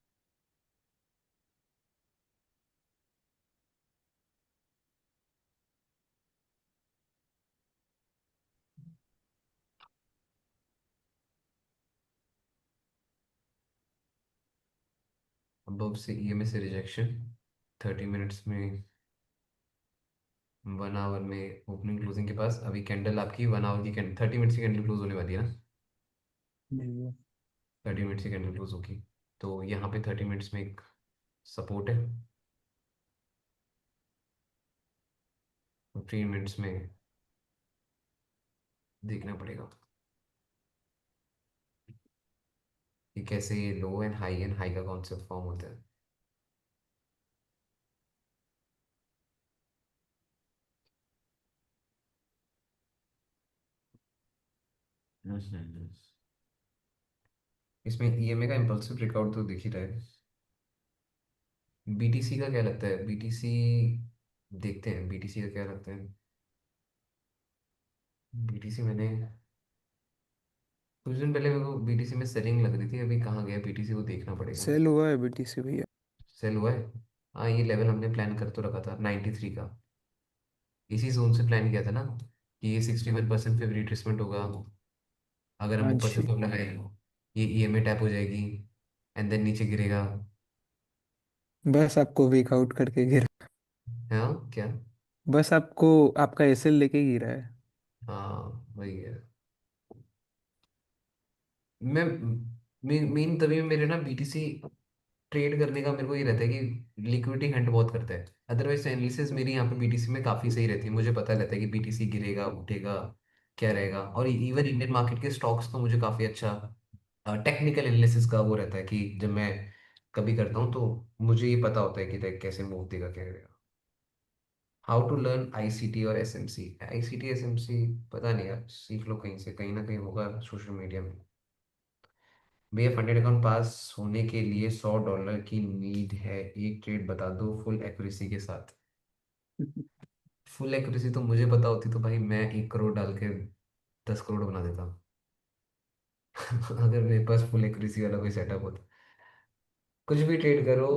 [SPEAKER 1] अबव से ईएमए से रिजेक्शन 30 मिनट्स में, 1 आवर में ओपनिंग क्लोजिंग के पास अभी कैंडल आपकी 1 आवर की कैंडल 30 मिनट्स की कैंडल क्लोज होने वाली है ना।
[SPEAKER 8] जी
[SPEAKER 1] 30 मिनट्स की कैंडल क्लोज होगी, तो यहाँ पे 30 मिनट्स में एक सपोर्ट है, 15 मिनट्स में देखना पड़ेगा कि कैसे ये लो एंड हाई का कॉन्सेप्ट फॉर्म होता है। हम्म। इसमें ईएमए का इम्पल्सिव ब्रेकआउट तो दिख ही रहा है। बीटीसी का क्या लगता है? बीटीसी देखते हैं, बीटीसी का क्या लगता है। बीटीसी मैंने कुछ दिन पहले मेरे को बीटीसी में सेलिंग लग रही थी, अभी कहाँ गया बीटीसी, को देखना पड़ेगा।
[SPEAKER 7] सेल हुआ है बीटीसी भैया।
[SPEAKER 1] सेल हुआ है? हाँ, ये लेवल हमने प्लान कर तो रखा था 93 का, इसी जोन से प्लान किया था ना कि ये 61% पे रिट्रेसमेंट होगा, अगर हम
[SPEAKER 7] हाँ
[SPEAKER 1] ऊपर से
[SPEAKER 7] जी।
[SPEAKER 1] तो लगाए ये ईएमए टैप हो जाएगी एंड देन नीचे गिरेगा।
[SPEAKER 7] बस आपको वीक आउट करके गिरा।
[SPEAKER 1] हाँ क्या?
[SPEAKER 7] बस आपको आपका एसएल लेके गिरा है।
[SPEAKER 1] हाँ वही है। मैं मेन तभी मेरे ना बीटीसी ट्रेड करने का मेरे को ये रहता है कि लिक्विडिटी हंट बहुत करता है, अदरवाइज एनालिसिस मेरी यहाँ पे बीटीसी में काफ़ी सही रहती है, मुझे पता रहता है कि बीटीसी गिरेगा उठेगा क्या रहेगा। और इवन इंडियन मार्केट के स्टॉक्स तो मुझे काफ़ी अच्छा टेक्निकल एनालिसिस का वो रहता है कि जब मैं कभी करता हूँ तो मुझे ये पता होता है कि लाइक कैसे मूव देगा क्या करेगा। हाउ टू लर्न आईसीटी और एसएमसी? आईसीटी एसएमसी पता नहीं यार, सीख लो कहीं से, कहीं ना कहीं होगा सोशल मीडिया में। भैया फंडेड अकाउंट पास होने के लिए $100 की नीड है, एक ट्रेड बता दो फुल एक्यूरेसी के साथ। फुल एक्यूरेसी तो मुझे पता होती तो भाई मैं 1 करोड़ डाल के 10 करोड़ बना देता। अगर मेरे पास फुल एक्यूरेसी वाला कोई सेटअप होता। कुछ भी ट्रेड करो,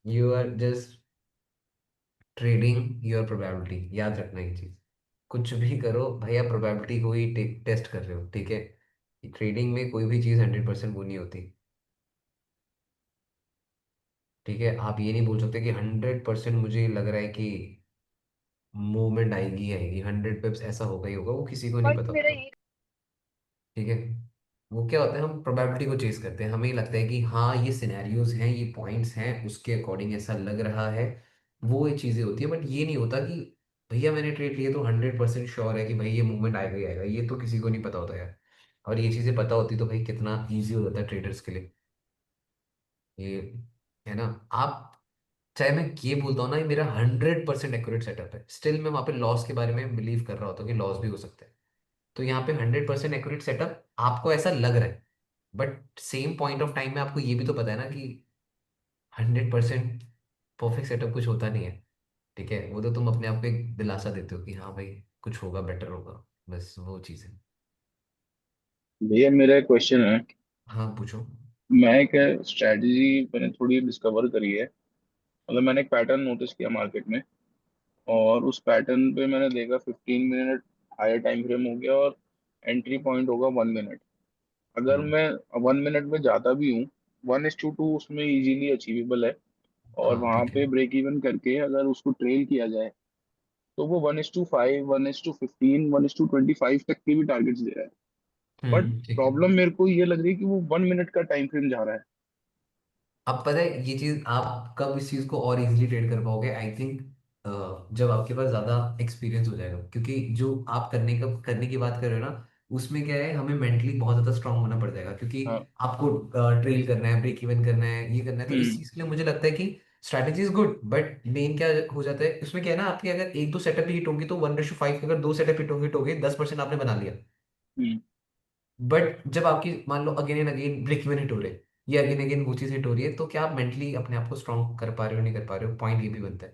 [SPEAKER 1] you are just trading your probability, याद रखना ये चीज। कुछ भी करो भाई, आप प्रोबेबिलिटी को ही टेस्ट कर रहे हो, ठीक है। ट्रेडिंग में कोई भी चीज़ 100% वो नहीं होती, ठीक है। आप ये नहीं बोल सकते कि 100% मुझे लग रहा है कि मूवमेंट आएगी आएगी, 100 पिप्स ऐसा होगा ही होगा, वो किसी को नहीं
[SPEAKER 13] बट
[SPEAKER 1] पता
[SPEAKER 13] मेरा
[SPEAKER 1] होता,
[SPEAKER 13] ये
[SPEAKER 1] ठीक है। वो क्या होता है, हम प्रोबेबिलिटी को चेस करते हैं, हमें लगता है कि हाँ ये सिनेरियोज हैं, ये पॉइंट्स हैं, उसके अकॉर्डिंग ऐसा लग रहा है, वो ये चीज़ें होती है। बट ये नहीं होता कि भैया मैंने ट्रेड लिया तो 100% श्योर है कि भाई ये मूवमेंट आएगा ही आएगा, ये तो किसी को नहीं पता होता यार। और ये चीज़ें पता होती तो भाई कितना ईजी हो जाता है ट्रेडर्स के लिए, ये है ना। आप चाहे मैं ये बोलता हूँ ना, ये मेरा 100% एक्यूरेट सेटअप है, स्टिल मैं वहाँ पे लॉस के बारे में बिलीव कर रहा होता हूँ कि लॉस भी हो सकते हैं। तो यहाँ पे 100% एक्यूरेट सेटअप आपको ऐसा लग रहा है, but same point of time में आपको ये भी तो पता है ना कि 100% परफेक्ट सेटअप कुछ होता नहीं है। ठीक है, वो तो तुम अपने आप को एक दिलासा देते हो कि हाँ भाई कुछ होगा, बेटर होगा, बस वो चीज़ है।
[SPEAKER 10] भैया मेरा एक क्वेश्चन है।
[SPEAKER 1] हाँ पूछो।
[SPEAKER 10] मैं एक स्ट्रेटजी मैंने थोड़ी डिस्कवर करी है। मतलब मैंने एक पैटर्न नोटिस किया मार्केट में, और उस पैटर्न पे मैंने देखा 15 मिनट हायर टाइम फ्रेम हो गया, और एंट्री पॉइंट होगा 1 मिनट। अगर
[SPEAKER 1] हम्म।
[SPEAKER 10] मैं 1 मिनट में जाता भी हूँ, 1:2 उसमें इजीली अचीवेबल है। और
[SPEAKER 1] हाँ
[SPEAKER 10] वहां
[SPEAKER 1] ठीक है।
[SPEAKER 10] पे ब्रेक इवन करके अगर उसको ट्रेल किया जाए, तो वो 1:5, 1:15, 1:25 तक के भी टारगेट्स दे रहा है। बट
[SPEAKER 1] ठीक है।
[SPEAKER 10] प्रॉब्लम मेरे को ये लग रही है कि वो 1 मिनट का टाइम फ्रेम जा रहा है।
[SPEAKER 1] अब पता है ये चीज आप कब इस चीज को और इजीली ट्रेड कर पाओगे, आई थिंक जब आपके पास ज्यादा एक्सपीरियंस हो जाएगा, क्योंकि जो आप करने की बात कर रहे हो ना, उसमें क्या है, हमें मेंटली बहुत ज्यादा स्ट्रांग होना पड़ जाएगा, क्योंकि
[SPEAKER 10] हाँ।
[SPEAKER 1] आपको ट्रेल करना है, ब्रेक इवन करना है, ये करना है। तो इस
[SPEAKER 10] हम्म।
[SPEAKER 1] चीज के लिए मुझे लगता है कि strategy is good, but main क्या हो जाता है उसमें, क्या है ना, आपके अगर एक दो सेटअप हिट होंगे तो 1:5, अगर दो सेटअप हिट होंगे 10% आपने बना लिया।
[SPEAKER 10] हम्म।
[SPEAKER 1] बट जब आपकी मान लो again and again break even hit हो रहे हैं, ये अगेन अगेन वो चीज हिट हो रही है, तो क्या आप मेंटली अपने आप को स्ट्रांग कर पा रहे हो नहीं कर पा रहे हो, पॉइंट ये भी बनता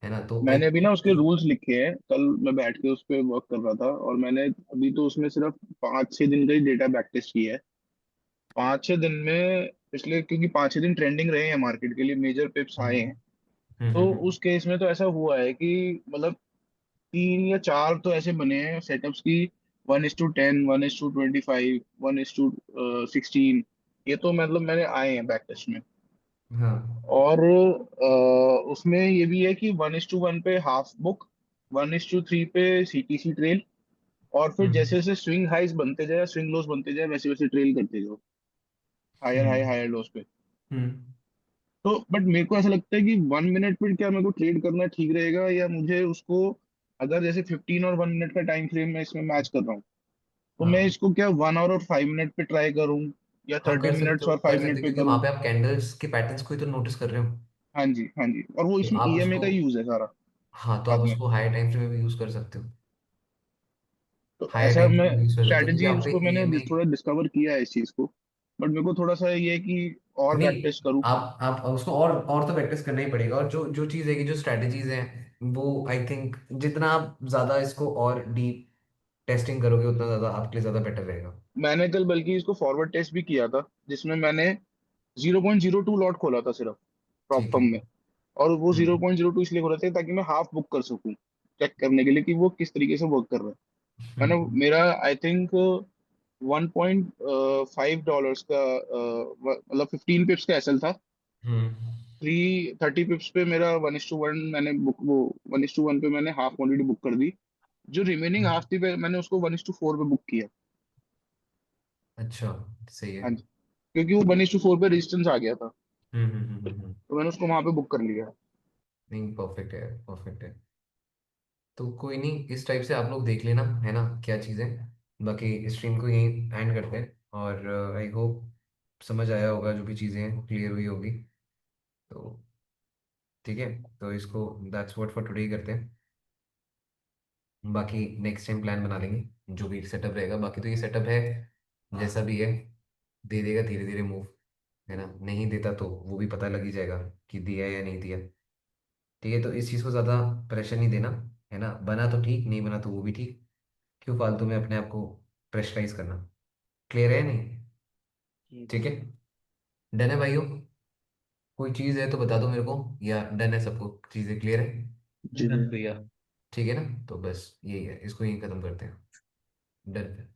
[SPEAKER 1] है ना। तो आई
[SPEAKER 10] मैंने अभी ना उसके
[SPEAKER 1] थिंक
[SPEAKER 10] रूल्स लिखे हैं, कल मैं बैठ के उस पर वर्क कर रहा था, और मैंने अभी तो उसमें सिर्फ 5-6 दिन का ही डेटा बैक टेस्ट किया है। 5-6 दिन में पिछले, क्योंकि 5-6 दिन ट्रेंडिंग रहे हैं मार्केट के लिए, मेजर पिप्स आए हैं। तो उस केस में तो ऐसा हुआ है कि मतलब 3 या 4 तो ऐसे बने हैं सेटअप्स की, 1:10, 1:25, 1:16। ये तो मतलब मैंने आए हैं बैक टेस्ट में।
[SPEAKER 1] हाँ।
[SPEAKER 10] और उसमें ये भी है कि 1:1 पे हाफ बुक, 1:3 पे सीटीसी ट्रेल, और फिर
[SPEAKER 1] हम्म।
[SPEAKER 10] जैसे जैसे स्विंग हाइज बनते जाए, स्विंग लोस बनते जाए, वैसे वैसे ट्रेल करते जाओ, हायर हाई
[SPEAKER 1] हम्म।
[SPEAKER 10] हायर लोस पे।
[SPEAKER 1] हम्म।
[SPEAKER 10] तो बट मेरे को ऐसा लगता है कि 1 मिनट पे क्या मेरे को ट्रेड करना ठीक रहेगा, या मुझे उसको, अगर जैसे 15 और 1 मिनट का टाइम फ्रेम मैं इसमें मैच कर रहा हूँ, तो मैं
[SPEAKER 1] हाँ।
[SPEAKER 10] इसको क्या 1 आवर और 5 मिनट पे ट्राई करूँ, या
[SPEAKER 1] हाँ
[SPEAKER 10] थर्टी
[SPEAKER 1] कर सकते
[SPEAKER 10] मिनट्स
[SPEAKER 1] हो,
[SPEAKER 10] और
[SPEAKER 1] कर
[SPEAKER 10] फाइव
[SPEAKER 1] सकते
[SPEAKER 10] मिनट
[SPEAKER 1] हो,
[SPEAKER 10] पे
[SPEAKER 1] क्योंकि वहां
[SPEAKER 10] करूँ।
[SPEAKER 1] पे आप कैंडल्स के पैटर्न्स को ही तो नोटिस कर रहे हो।
[SPEAKER 10] हाँ जी, हाँ जी, और वो
[SPEAKER 1] तो
[SPEAKER 10] इसमें
[SPEAKER 1] आप
[SPEAKER 10] ईएमए
[SPEAKER 1] उसको,
[SPEAKER 10] का यूज है सारा
[SPEAKER 1] हाँ तो आप
[SPEAKER 10] साथ में।
[SPEAKER 1] उसको हायर टाइम फ्रेम में भी यूज कर सकते हो।
[SPEAKER 10] तो
[SPEAKER 1] हायर
[SPEAKER 10] ऐसा
[SPEAKER 1] टाइम
[SPEAKER 10] मैं
[SPEAKER 1] फ्रेम में यूज कर सकते हो क्योंकि
[SPEAKER 10] स्ट्रैटेजी
[SPEAKER 1] आप पे
[SPEAKER 10] उसको मैंने
[SPEAKER 1] ईएमए।
[SPEAKER 10] थोड़ा डिस्कवर किया है इस चीज को। बट मेरे को थोड़ा सा ये है कि और बैक
[SPEAKER 1] नहीं,
[SPEAKER 10] टेस्ट करूँ।
[SPEAKER 1] आप उसको और तो प्रैक्टिस करना ही पड़ेगा, और जो जो चीज़ है कि जो स्ट्रैटेजीज हैं वो आई थिंक जितना आप ज्यादा इसको और डीप टेस्टिंग करोगे उतना ज्यादा आपके लिए ज्यादा बेटर रहेगा।
[SPEAKER 10] मैंने कल बल्कि इसको फॉरवर्ड टेस्ट भी किया था, जिसमें मैंने 0.02 लॉट खोला था सिर्फ प्रॉप
[SPEAKER 1] ठीक है।
[SPEAKER 10] फर्म में। और वो zero
[SPEAKER 1] hmm.
[SPEAKER 10] Point zero two इसलिए खोला था ताकि मैं हाफ बुक कर सकूं, चेक करने के लिए कि वो किस तरीके से वर्क कर रहा है। मैंने
[SPEAKER 1] हम्म।
[SPEAKER 10] मेरा आई थिंक $1.5 का मतलब 15 पिप्स का एसएल था।
[SPEAKER 1] हम्म।
[SPEAKER 10] 30 पिप्स पे मेरा 1:1 मैंने बुक, वो 1:1 पे मैंने हाफ क्वांटिटी बुक कर दी। जो रिमेनिंग हाफ थी मैंने उसको 1:4 पे बुक किया।
[SPEAKER 1] अच्छा, सही है।
[SPEAKER 10] हाँ जी, क्योंकि वो 1:4 पे रेजिस्टेंस आ गया था,
[SPEAKER 1] हम्म।
[SPEAKER 10] तो मैंने उसको वहां पे बुक कर लिया।
[SPEAKER 1] नहीं, परफेक्ट है, परफेक्ट है। तो कोई नहीं, इस टाइप से आप लोग देख लेना, है ना, क्या चीज़ें। बाकी स्ट्रीम को यहीं एंड करते हैं, और आई होप समझ आया होगा, जो भी चीज़ें क्लियर हुई होगी। तो ठीक है, तो इसको दैट्स व्हाट फॉर टुडे करते हैं। बाकी नेक्स्ट टाइम प्लान बना लेंगे जो भी सेटअप रहेगा, बाकी तो ये सेटअप है जैसा भी है, दे देगा धीरे धीरे मूव, है ना। नहीं देता तो वो भी पता लग ही जाएगा कि दिया या नहीं दिया। ठीक है, तो इस चीज़ को ज़्यादा प्रेशर नहीं देना, है ना। बना तो ठीक, नहीं बना तो वो भी ठीक, क्यों फालतू में अपने आप को प्रेशराइज करना। क्लियर है नहीं?
[SPEAKER 8] जी
[SPEAKER 1] ठीक है,
[SPEAKER 8] भैया।
[SPEAKER 1] डन है भाइयों। कोई चीज़ है तो बता दो मेरे को, या डन है सबको, चीज़ें क्लियर है?
[SPEAKER 10] जी
[SPEAKER 9] डन
[SPEAKER 10] भैया।
[SPEAKER 9] भैया।
[SPEAKER 1] ठीक है ना, तो बस यही है, इसको यहीं ख़त्म करते हैं। डन।